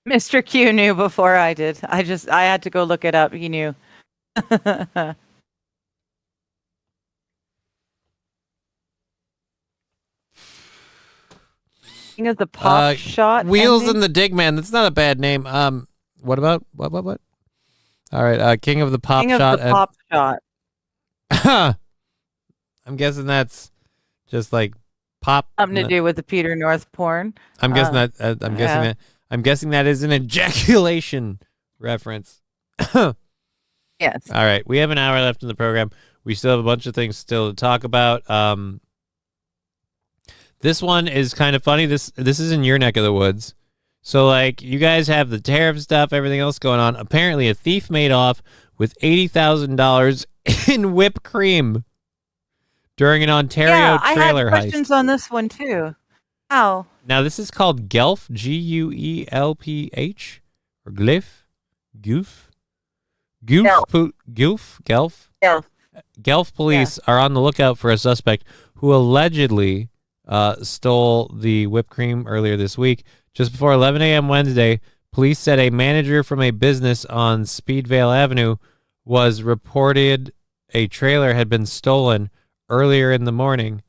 Mr. Q knew before I did. I had to go look it up. He knew. King of the Pop Shot. Wheels ending? and the Dig Man. That's not a bad name. What about what? All right. King of the Pop King Shot. of the Pop Shot. I'm guessing that's just like pop. Something to do with the Peter North porn. I'm guessing that. I'm guessing that is an ejaculation reference. Yes. All right. We have an hour left in the program. We still have a bunch of things still to talk about. This one is kind of funny. This is in your neck of the woods. So, like, you guys have the tariff stuff, everything else going on. Apparently, a thief made off with $80,000 in whipped cream during an Ontario trailer I had questions on this one, too. How? Now, this is called Guelph, Guelph, or Glyph? Goof? Guelph? Guelph police are on the lookout for a suspect who allegedly stole the whipped cream earlier this week. Just before 11 a.m. Wednesday, police said a manager from a business on Speedvale Avenue was reported a trailer had been stolen earlier in the morning.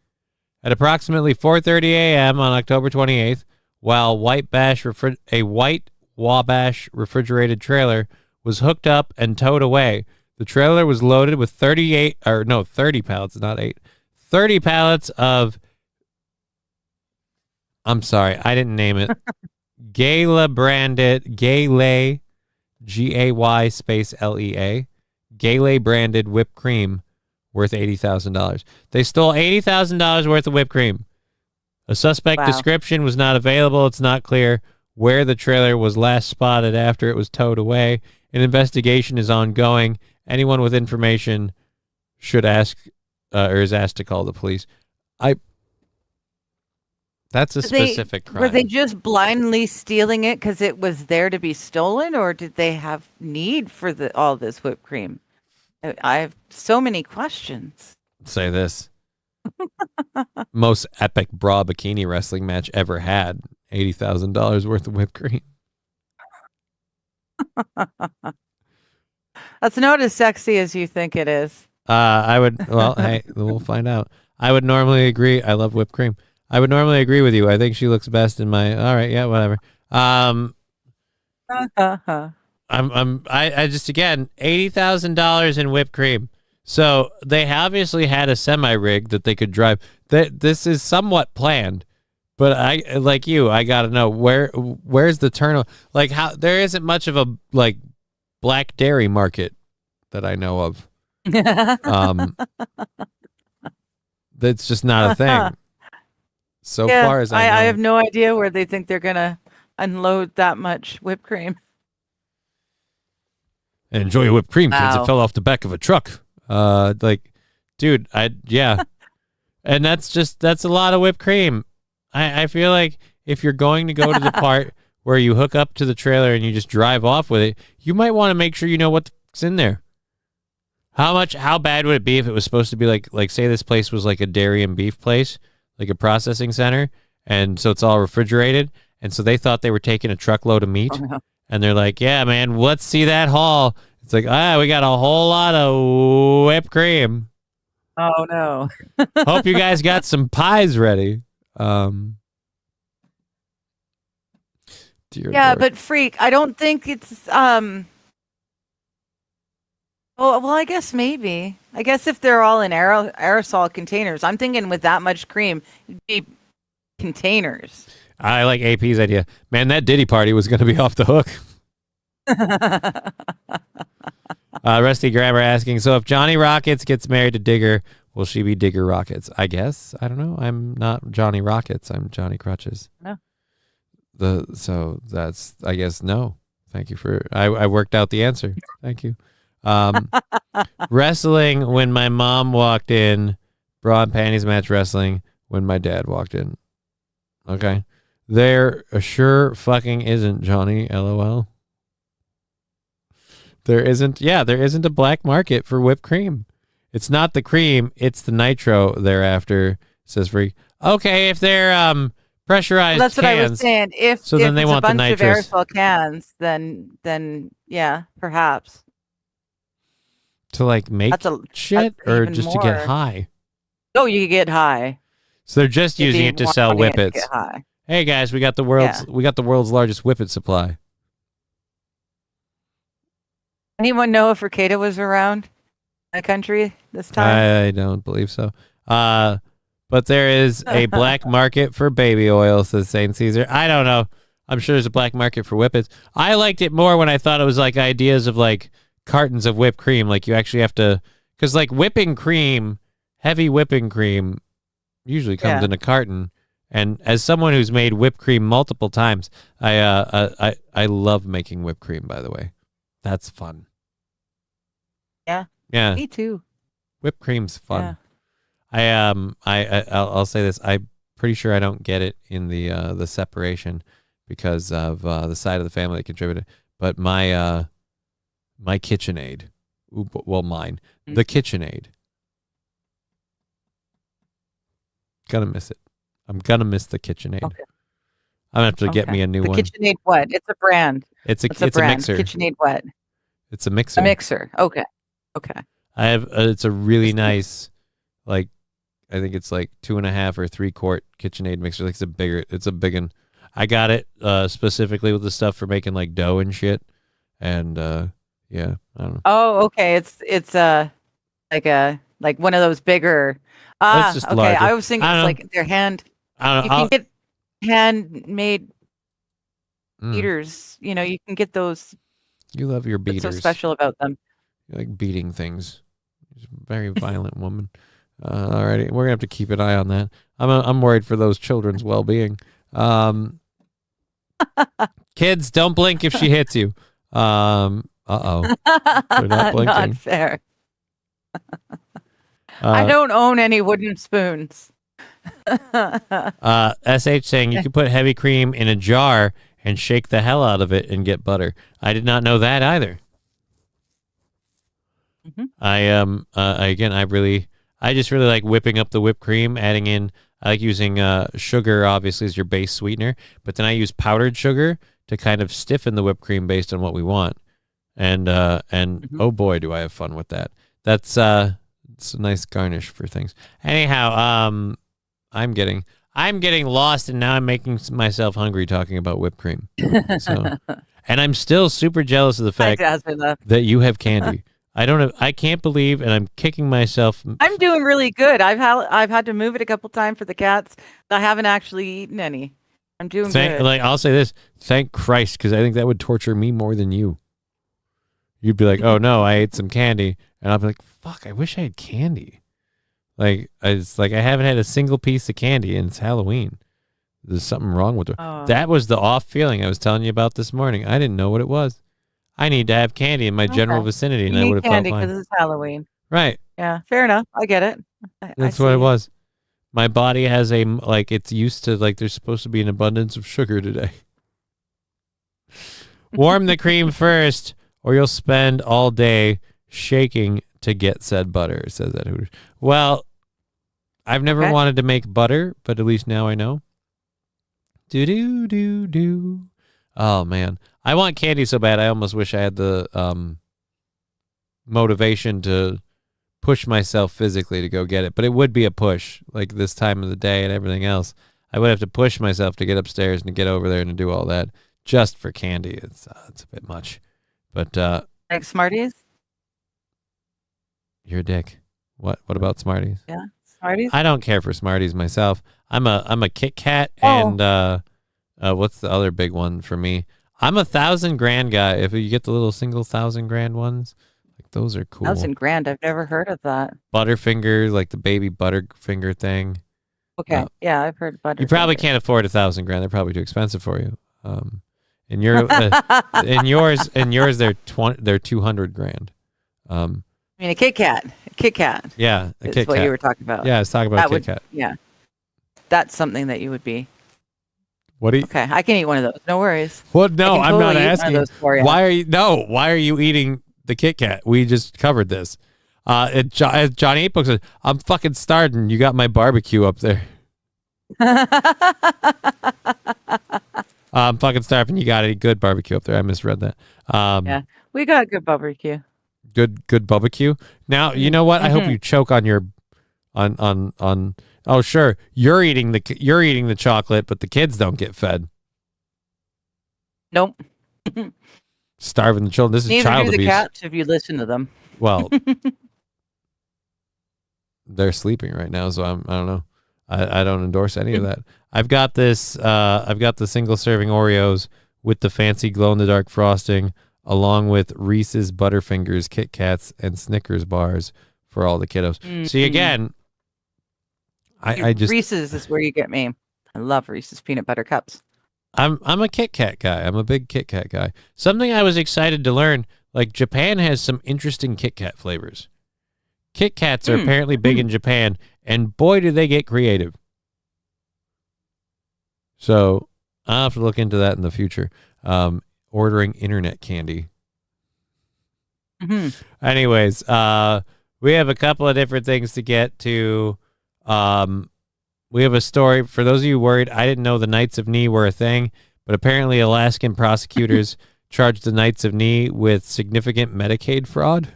At approximately 4:30 a.m. on October 28th, while a white Wabash refrigerated trailer was hooked up and towed away, the trailer was loaded with 30 pallets, not 8, 30 pallets of, I'm sorry, I didn't name it, Gala branded, Gay G-A-Y space L-E-A, Gay branded whipped cream worth $80,000. They stole $80,000 worth of whipped cream. A suspect description was not available. It's not clear where the trailer was last spotted after it was towed away. An investigation is ongoing. Anyone with information should ask or is asked to call the police. That's a specific crime. Were they just blindly stealing it because it was there to be stolen, or did they have need for all this whipped cream? I have so many questions. Say this. Most epic bra bikini wrestling match ever had. $80,000 worth of whipped cream. That's not as sexy as you think it is. Hey, we'll find out. I would normally agree. I love whipped cream. I would normally agree with you. I think she looks best in my. All right, yeah, whatever. I just again $80,000 in whipped cream. So they obviously had a semi rig that they could drive. This is somewhat planned, but I gotta know where's the turnover. Like how there isn't much of a like black dairy market that I know of. That's just not a thing. So far as I know. I have no idea where they think they're gonna unload that much whipped cream. And enjoy your whipped cream, kids. It fell off the back of a truck. Dude, and that's a lot of whipped cream. I feel like if you're going to go to the part where you hook up to the trailer and you just drive off with it, you might want to make sure you know what's in there. How bad would it be if it was supposed to be like say this place was like a dairy and beef place, like a processing center, and so it's all refrigerated, and so they thought they were taking a truckload of meat, and they're like, yeah, man, let's see that haul. It's like, we got a whole lot of whipped cream. Oh, no. Hope you guys got some pies ready. Dear Lord. But freak, I don't think it's well, I guess maybe. I guess if they're all in aerosol containers, I'm thinking with that much cream, it'd be containers. I like AP's idea. Man, that Diddy party was going to be off the hook. Rusty Grammar asking, so if Johnny Rockets gets married to Digger, will she be Digger Rockets? I guess. I don't know. I'm not Johnny Rockets. I'm Johnny-krutches. No. So that's, I guess, no. Thank you for, I worked out the answer. Thank you. Wrestling when my mom walked in. Bra and panties match wrestling when my dad walked in. Okay. There sure fucking isn't, Johnny, LOL. There isn't a black market for whipped cream. It's not the cream, it's the nitro thereafter, says Freak. Okay, if they're pressurized That's what cans. I was saying. If So then they it's want a the bunch of nitrous. aerosol cans, then yeah, perhaps. To like make shit that's or even just to get more. high. Oh, you could get high. So they're just They'd using be it to sell wanting it to whippets. get high. Hey guys, we got the world's largest whippet supply. Anyone know if Ricada was around the country this time? I don't believe so. But there is a black market for baby oil, says St. Caesar. I don't know. I'm sure there's a black market for whippets. I liked it more when I thought it was like ideas of like cartons of whipped cream. Like you actually have to, because like whipping cream, heavy whipping cream usually comes in a carton. And as someone who's made whipped cream multiple times, I love making whipped cream, by the way. That's fun. Yeah. Yeah. Me too. Whipped cream's fun. Yeah. I'll say this. I'm pretty sure I don't get it in the separation because of the side of the family that contributed. But my KitchenAid, the KitchenAid, gonna miss it. I'm gonna miss the KitchenAid. Okay. I'm gonna have to get me a new one. The KitchenAid what? It's a brand. It's a brand. mixer. KitchenAid what? It's a mixer. A mixer. Okay. I have. It's a really nice, like, I think it's like 2.5 or 3 quart KitchenAid mixer. Like it's a big one. I got it specifically with the stuff for making like dough and shit. And yeah, I don't know. Oh, okay. It's like one of those bigger. It's just okay. larger. I was thinking it's like their hand. I don't You know. can get handmade beaters. You know, you can get those. You love your beaters. What's so special about them? You like beating things. She's a very violent woman. Alrighty, we're gonna have to keep an eye on that. I'm worried for those children's well-being. Kids, don't blink if she hits you. They're not blinking. Not fair. I don't own any wooden spoons. SH saying you could put heavy cream in a jar and shake the hell out of it and get butter. I did not know that either. Mm-hmm. I just really like whipping up the whipped cream, adding in. I like using sugar, obviously, as your base sweetener, but then I use powdered sugar to kind of stiffen the whipped cream based on what we want. And oh boy, do I have fun with that. That's it's a nice garnish for things. Anyhow, I'm getting lost, and now I'm making myself hungry talking about whipped cream. So, and I'm still super jealous of the fact that you have candy. I can't believe, and I'm kicking myself. I'm doing really good. I've had to move it a couple times for the cats. I haven't actually eaten any. I'm doing good. Like I'll say this, thank Christ, because I think that would torture me more than you. You'd be like, oh no, I ate some candy, and I'll be like, fuck, I wish I had candy. Like I haven't had a single piece of candy, and it's Halloween. There's something wrong with it. Oh. That was the off feeling I was telling you about this morning. I didn't know what it was. I need to have candy in my general vicinity, and I would have felt candy fine. because it's Halloween. Right. Yeah, fair enough. I get it. That's what it was. My body has it's used to, there's supposed to be an abundance of sugar today. Warm the cream first, or you'll spend all day shaking to get said butter, says that Hooters. Well, I've never wanted to make butter, but at least now I know. Do. Oh, man. I want candy so bad, I almost wish I had the motivation to push myself physically to go get it. But it would be a push, like this time of the day and everything else. I would have to push myself to get upstairs and to get over there and to do all that just for candy. It's a bit much. But like Smarties? You're a dick. What about Smarties? Yeah, Smarties. I don't care for Smarties myself. I'm a Kit Kat and what's the other big one for me? I'm a 1,000 grand guy. If you get the little single 1,000 grand ones, like those are cool. 1,000 grand. I've never heard of that. Butterfinger, like the baby Butterfinger thing. Okay. Yeah, I've heard Butterfinger. You probably can't afford 1,000 grand. They're probably too expensive for you. In yours, they're 200 grand. I mean, a Kit Kat. Yeah, a Kit Kat. What you were talking about. Yeah, I was talking about Kit Kat. Yeah, that's something that you would be. What do you? Okay, I can eat one of those. No worries. Well, no, I'm totally not asking. Why are you? No, why are you eating the Kit Kat? We just covered this. As Johnny 8 Book says, I'm fucking starving. You got my barbecue up there. I'm fucking starving. You got any good barbecue up there? I misread that. Yeah, we got good barbecue. Good barbecue. Now you know what? I hope you choke on your on. Oh sure, you're eating the chocolate, but the kids don't get fed. Nope. Starving the children. This is Neither child do the abuse. cats if you listen to them. Well, they're sleeping right now, so I don't know. I don't endorse any of that. I've got this. I've got the single serving Oreos with the fancy glow in the dark frosting, along with Reese's Butterfingers, Kit Kats, and Snickers bars for all the kiddos. See again. I just Reese's is where you get me. I love Reese's peanut butter cups. I'm a Kit Kat guy. I'm a big Kit Kat guy. Something I was excited to learn, like Japan has some interesting Kit Kat flavors. Kit Kats are apparently big in Japan, and boy, do they get creative. So I'll have to look into that in the future. Ordering internet candy. Anyways, we have a couple of different things to get to. We have a story. For those of you worried, I didn't know the Knights of Knee were a thing, but apparently Alaskan prosecutors charged the Knights of Knee with significant Medicaid fraud.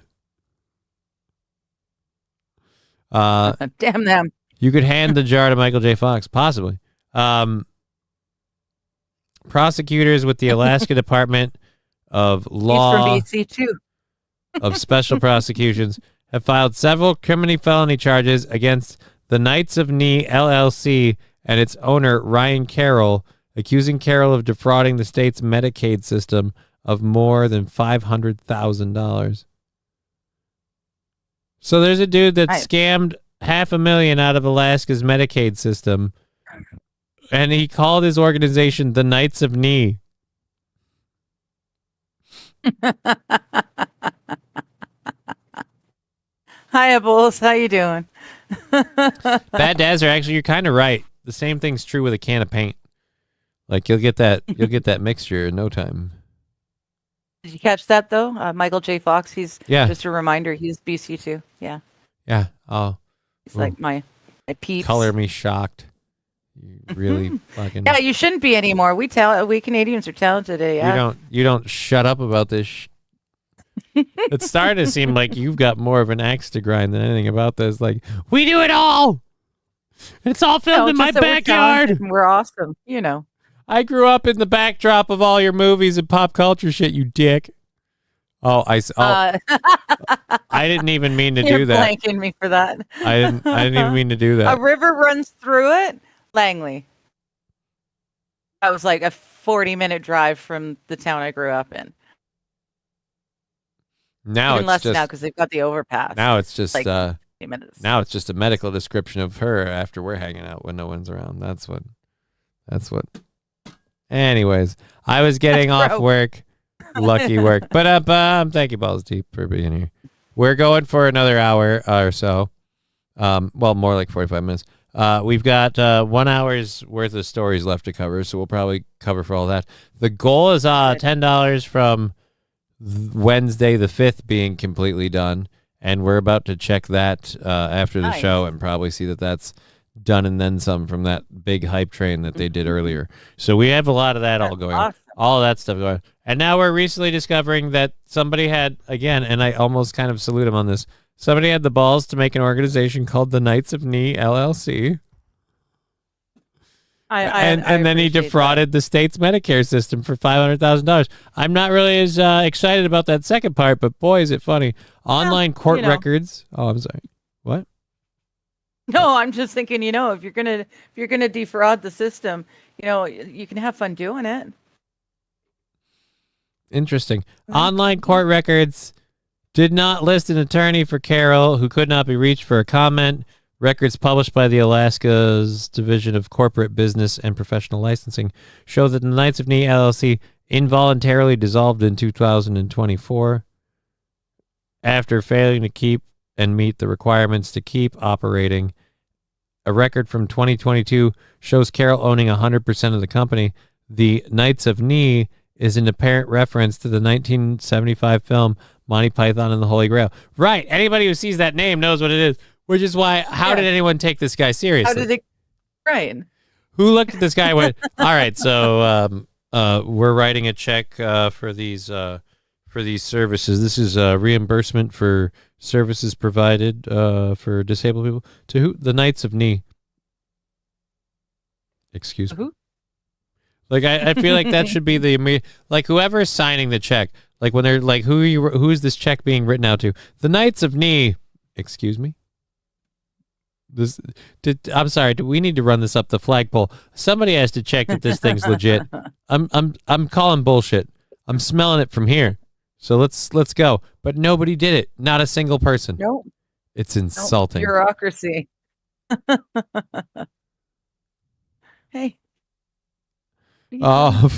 Damn them. You could hand the jar to Michael J. Fox, possibly. Prosecutors with the Alaska Department of Law He's from BC too. of Special Prosecutions have filed several criminal felony charges against the Knights of Knee LLC and its owner, Ryan Carroll, accusing Carroll of defrauding the state's Medicaid system of more than $500,000. So there's a dude that scammed $500,000 out of Alaska's Medicaid system, and he called his organization the Knights of Knee. Hiya, Bulls. How you doing? Bad Dazzer, actually, you're kind of right. The same thing's true with a can of paint. Like you'll get that mixture in no time. Did you catch that though? Michael J. Fox. He's just a reminder. He's BC too. Yeah. Yeah. Oh. He's like my peeps. Color me shocked. You really fucking. Yeah, you shouldn't be anymore. We Canadians are talented. Yeah. You don't shut up about this. It's starting to seem like you've got more of an axe to grind than anything about this. Like, we do it all. It's all filmed in my backyard. We're awesome. You know. I grew up in the backdrop of all your movies and pop culture shit, you dick. I didn't even mean to do that. You're blanking me for that. I didn't even mean to do that. A river runs through it, Langley. That was like a 40-minute drive from the town I grew up in. Now even it's less just now because they've got the overpass. Now it's just like 20 minutes. Now it's just a medical description of her after we're hanging out when no one's around. That's what. Anyways, I was getting off work. Lucky work. But thank you, Balls Deep, for being here. We're going for another hour or so. Well, more like 45 minutes. We've got 1 hour's worth of stories left to cover, so we'll probably cover for all that. The goal is $10 from Wednesday the 5th being completely done, and we're about to check that after the show and probably see that that's done and then some from that big hype train that they did earlier. So we have a lot of that all going on. All of that stuff going on. And now we're recently discovering that somebody had, again, and I almost kind of salute him on this, somebody had the balls to make an organization called the Knights of Knee LLC. And then he defrauded the state's Medicare system for $500,000. I'm not really as excited about that second part, but boy, is it funny. Online court records. Oh, I'm sorry. What? No, I'm just thinking, if you're gonna defraud the system, you can have fun doing it. Interesting. Online court records did not list an attorney for Carroll, who could not be reached for a comment. Records published by the Alaska's Division of Corporate Business and Professional Licensing show that the Knights of Knee LLC involuntarily dissolved in 2024 after failing to keep and meet the requirements to keep operating. A record from 2022 shows Carroll owning 100% of the company. The Knights of Knee is an apparent reference to the 1975 film Monty Python and the Holy Grail. Right. Anybody who sees that name knows what it is, which is why, how did anyone take this guy seriously? Right. Who looked at this guy and went, all right, so we're writing a check for these services. This is reimbursement for services provided for disabled people. To who? The Knights of Knee. Excuse me. Who? Like I feel like that should be the like whoever's signing the check. Like when they're like, who's this check being written out to? The Knights of Knee. Excuse me. I'm sorry. Do we need to run this up the flagpole? Somebody has to check that this thing's legit. I'm calling bullshit. I'm smelling it from here. So let's go. But nobody did it. Not a single person. Nope. It's insulting. Nope. Bureaucracy. Hey. Oh,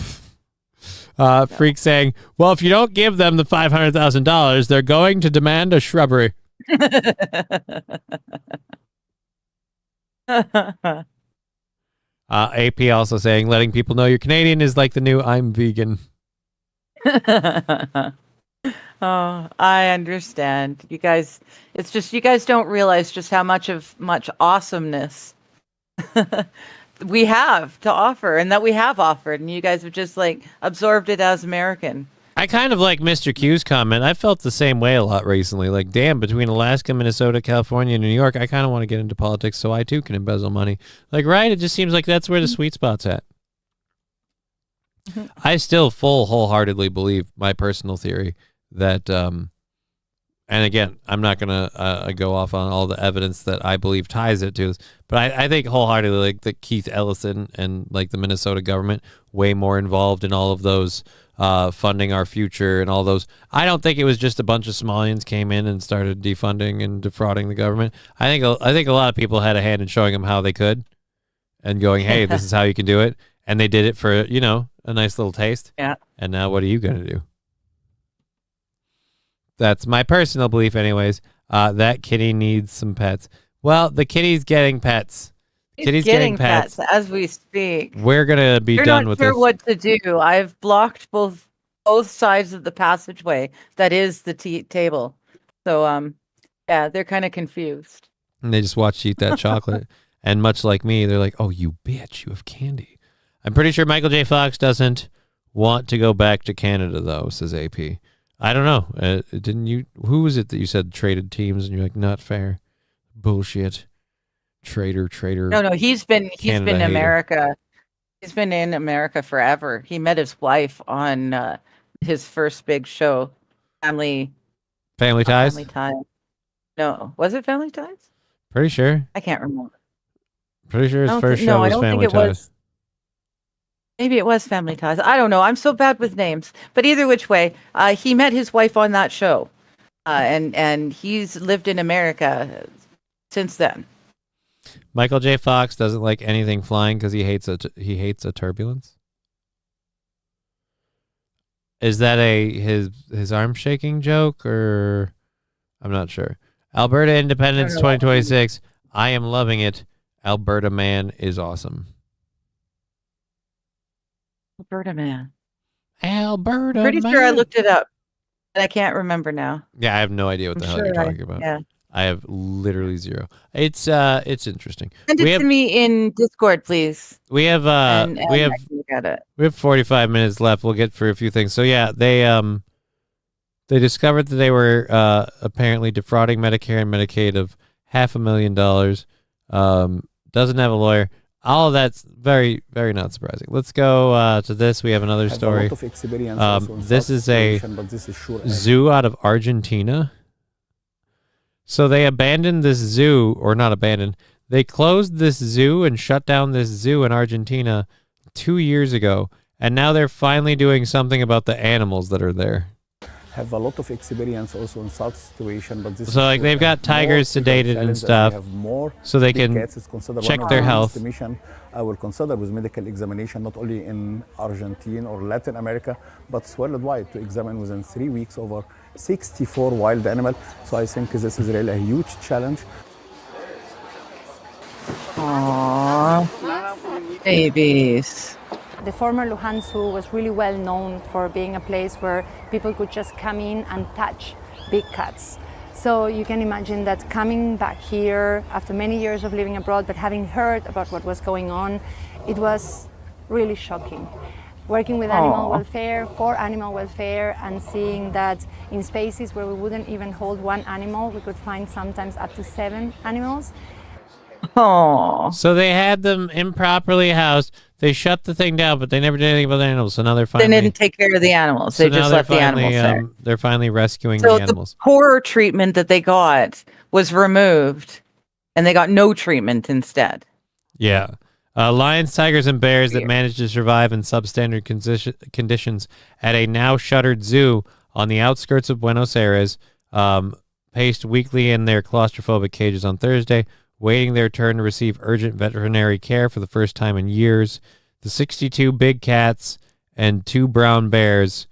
Freak saying, well, if you don't give them the $500,000, they're going to demand a shrubbery. AP also saying, letting people know you're Canadian is like the new I'm vegan. Oh, I understand. You guys, it's just you guys don't realize just how much awesomeness we have to offer and that we have offered, and you guys have just like absorbed it as American. I kind of like Mr. Q's comment. I felt the same way a lot recently. Like, damn, between Alaska, Minnesota, California, and New York, I kind of want to get into politics so I too can embezzle money. Like, right? It just seems like that's where the sweet spot's at. I still wholeheartedly believe my personal theory that, and again, I'm not going to go off on all the evidence that I believe ties it to this, but I think wholeheartedly like that Keith Ellison and like the Minnesota government way more involved in all of those funding our future and all those. I don't think it was just a bunch of Somalians came in and started defunding and defrauding the government. I think a lot of people had a hand in showing them how they could and going, hey, this is how you can do it. And they did it for, a nice little taste. Yeah. And now what are you going to do? That's my personal belief anyways. That kitty needs some pets. Well, the kitty's getting pets. Kitty's getting pets as we speak. We're going to be done with this. You're not sure what to do. I've blocked both sides of the passageway. That is the table. So, yeah, they're kind of confused. And they just watch you eat that chocolate. And much like me, they're like, oh, you bitch, you have candy. I'm pretty sure Michael J. Fox doesn't want to go back to Canada, though, says AP. I don't know. Didn't you? Who was it that you said traded teams? And you're like, not fair. Bullshit. Traitor. No, he's been Canada in hater. America. He's been in America forever. He met his wife on his first big show, Family Ties? Family Ties. No, was it Family Ties? Pretty sure. I can't remember. Pretty sure his first show was Family Ties. Maybe it was Family Ties. I don't know. I'm so bad with names. But either which way, he met his wife on that show, and he's lived in America since then. Michael J. Fox doesn't like anything flying because he hates a turbulence. Is that his arm shaking joke, or I'm not sure. Alberta Independence 2026. I am loving it. Alberta man is awesome. Alberta man. Alberta Pretty man. sure I looked it up, and I can't remember now. Yeah, I have no idea what the hell you're talking about. Yeah. I have literally zero. It's interesting. Send it to me in Discord, please. We have and I can look at it. We have 45 minutes left. We'll get through a few things. So yeah, they discovered that they were apparently defrauding Medicare and Medicaid of $500,000. Doesn't have a lawyer. All of that's very, very not surprising. Let's go to this. We have another story. This is a zoo out of Argentina. So they abandoned this zoo, or not abandoned. They closed this zoo and shut down this zoo in Argentina 2 years ago. And now they're finally doing something about the animals that are there. Have a lot of experience also in such situation, but this so like they've got tigers sedated and stuff, so they can check their health. Mission I will consider with medical examination not only in Argentina or Latin America, but worldwide to examine within 3 weeks over 64 wild animals. So I think this is really a huge challenge. Aww, babies. The former Lujan Zoo was really well known for being a place where people could just come in and touch big cats. So you can imagine that coming back here after many years of living abroad, but having heard about what was going on, it was really shocking. Working with animal welfare, for animal welfare, and seeing that in spaces where we wouldn't even hold one animal, we could find sometimes up to 7 animals. Oh. So they had them improperly housed. They shut the thing down, but they never did anything about the animals. So now they're finally... They didn't take care of the animals. They just left the animals there. They're finally rescuing So the animals. the poor treatment that they got was removed, and they got no treatment instead. Yeah. Lions, tigers, and bears that managed to survive in substandard conditions at a now shuttered zoo on the outskirts of Buenos Aires paced weekly in their claustrophobic cages on Thursday, waiting their turn to receive urgent veterinary care for the first time in years. The 62 big cats and 2 brown bears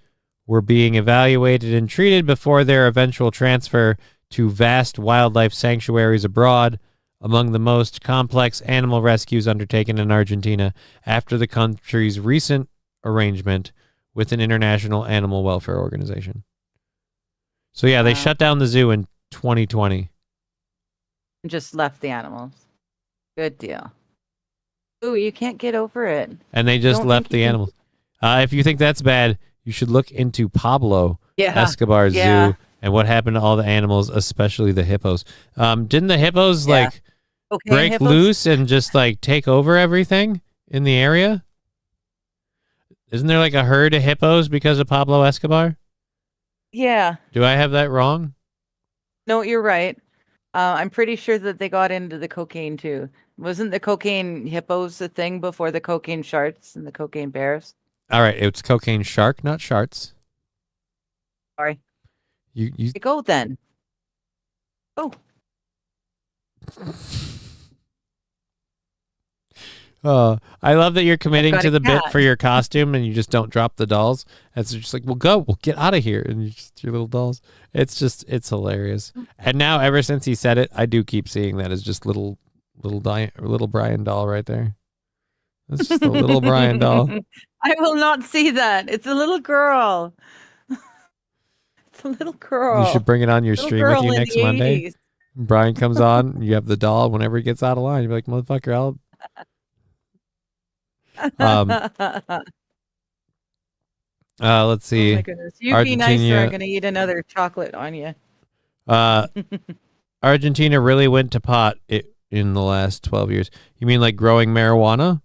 were being evaluated and treated before their eventual transfer to vast wildlife sanctuaries abroad, among the most complex animal rescues undertaken in Argentina after the country's recent arrangement with an international animal welfare organization. So yeah, they shut down the zoo in 2020. Just left the animals. Good deal. Ooh, you can't get over it. And they just left the animals. If you think that's bad, you should look into Pablo Escobar's zoo and what happened to all the animals, especially the hippos. Didn't the hippos break loose and just take over everything in the area? Isn't there a herd of hippos because of Pablo Escobar? Yeah. Do I have that wrong? No, you're right. I'm pretty sure that they got into the cocaine too. Wasn't the cocaine hippos the thing before the cocaine sharks and the cocaine bears? All right, it's cocaine shark, not sharks. Sorry. You go then. Oh. I love that you're committing to the bit for your costume and you just don't drop the dolls. It's just we'll get out of here. And you just your little dolls. It's hilarious. And now ever since he said it, I do keep seeing that as just little Brian doll right there. That's just a little Brian doll. I will not see that. It's a little girl. It's a little girl. You should bring it on your stream with you next Monday. Brian comes on, you have the doll. Whenever he gets out of line, you'll be like, motherfucker, I'll... let's see. Oh my goodness. You be nice or I'm going to eat another chocolate on you. Argentina really went to pot in the last 12 years. You mean growing marijuana?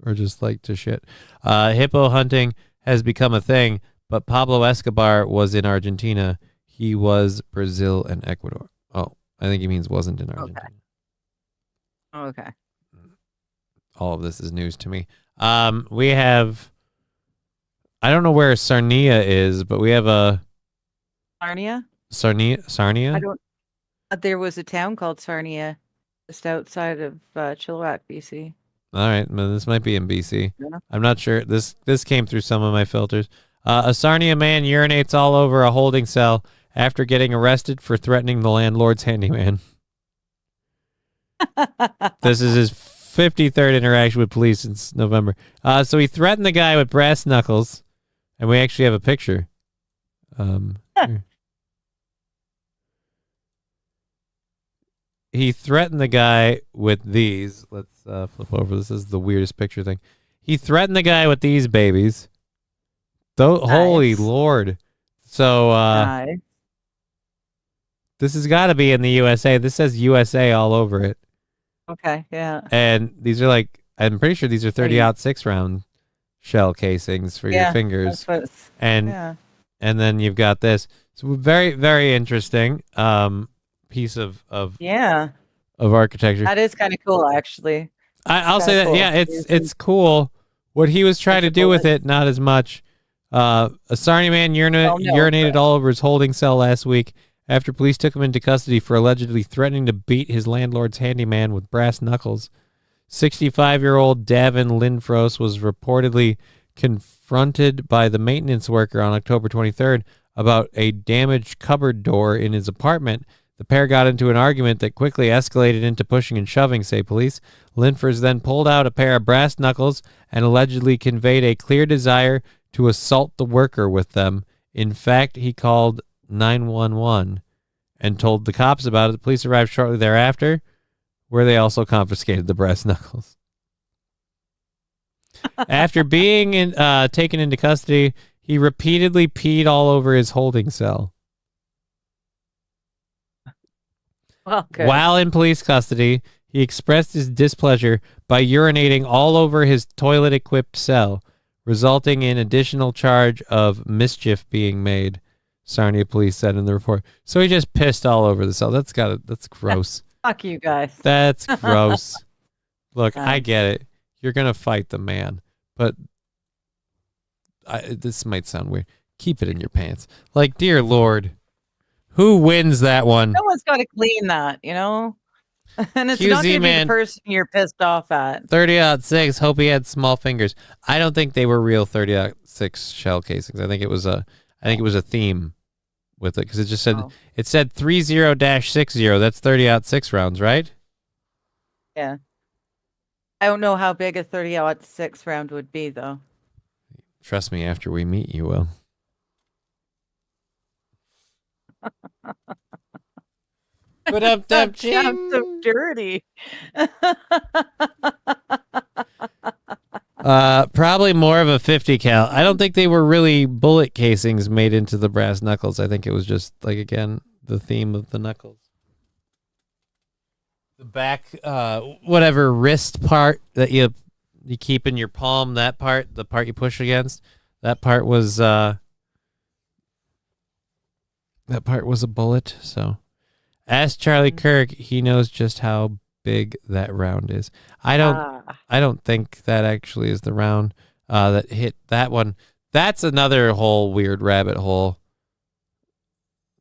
Or just to shit? Hippo hunting has become a thing, but Pablo Escobar was in Argentina. He was Brazil and Ecuador. Oh, I think he means wasn't in Argentina. Okay. All of this is news to me. We have, I don't know where Sarnia is, but we have a Sarnia. Sarnia. I don't. There was a town called Sarnia, just outside of Chilliwack, BC. All right, well, this might be in BC. Yeah. I'm not sure. This came through some of my filters. A Sarnia man urinates all over a holding cell after getting arrested for threatening the landlord's handyman. This is his 53rd interaction with police since November. So he threatened the guy with brass knuckles, and we actually have a picture. Here. He threatened the guy with these. Let's flip over. This is the weirdest picture thing. He threatened the guy with these babies. Holy Lord. So this has got to be in the USA. This says USA all over it. Okay, yeah. And these are I'm pretty sure these are 30-06 round shell casings for your fingers. And then you've got this. So very, very interesting piece of architecture. That is kind of cool, actually. I'll say that. Cool. Yeah, it's cool. What he was trying to do with it, not as much. A Sarnia man urinated all over his holding cell last week after police took him into custody for allegedly threatening to beat his landlord's handyman with brass knuckles. 65-year-old Davin Lindfros was reportedly confronted by the maintenance worker on October 23rd about a damaged cupboard door in his apartment. The pair got into an argument that quickly escalated into pushing and shoving, say police. Lindfors then pulled out a pair of brass knuckles and allegedly conveyed a clear desire to assault the worker with them. In fact, he called 911 and told the cops about it. The police arrived shortly thereafter, where they also confiscated the brass knuckles. 65-year-old Davin Lindfors was arrested on October 23rd. The pair got into an argument that quickly escalated into pushing and shoving, say police. Lindfors then pulled out a pair of brass knuckles and allegedly conveyed a clear desire to assault the worker with them. In fact, he called 911 and told the cops about it. The police arrived shortly thereafter, where they also confiscated the brass knuckles. After being taken into custody, he repeatedly peed all over his holding cell. Well, good. While in police custody, he expressed his displeasure by urinating all over his toilet-equipped cell, resulting in additional charge of mischief being made, Sarnia police said in the report. So he just pissed all over the cell. That's gross. Fuck you guys. That's gross. Look, I get it. You're going to fight the man, but this might sound weird. Keep it in your pants. Like, dear Lord, who wins that one? Someone's got to clean that, you know? And it's QZ, not going to be man. the person you're pissed off at. 30-06, hope he had small fingers. I don't think they were real 30-06 shell casings. I think it was a theme with it, because it just said it said 30-60. That's 30-06 rounds, right? Yeah. I don't know how big a 30-06 round would be, though. Trust me, after we meet, you will. But that sounds so dirty. Probably more of a 50 cal. I don't think they were really bullet casings made into the brass knuckles. I think it was just, like, again, the theme of the knuckles. The back, whatever wrist part that you keep in your palm, that part, the part you push against, that part was a bullet. So ask Charlie Kirk. He knows just how big that round is. I don't think that actually is the round that hit that one. That's another whole weird rabbit hole.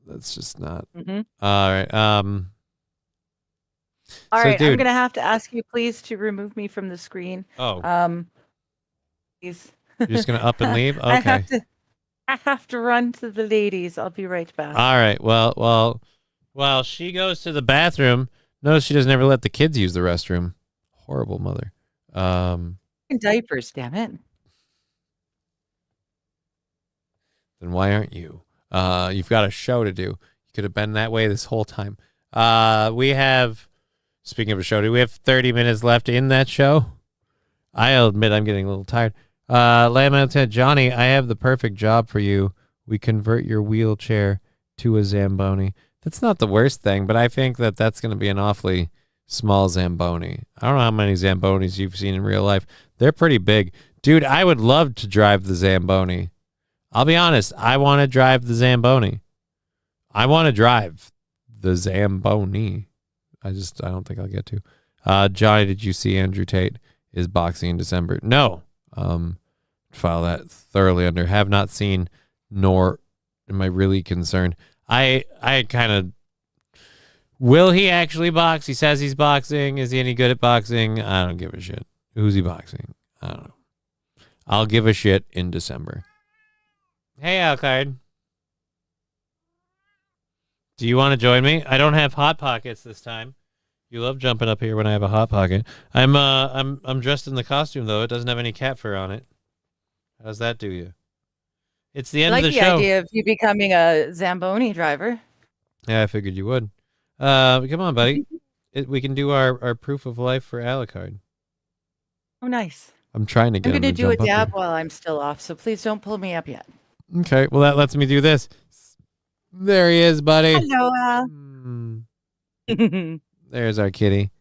That's just not. All right. All right, dude, I'm gonna have to ask you, please, to remove me from the screen. Oh. Please. You're just gonna up and leave? Okay. I have to run to the ladies. I'll be right back. All right. Well, while she goes to the bathroom, notice she doesn't ever let the kids use the restroom. Horrible mother. In diapers, damn it. Then why aren't you? You've got a show to do. You could have been that way this whole time. Speaking of a show, do we have 30 minutes left in that show? I'll admit I'm getting a little tired. Landman said, Johnny, I have the perfect job for you. We convert your wheelchair to a Zamboni. That's not the worst thing, but I think that that's going to be an awfully small Zamboni. I don't know how many Zambonis you've seen in real life. They're pretty big. Dude, I would love to drive the Zamboni. I'll be honest. I want to drive the Zamboni. I want to drive the Zamboni. I don't think I'll get to. Johnny, did you see Andrew Tate is boxing in December? No. File that thoroughly under have not seen, nor am I really concerned. I kind of, will he actually box? He says he's boxing. Is he any good at boxing? I don't give a shit. Who's he boxing? I don't know. I'll give a shit in December. Hey, Alcard. Do you want to join me? I don't have hot pockets this time. You love jumping up here when I have a hot pocket. I'm dressed in the costume though. It doesn't have any cat fur on it. How does that do you? It's the end I of like the the show. idea of you becoming a Zamboni driver. Yeah, I figured you would. Come on, buddy. We can do our proof of life for Alucard. Oh, nice. I'm trying to get I'm him going to to do a jump up dab here. while I'm still off, so please don't pull me up yet. Okay, well that lets me do this. There he is, buddy. Hello. There's our kitty.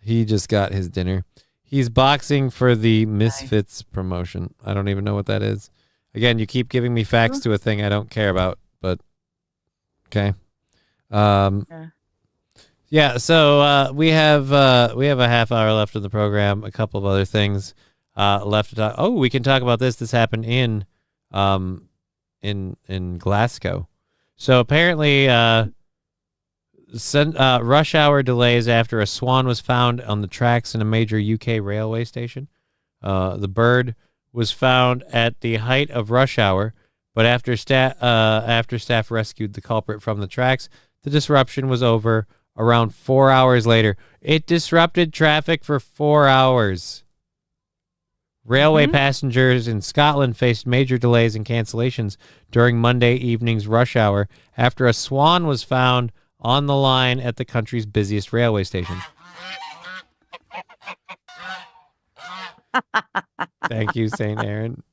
He just got his dinner. He's boxing for the Misfits promotion. I don't even know what that is. Again, you keep giving me facts to a thing I don't care about, but okay. Yeah, so we have a half hour left of the program, a couple of other things left to talk. Oh, we can talk about this. This happened in Glasgow. So apparently rush hour delays after a swan was found on the tracks in a major UK railway station. The bird was found at the height of rush hour, but after staff rescued the culprit from the tracks, the disruption was over around 4 hours later. It disrupted traffic for 4 hours. Railway passengers in Scotland faced major delays and cancellations during Monday evening's rush hour after a swan was found on the line at the country's busiest railway station. Thank you, St. Aaron.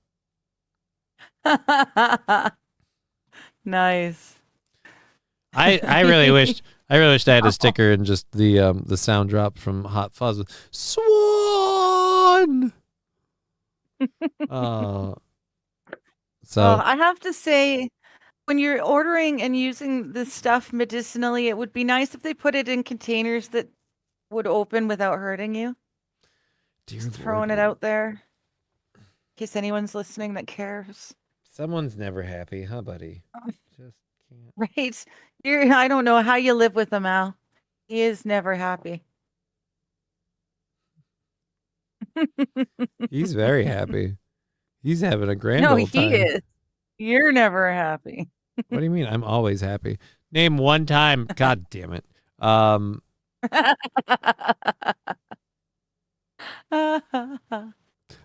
Nice. I really wished I had a sticker and just the sound drop from Hot Fuzz. Swan. So I have to say, when you're ordering and using this stuff medicinally, it would be nice if they put it in containers that would open without hurting you. Just throwing it out there. In case anyone's listening that cares. Someone's never happy, huh, buddy? Just Right? I don't know how you live with him, Al. He is never happy. He's very happy. He's having a grand No, old time. he is. You're never happy. What do you mean? I'm always happy. Name one time. God damn it.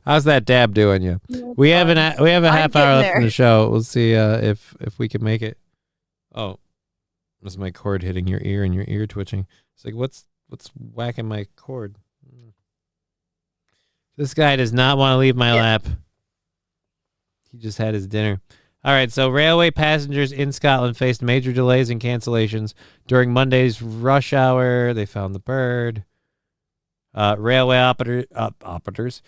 How's that dab doing you? We have a half hour left in the show. We'll see if we can make it. Oh, was my cord hitting your ear and your ear twitching? It's like what's whacking my cord? This guy does not want to leave my lap. He just had his dinner. All right, so railway passengers in Scotland faced major delays and cancellations during Monday's rush hour. They found the bird. Railway operators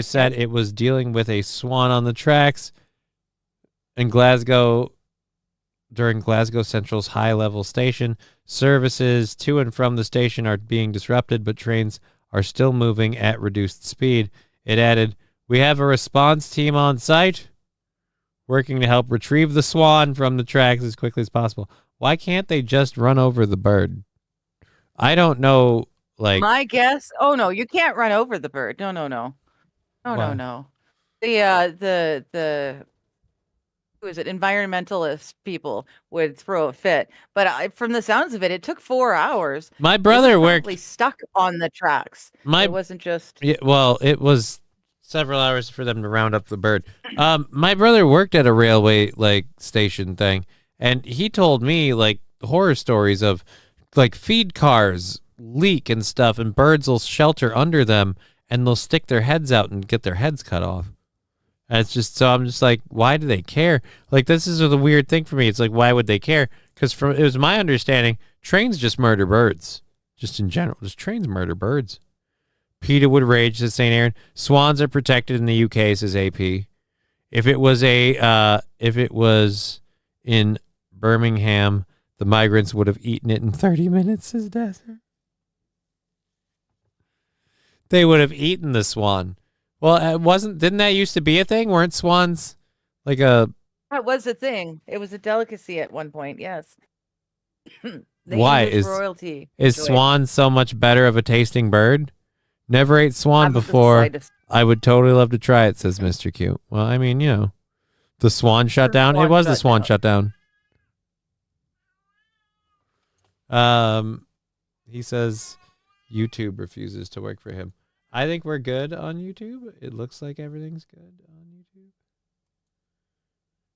said it was dealing with a swan on the tracks in Glasgow during Glasgow Central's high-level station. Services to and from the station are being disrupted, but trains are still moving at reduced speed. It added, "We have a response team on site working to help retrieve the swan from the tracks as quickly as possible." Why can't they just run over the bird? I don't know. Like my guess. Oh no, you can't run over the bird. No. Why? No. The who is it? Environmentalist people would throw a fit. But from the sounds of it, it took 4 hours. My brother worked stuck on the tracks. It wasn't just. Yeah, well, it was several hours for them to round up the bird. My brother worked at a railway station thing, and he told me horror stories of feed cars leak and stuff, and birds will shelter under them, and they'll stick their heads out and get their heads cut off. And it's just I'm just like, why do they care? This is the weird thing for me. It's why would they care? Because it was my understanding, trains just murder birds, just in general. Just trains murder birds. PETA would rage, says St. Aaron. Swans are protected in the UK, says AP. If it was in Birmingham, the migrants would have eaten it in 30 minutes, says Desert. They would have eaten the swan. Well, didn't that used to be a thing? Weren't swans That was a thing. It was a delicacy at one point, yes. Why is royalty? Swan so much better of a tasting bird? Never ate swan before. I would totally love to try it, says Mr. Cute. Well, I mean, the swan shut down. It was the swan shut down. He says YouTube refuses to work for him. I think we're good on YouTube. It looks like everything's good on YouTube.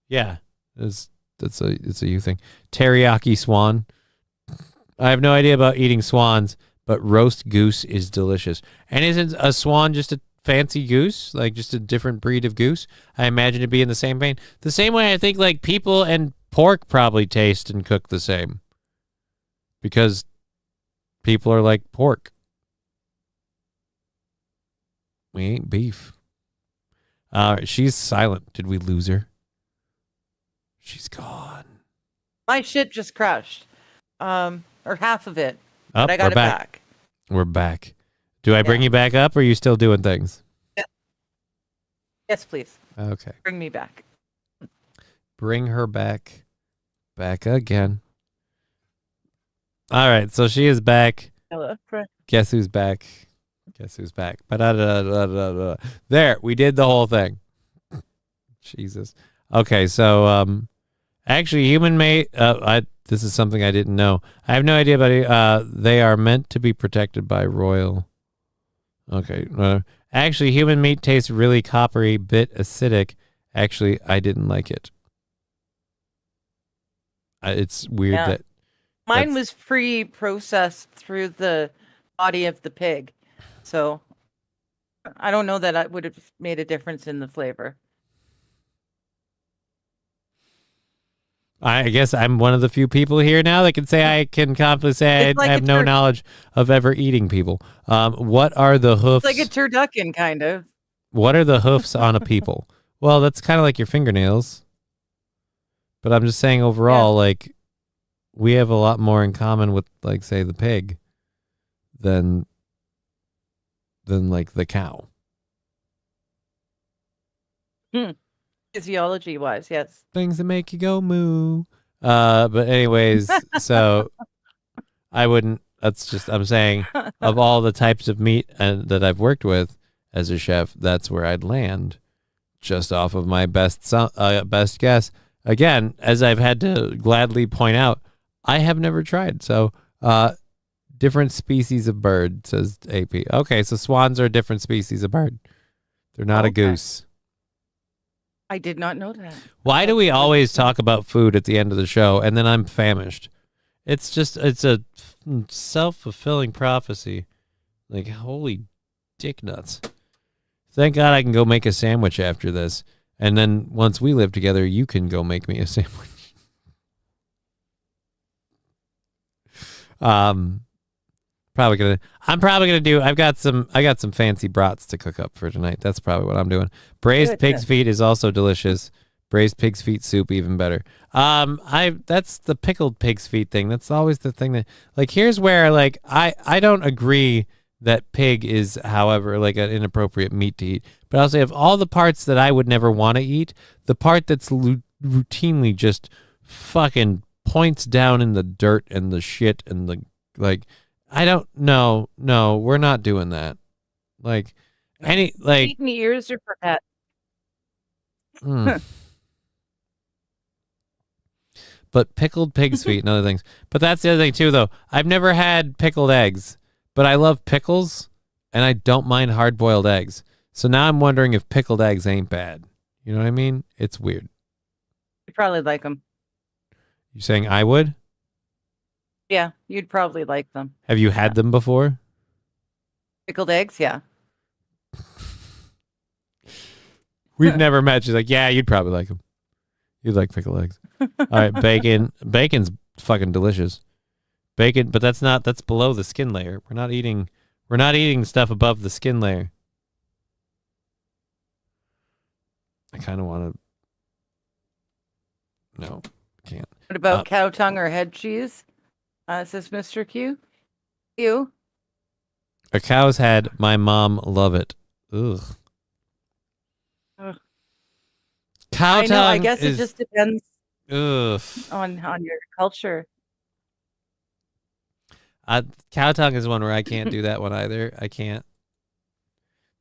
Yeah, it's a you thing. Teriyaki swan. I have no idea about eating swans, but roast goose is delicious. And isn't a swan just a fancy goose, just a different breed of goose? I imagine it'd be in the same vein. The same way I think people and pork probably taste and cook the same. Because people are like pork. We ain't beef. She's silent. Did we lose her? She's gone. My shit just crashed. Or half of it. Oh, but I got it back. We're back. Do I bring you back up, or are you still doing things? Yes, please. Okay. Bring me back. Bring her back. Back again. All right, so she is back. Hello. Guess who's back? Guess who's back? There, we did the whole thing. Jesus. Okay, so actually, human mate. This is something I didn't know. I have no idea about it. They are meant to be protected by royal. Okay. Actually, human meat tastes really coppery, bit acidic. Actually, I didn't like it. It's weird that. Mine was pre-processed through the body of the pig. So I don't know that I would have made a difference in the flavor. I guess I'm one of the few people here now that can say I can confidently say I have no knowledge of ever eating people. What are the hoofs? It's like a turducken, kind of. What are the hoofs on a people? Well, that's kind of like your fingernails. But I'm just saying overall, like, we have a lot more in common with, like, say, the pig than like the cow. Physiology wise, yes. Things that make you go moo. But anyways, so I wouldn't. That's just I'm saying of all the types of meat that I've worked with as a chef, that's where I'd land, just off of my best guess. Again, as I've had to gladly point out, I have never tried. So, different species of bird, says AP. Okay, so swans are a different species of bird. They're not a goose. I did not know that. Why do we always talk about food at the end of the show and then I'm famished? It's a self-fulfilling prophecy. Like, holy dick nuts. Thank God I can go make a sandwich after this. And then once we live together, you can go make me a sandwich. I'm probably gonna I got some fancy brats to cook up for tonight. That's probably what I'm doing. Braised pig's feet is also delicious. Braised pig's feet soup even better. That's the pickled pig's feet thing. That's always the thing that, like, here's where, like, I don't agree that pig is, however, like, an inappropriate meat to eat. But I'll say of all the parts that I would never want to eat, the part that's routinely just fucking points down in the dirt and the shit and the, like, I don't know. No, we're not doing that. Like, Eating ears are for pets. But pickled pig's feet and other things. But that's the other thing too, though. I've never had pickled eggs, but I love pickles, and I don't mind hard-boiled eggs. So now I'm wondering if pickled eggs ain't bad. You know what I mean? It's weird. You probably like them. You saying I would? Yeah, you'd probably like them. Have you had them before? Pickled eggs, yeah. We've never met. She's like, yeah, you'd probably like them. You'd like pickled eggs. All right, bacon. Bacon's fucking delicious. Bacon, but that's below the skin layer. We're not eating stuff above the skin layer. I kind of want to. No, can't. What about cow tongue or head cheese? Says Mr. Q. Q. A cow's head. My mom love it. Ugh. Cow tongue. I guess it just depends on your culture. Cow tongue is one where I can't do that one either. I can't.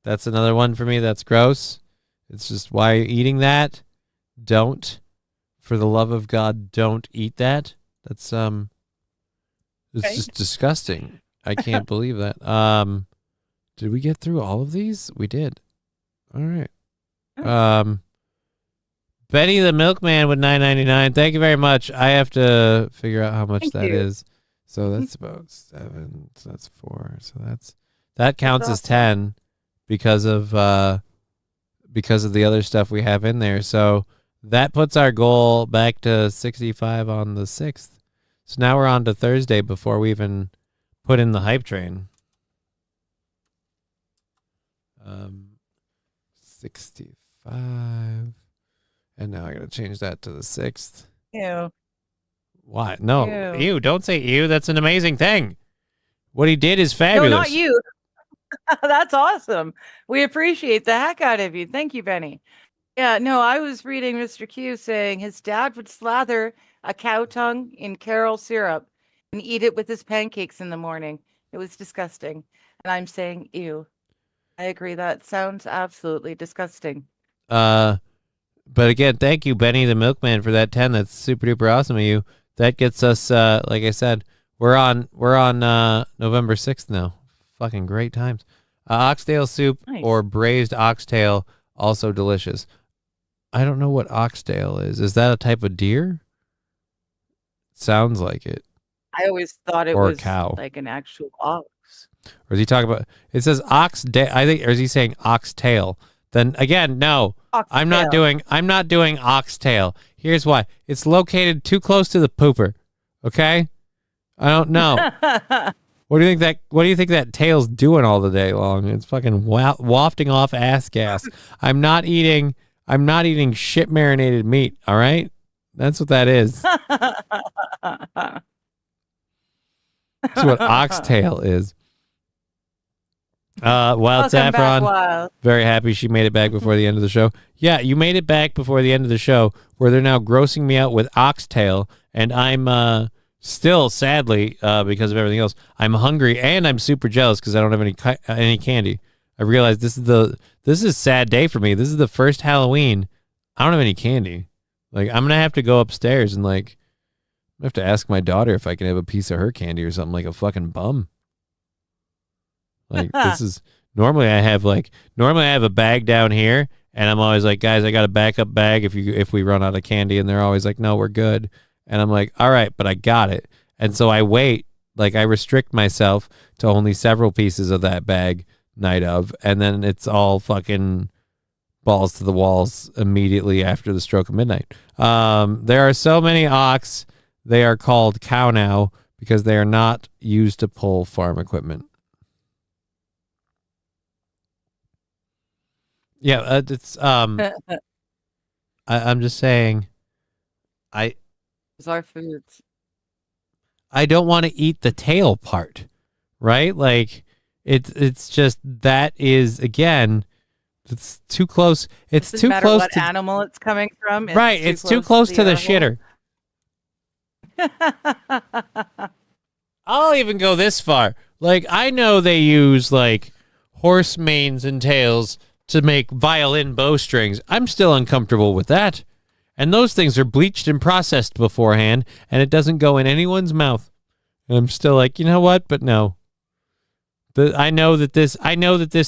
That's another one for me. That's gross. It's just, why are you eating that? Don't. For the love of God, don't eat that. That's it's just disgusting. I can't believe that. Did we get through all of these? We did. All right. Benny the Milkman with $9.99. Thank you very much. I have to figure out how much that is. So that's about 7. So that's 4. So that counts as 10 because of the other stuff we have in there. So that puts our goal back to 65 on the 6th. So now we're on to Thursday before we even put in the hype train. 65. And now I got to change that to the 6th. Ew. Why? No. Ew. Don't say ew. That's an amazing thing. What he did is fabulous. No, not you. That's awesome. We appreciate the heck out of you. Thank you, Benny. Yeah, no, I was reading Mr. Q saying his dad would slather a cow tongue in caramel syrup and eat it with his pancakes in the morning. It was disgusting. And I'm saying, ew. I agree. That sounds absolutely disgusting. But again, thank you, Benny the Milkman, for that 10. That's super duper awesome of you. That gets us, like I said, we're on November 6th now. Fucking great times. Oxtail soup or braised oxtail, also delicious. I don't know what oxtail is. Is that a type of deer? Sounds like it. I always thought it or was cow. like an actual ox. Or is he talking about? It says ox. I think, or is he saying oxtail? Then again, no. Oxtail. I'm not doing oxtail. Here's why. It's located too close to the pooper. Okay. I don't know. What do you think that tail's doing all the day long? It's fucking wafting off ass gas. I'm not eating shit marinated meat. All right. That's what that is. That's what oxtail is. Wild Saffron, very happy she made it back before the end of the show. Yeah, you made it back before the end of the show, where they're now grossing me out with oxtail, and I'm still, sadly, because of everything else, I'm hungry and I'm super jealous because I don't have any candy. I realized this is a sad day for me. This is the first Halloween. I don't have any candy. Like, I'm gonna have to go upstairs and I have to ask my daughter if I can have a piece of her candy or something, like a fucking bum. Like, this is normally I have a bag down here, and I'm always like, guys, I got a backup bag if we run out of candy, and they're always like, no, we're good. And I'm like, all right, but I got it. And so I wait, I restrict myself to only several pieces of that bag night of, and then it's all fucking balls to the walls immediately after the stroke of midnight. There are so many ox, they are called cow now because they are not used to pull farm equipment. Yeah, it's I'm just saying, Bizarre foods. I don't want to eat the tail part, right? Like, it's just, that is, again, it's too close. It's Doesn't too matter close what to animal it's coming from. right. It's too close to the shitter. I'll even go this far. Like, I know they use horse manes and tails to make violin bowstrings. I'm still uncomfortable with that. And those things are bleached and processed beforehand, and it doesn't go in anyone's mouth. And I'm still like, you know what? But no. I know that this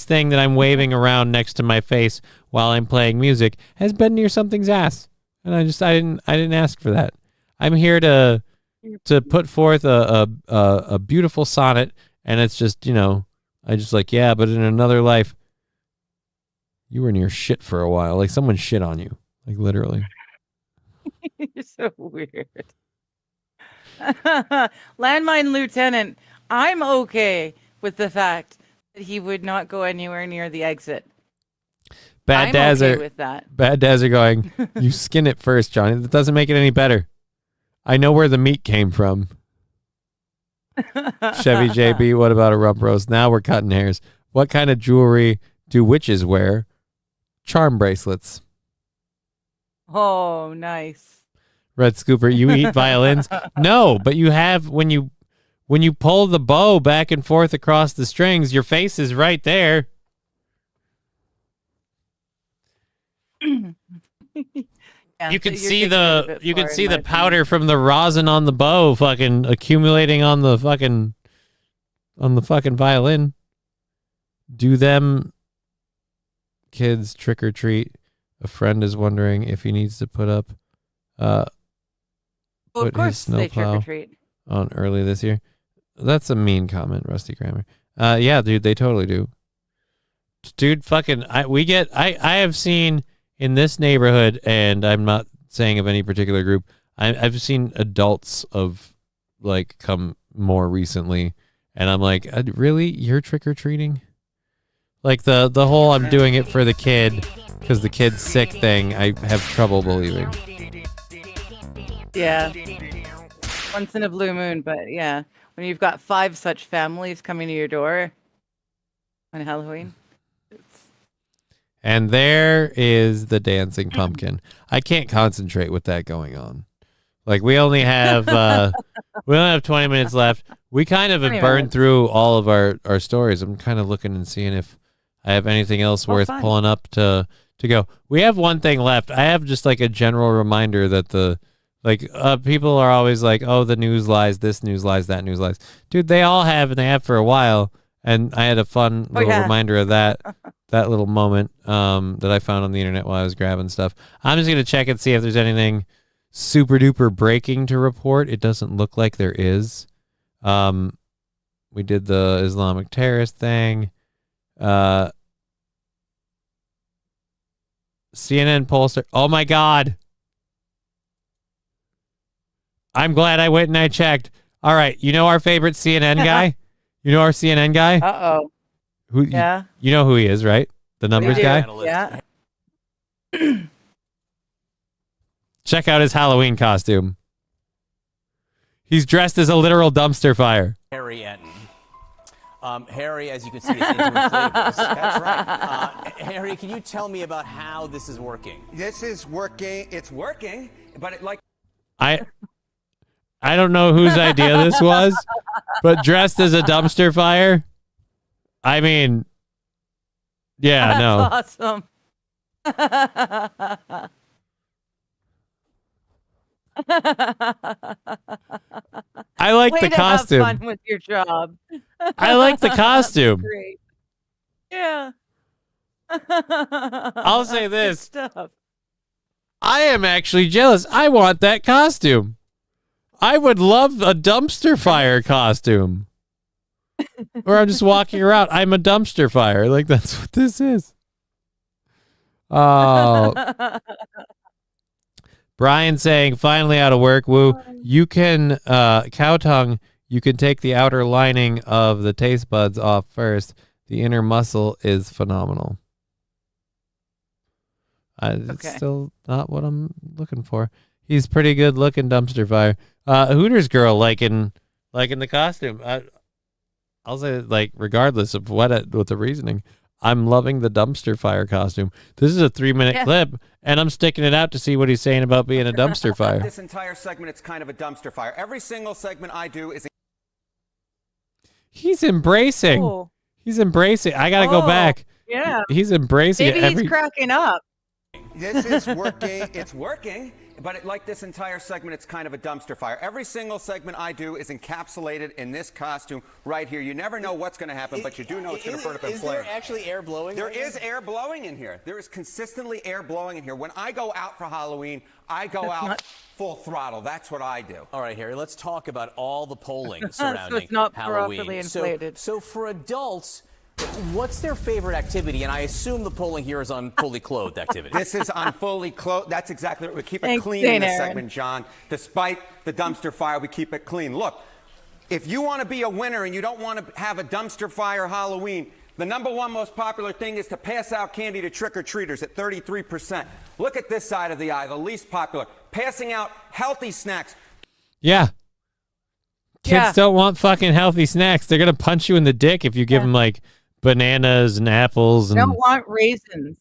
thing that I'm waving around next to my face while I'm playing music has been near something's ass. And I didn't ask for that. I'm here to put forth a beautiful sonnet, and it's just, I just yeah, but in another life, you were near shit for a while. Like, someone shit on you. Like, literally. You're so weird. Landmine Lieutenant, I'm okay with the fact that he would not go anywhere near the exit. Bad dads okay with that. Bad dads are going, you skin it first, Johnny. That doesn't make it any better. I know where the meat came from. Chevy JB, what about a rump roast? Now we're cutting hairs. What kind of jewelry do witches wear? Charm bracelets. Oh, nice. Red Scooper, you eat violins? No, but you have, when you pull the bow back and forth across the strings, your face is right there. Yeah, you can see the powder from the rosin on the bow fucking accumulating on the fucking violin. Do them kids trick or treat? A friend is wondering if he needs to put up of course they trick or treat on early this year. That's a mean comment, Rusty Grammar. Yeah, dude, they totally do. Dude, fucking, I have seen in this neighborhood, and I'm not saying of any particular group, I've seen adults of come more recently, and I'm like, really? You're trick or treating? Like the whole I'm doing it for the kid because the kid's sick thing, I have trouble believing. Yeah. Once in a blue moon, but yeah. When you've got 5 such families coming to your door on Halloween. And there is the dancing pumpkin. I can't concentrate with that going on. Like, we only have 20 minutes left. We kind of have burned through all of our stories. I'm kind of looking and seeing if I have anything else worth pulling up to go. We have one thing left. I have just a general reminder that people are always like, oh, the news lies, this news lies, that news lies. Dude, they all have, and they have for a while. And I had a fun little reminder of that little moment that I found on the internet while I was grabbing stuff. I'm just going to check and see if there's anything super duper breaking to report. It doesn't look like there is. We did the Islamic terrorist thing. CNN pollster. Oh my God. I'm glad I went and I checked. All right. You know our favorite CNN guy? You know our CNN guy? Uh-oh. Who? Yeah. You know who he is, right? The numbers guy? Yeah. Check out his Halloween costume. He's dressed as a literal dumpster fire. Harry Enton. Harry, as you can see, is into inflatables. That's right. Harry, can you tell me about how this is working? This is working. It's working, but it like. I don't know whose idea this was, but dressed as a dumpster fire. I mean, yeah, no. That's awesome. I like Way the to costume. Have fun with your job. I like the costume. Great. Yeah. I'll say this. Stuff. I am actually jealous. I want that costume. I would love a dumpster fire costume. Or I'm just walking around. I'm a dumpster fire. Like, that's what this is. Oh. Brian saying, finally out of work. Woo. You can, cow tongue, you can take the outer lining of the taste buds off first. The inner muscle is phenomenal. It's still not what I'm looking for. He's pretty good looking, dumpster fire. Hooters girl liking the costume. I'll say, like, regardless of what the reasoning, I'm loving the dumpster fire costume. This is a 3-minute clip, and I'm sticking it out to see what he's saying about being a dumpster fire. This entire segment, it's kind of a dumpster fire. Every single segment I do is. He's embracing. Oh. He's embracing. I gotta go back. Yeah. He's embracing Maybe it. he's cracking up. This is working. It's working. But like this entire segment, it's kind of a dumpster fire. Every single segment I do is encapsulated in this costume right here. You never know what's going to happen, but you do know it's going to burn up in flames. Is there actually air blowing? There is air blowing in here. There is consistently air blowing in here. When I go out for Halloween, I go out full throttle. That's what I do. All right, Harry, let's talk about all the polling surrounding So it's not Halloween. properly inflated. So for adults, what's their favorite activity? And I assume the polling here is on fully clothed activity. This is on fully clothed. That's exactly what we keep it Thanks, clean in this Aaron. segment, John. Despite the dumpster fire, we keep it clean. Look, if you want to be a winner and you don't want to have a dumpster fire Halloween, the #1 most popular thing is to pass out candy to trick-or-treaters at 33%. Look at this side of the aisle, the least popular. Passing out healthy snacks. Yeah. Kids don't want fucking healthy snacks. They're going to punch you in the dick if you give them, like, bananas and apples. And Don't want raisins.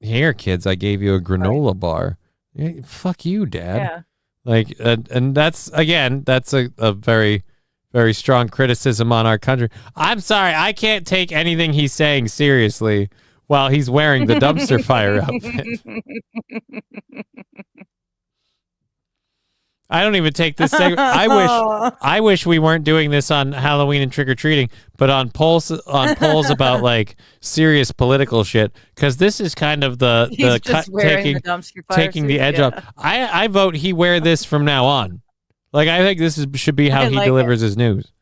Here, kids, I gave you a granola bar. Yeah, fuck you, Dad. Yeah. Like, and that's, again, that's a very, very strong criticism on our country. I'm sorry, I can't take anything he's saying seriously while he's wearing the dumpster fire outfit. I don't even take this segment. I wish we weren't doing this on Halloween and trick or treating, but on polls about like serious political shit. Because this is kind of taking the edge off. I vote he wear this from now on. Like, I think this should be how he delivers his news.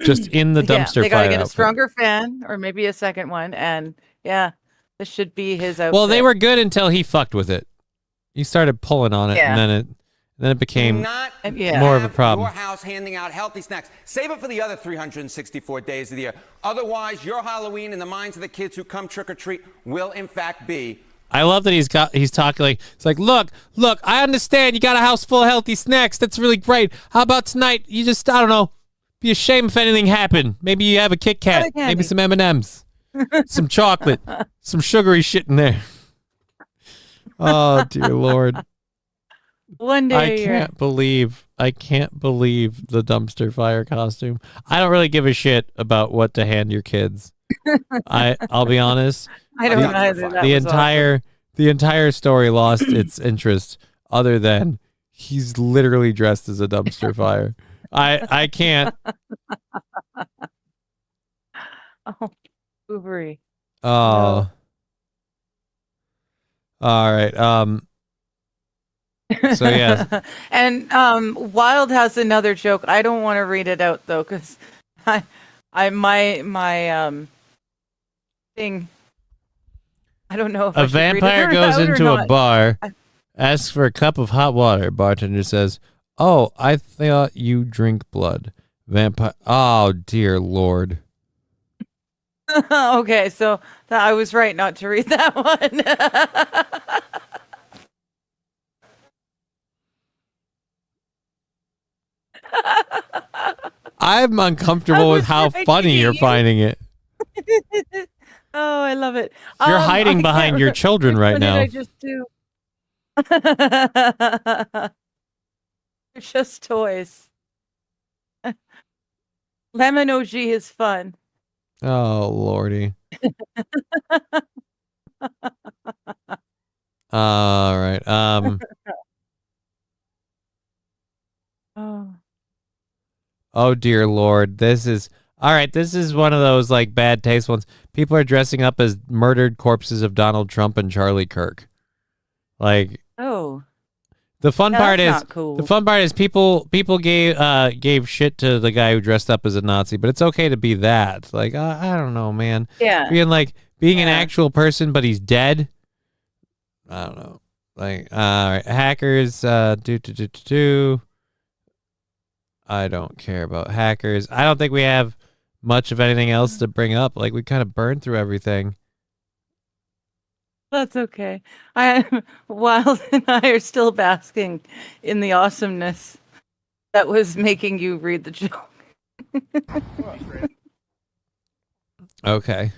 Just in the dumpster fire. They gotta get outfit. a stronger fan or maybe a second one, and this should be his outfit. Well, they were good until he fucked with it. He started pulling on it, and then it became more of a problem. Your house handing out healthy snacks. Save it for the other 364 days of the year. Otherwise, your Halloween in the minds of the kids who come trick or treat will in fact be. I love that he's talking like, it's like, look, I understand you got a house full of healthy snacks. That's really great. How about tonight? You just, I don't know, be ashamed if anything happened. Maybe you have a Kit Kat, maybe some M&Ms, some chocolate, some sugary shit in there. Oh, dear Lord. One day I can't believe the dumpster fire costume. I don't really give a shit about what to hand your kids. I'll be honest. I don't either. The entire story lost its interest other than he's literally dressed as a dumpster fire. I can't. Oh, Ubery. Oh. No. All right. So yes. And Wild has another joke. I don't want to read it out though, because my thing. I don't know if A vampire goes into a bar, asks for a cup of hot water. Bartender says, "Oh, I thought you drink blood." Vampire. Oh dear Lord. Okay, so I was right not to read that one. I'm uncomfortable with how funny you're finding it. Oh, I love it. You're hiding behind your children right now. What did I just do? They're just toys. Lemon OG is fun. Oh Lordy. All right. Oh. Oh dear Lord. This is all right. This is one of those like bad taste ones. People are dressing up as murdered corpses of Donald Trump and Charlie Kirk. Like, oh. The fun Yeah, part that's is not cool. the fun part is people gave shit to the guy who dressed up as a Nazi, but it's okay to be that. Like, I don't know, man. Yeah. Being an actual person, but he's dead. I don't know. Like, all right, hackers. I don't care about hackers. I don't think we have much of anything else to bring up. Like, we kind of burned through everything. That's okay. Wild and I are still basking in the awesomeness that was making you read the joke. Okay.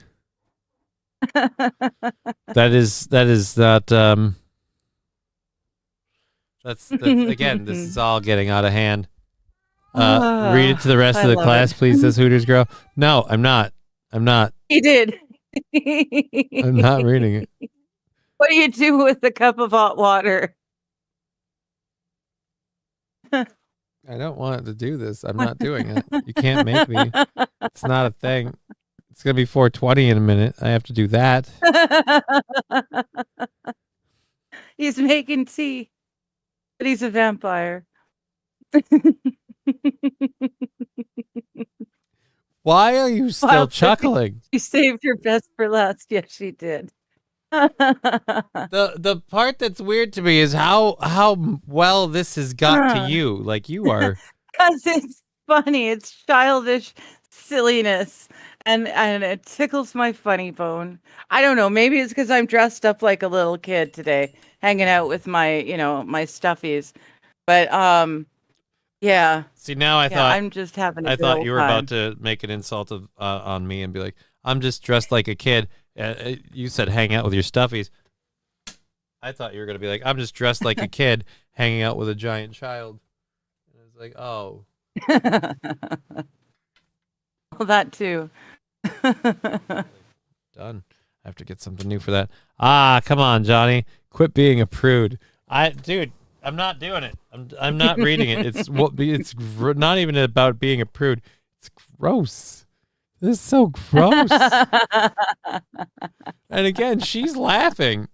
that is not that's again, this is all getting out of hand. Read it to the rest of the class, please, says Hooters girl. No, I'm not. He did. I'm not reading it. What do you do with a cup of hot water? I don't want to do this. I'm not doing it. You can't make me. It's not a thing. It's going to be 4:20 in a minute. I have to do that. He's making tea, but he's a vampire. Why are you still chuckling? She saved her best for last. Yes, she did. The part that's weird to me is how well this has got to you. Like, you are. Because it's funny. It's childish silliness. And it tickles my funny bone. I don't know. Maybe it's because I'm dressed up like a little kid today, hanging out with my, my stuffies. But yeah. See, now I thought I'm just having a I good thought old you were time. about to make an insult of on me and be like, I'm just dressed like a kid. You said hang out with your stuffies. I thought you were gonna be like, I'm just dressed like a kid hanging out with a giant child. And I was like, oh. Well, that too. Done. I have to get something new for that. Come on, Johnny. Quit being a prude. Dude, I'm not doing it. I'm not reading it. It's not even about being a prude. It's gross. This is so gross. And again, she's laughing.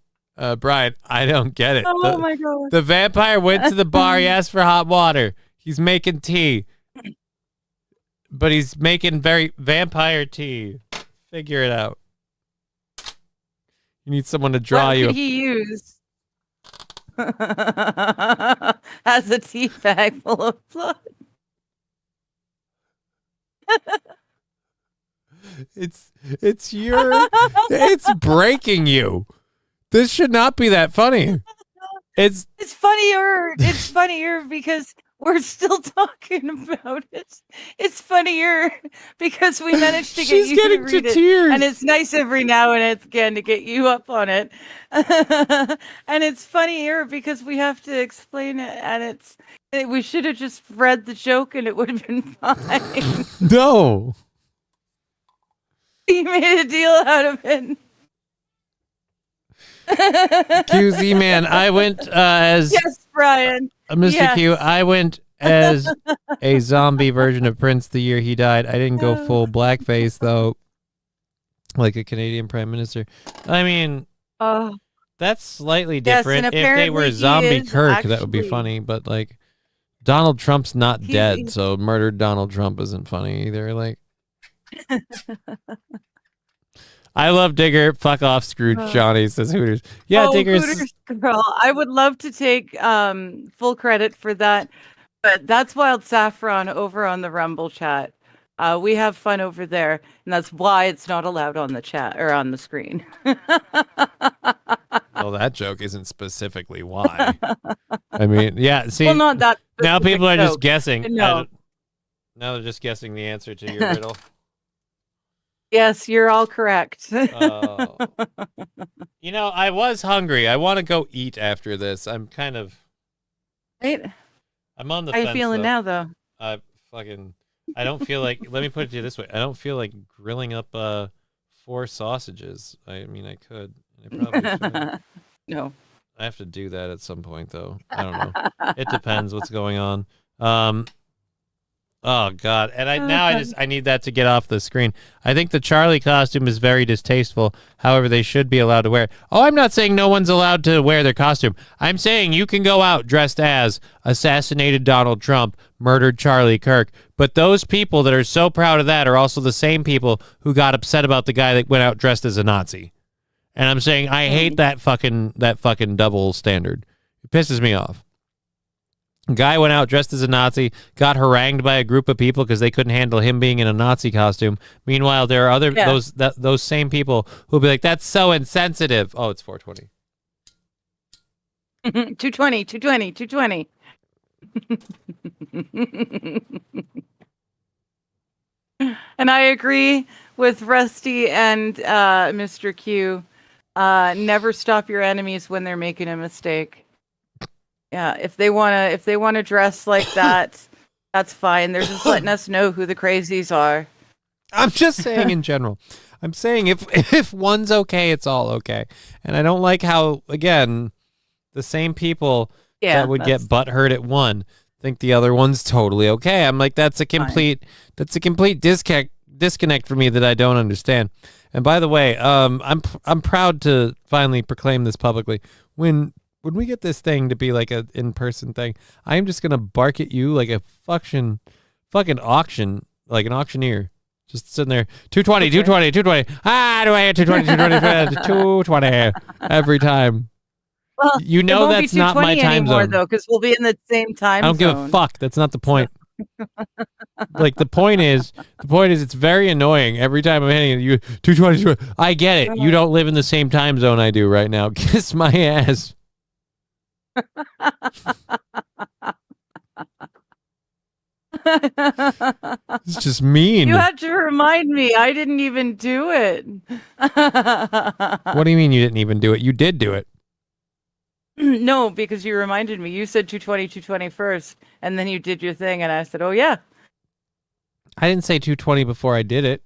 Brian, I don't get it. Oh my God. The vampire went to the bar. He asked for hot water. He's making tea. But he's making very vampire tea. Figure it out. You need someone to draw What you. could he use? Has a tea bag full of blood. It's breaking you. This should not be that funny. It's funnier. It's funnier because we're still talking about it. It's funnier because we managed to get She's you to getting read to it. tears. And it's nice every now and again to get you up on it. And it's funnier because we have to explain it, and we should have just read the joke and it would have been fine. No. He made a deal out of it. QZ man, I went as Yes, Brian. Mr. Yes. Q. I went as a zombie version of Prince the year he died. I didn't go full blackface though, like a Canadian prime minister. I mean, That's slightly Yes, different. and If they were apparently he zombie is Kirk, that would be actually- funny. But like, Donald Trump's not dead, he's- so murdered Donald Trump isn't funny either. Like, I love Digger. Fuck off, Scrooge Johnny, says Hooters. Yeah, Digger's. Hooters girl. I would love to take full credit for that, but that's Wild Saffron over on the Rumble chat. We have fun over there, and that's why it's not allowed on the chat or on the screen. Well, that joke isn't specifically why. I mean, yeah. See, well, not that. now specific people are just joke. guessing. No. Now they're just guessing the answer to your riddle. Yes, you're all correct. Oh. You know, I was hungry. I want to go eat after this. I'm kind of. Right? I'm on the How you fence, feeling though. now, though? I don't feel like. Let me put it to you this way. I don't feel like grilling up 4 sausages. I mean, I could. I probably should. No. I have to do that at some point, though. I don't know. It depends what's going on. Oh God! And I need that to get off the screen. I think the Charlie costume is very distasteful. However, they should be allowed to wear it. Oh, I'm not saying no one's allowed to wear their costume. I'm saying you can go out dressed as assassinated Donald Trump, murdered Charlie Kirk. But those people that are so proud of that are also the same people who got upset about the guy that went out dressed as a Nazi. And I'm saying I hate that fucking double standard. It pisses me off. Guy went out dressed as a Nazi, got harangued by a group of people because they couldn't handle him being in a Nazi costume. Meanwhile, there are those same people who'll be like, "That's so insensitive." Oh, it's 4:20. 220. And I agree with Rusty and Mr. Q. Never stop your enemies when they're making a mistake. Yeah, if they wanna dress like that, that's fine. They're just letting us know who the crazies are. I'm just saying in general. I'm saying if one's okay, it's all okay. And I don't like how, again, the same people that would get butthurt at one think the other one's totally okay. I'm like, that's a complete disconnect for me that I don't understand. And by the way, I'm proud to finally proclaim this publicly. When we get this thing to be like an in-person thing, I'm just gonna bark at you like a fucking auction, like an auctioneer. Just sitting there, 220. Ah, do I hear 220, 220 every time. Well, you know it won't that's be not my 220 time anymore, zone, though, because we'll be in the same time I don't zone. give a fuck. That's not the point. Like the point is it's very annoying every time I'm hitting you 220. I get it. You don't live in the same time zone I do right now. Kiss my ass. It's just mean. You had to remind me. I didn't even do it. What do you mean you didn't even do it? You did do it. No, because you reminded me. You said 220 first, and then you did your thing, and I said, "Oh yeah." I didn't say 220 before I did it.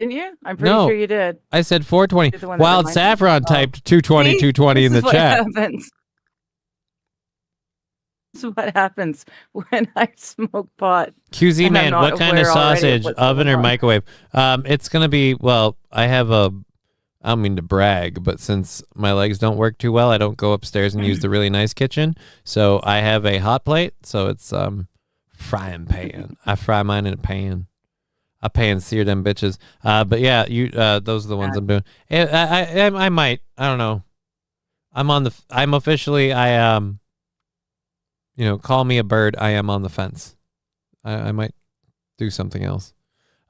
Didn't you? I'm pretty sure you did. I said 420. You're the one that Wild reminded Saffron me. typed 220 See? 220 in This the is chat. what happens. This is what happens when I smoke pot. QZ and I'm man, not what kind of aware already sausage, what's oven going or on. microwave? It's gonna be, well, I don't mean to brag, but since my legs don't work too well, I don't go upstairs and use the really nice kitchen. So I have a hot plate, so it's frying pan. I fry mine in a pan. I pan sear them bitches. But yeah, those are the ones I'm doing. I might, I don't know. I'm officially, call me a bird. I am on the fence. I might do something else.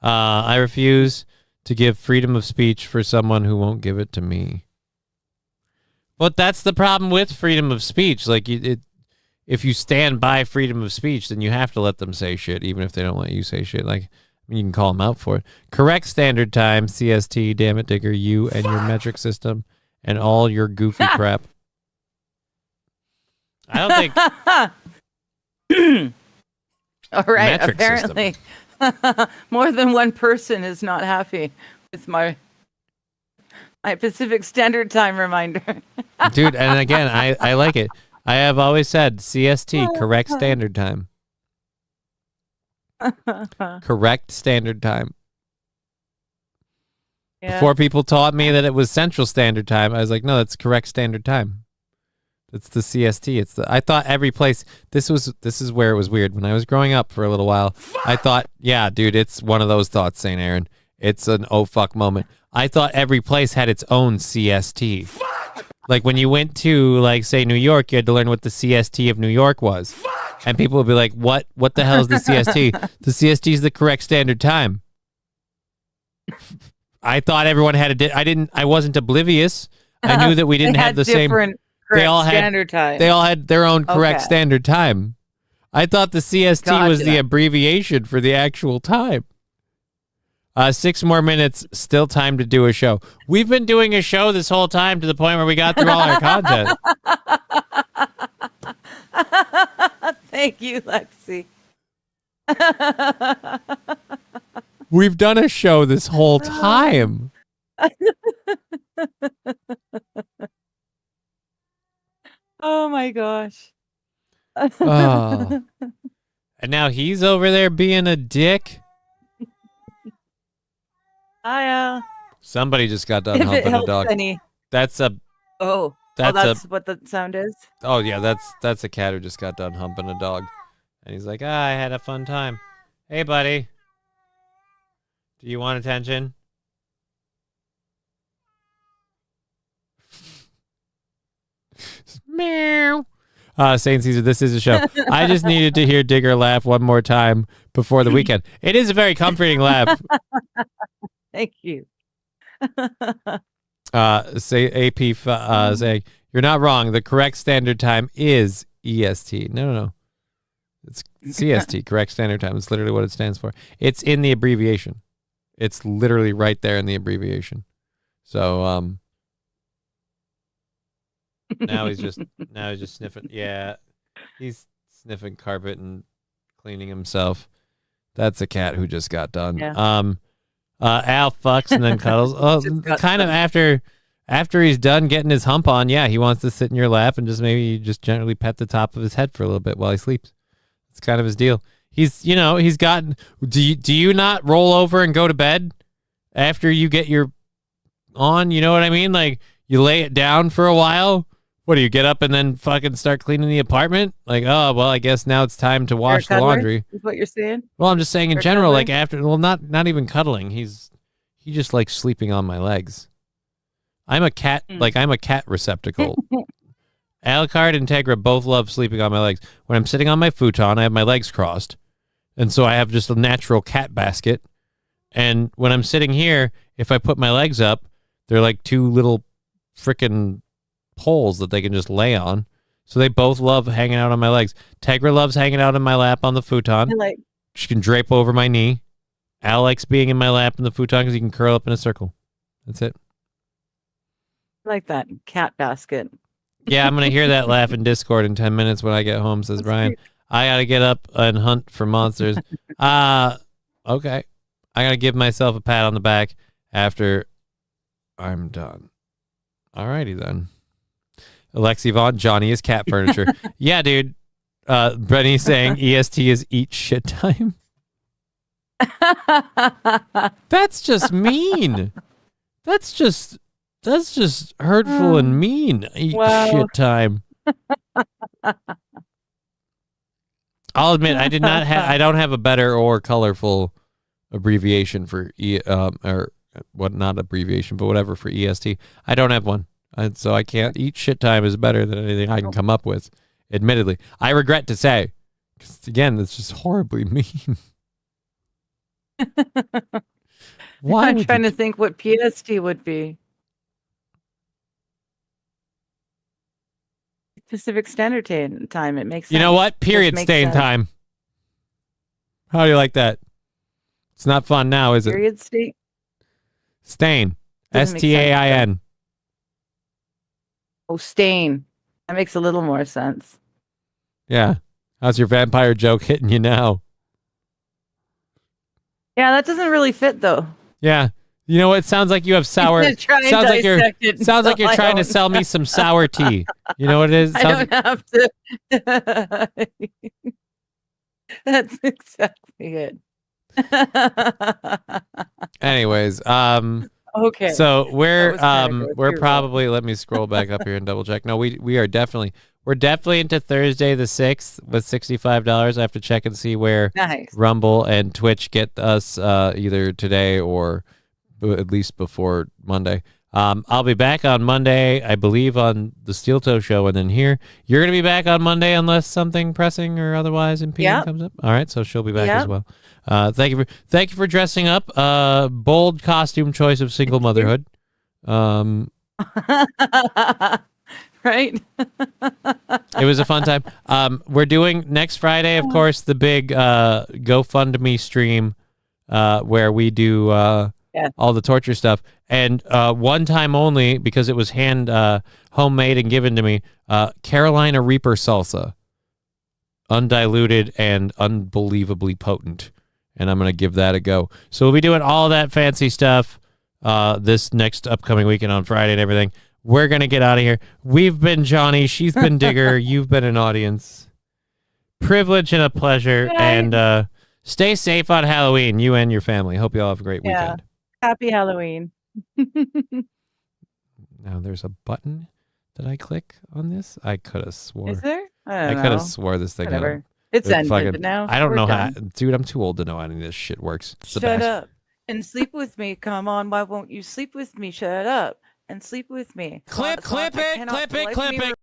I refuse to give freedom of speech for someone who won't give it to me. But that's the problem with freedom of speech. Like, if you stand by freedom of speech, then you have to let them say shit, even if they don't let you say shit. Like, I mean, you can call them out for it. Correct standard time, CST, damn it, Digger, you and your metric system and all your goofy crap. I don't think... All right, Metric apparently more than one person is not happy with my Pacific Standard Time reminder. Dude, and again, I like it. I have always said CST, correct standard time. Correct standard time. Before people taught me that it was Central Standard Time, I was like, no, that's correct standard time. It's the CST. I thought every place. This is where it was weird. When I was growing up for a little while, I thought, yeah, dude, it's one of those thoughts, St. Aaron. It's an oh fuck moment. I thought every place had its own CST. Fuck! Like when you went to, like, say, New York, you had to learn what the CST of New York was. Fuck! And people would be like, what the hell is the CST? The CST is the correct standard time. I thought everyone had I wasn't oblivious. I knew that we didn't have the same. They all had standard time. They all had their own correct standard time. I thought the CST was the abbreviation for the actual time. 6 more minutes, still time to do a show. We've been doing a show this whole time to the point where we got through all our content. Thank you, Lexi. We've done a show this whole time. Oh my gosh. Oh. And now he's over there being a dick. Somebody just got done humping a dog. That's a. That's what the sound is. Oh yeah, that's a cat who just got done humping a dog, and he's like, I had a fun time. Hey, buddy. Do you want attention? Meow. Saint Caesar, this is a show. I just needed to hear Digger laugh one more time before the weekend. It is a very comforting laugh. Thank you. Say AP say you're not wrong. The correct standard time is EST. No. It's CST, correct standard time. It's literally what it stands for. It's in the abbreviation. It's literally right there in the abbreviation. So now he's just sniffing. Yeah, he's sniffing carpet and cleaning himself. That's a cat who just got done. Yeah. Al fucks and then cuddles. Oh, kind of after he's done getting his hump on. Yeah, he wants to sit in your lap and just maybe just gently pet the top of his head for a little bit while he sleeps. It's kind of his deal. He's gotten. Do you not roll over and go to bed after you get your on? You know what I mean? Like you lay it down for a while. What do you get up and then fucking start cleaning the apartment? Like, oh well, I guess now it's time to wash the laundry. Is what you're saying? Well, I'm just saying in general, like after, well, not even cuddling. He just likes sleeping on my legs. I'm a cat, like I'm a cat receptacle. Alucard and Tegra both love sleeping on my legs. When I'm sitting on my futon, I have my legs crossed, and so I have just a natural cat basket. And when I'm sitting here, if I put my legs up, they're like two little frickin' poles that they can just lay on. So they both love hanging out on my legs. Tegra loves hanging out in my lap on the futon. She can drape over my knee. Al likes being in my lap in the futon because he can curl up in a circle. That's it. I like that cat basket. Yeah, I'm going to hear that laugh in Discord in 10 minutes when I get home, says Brian. I got to get up and hunt for monsters. Okay. I got to give myself a pat on the back after I'm done. Alrighty then. Alexi Vaughn, Johnny is cat furniture. Yeah, dude. Brenny's saying EST is eat shit time. That's just mean. That's just hurtful and mean. Eat shit time. I'll admit I don't have a better or colorful abbreviation for not abbreviation, but whatever for EST. I don't have one. And so I can't. Eat shit time is better than anything I can come up with, admittedly. I regret to say, because again, that's just horribly mean. Why? I'm trying to think what PST would be. Pacific Standard Time. It makes sense. You know what? Period stain time. How do you like that? It's not fun now, is it? Period stain? Stain. STAIN. Oh, stain. That makes a little more sense. Yeah. How's your vampire joke hitting you now? Yeah, that doesn't really fit though. Yeah. You know what? It sounds like you have sour. Sounds like you're trying to sell me some sour tea. You know what it is? I don't have to. That's exactly it. Anyways, Oh Okay. So we're You're probably let me scroll back up here and double check. No, we're definitely into Thursday the 6th with $65. I have to check and see where Nice. Rumble and Twitch get us either today or at least before Monday. I'll be back on Monday, I believe, on the Steel Toe Show, and then here. You're going to be back on Monday unless something pressing or otherwise impeding comes up? All right, so she'll be back as well. Thank you for dressing up. Bold costume choice of single motherhood. Right? It was a fun time. We're doing next Friday, of course, the big GoFundMe stream where we do all the torture stuff. And one time only, because it was homemade and given to me, Carolina Reaper salsa. Undiluted and unbelievably potent. And I'm going to give that a go. So we'll be doing all that fancy stuff this next upcoming weekend on Friday and everything. We're going to get out of here. We've been Johnny. She's been Digger. You've been an audience. Privilege and a pleasure. And stay safe on Halloween, you and your family. Hope you all have a great weekend. Happy Halloween. Now there's a button that I click on this. I could have swore. Is there? I could have swore this thing. Whatever. It's ended now. I don't We're know done. how. Dude, I'm too old to know how any of this shit works. It's the Shut best. up and sleep with me. Come on, why won't you sleep with me? Shut up and sleep with me. Clip it.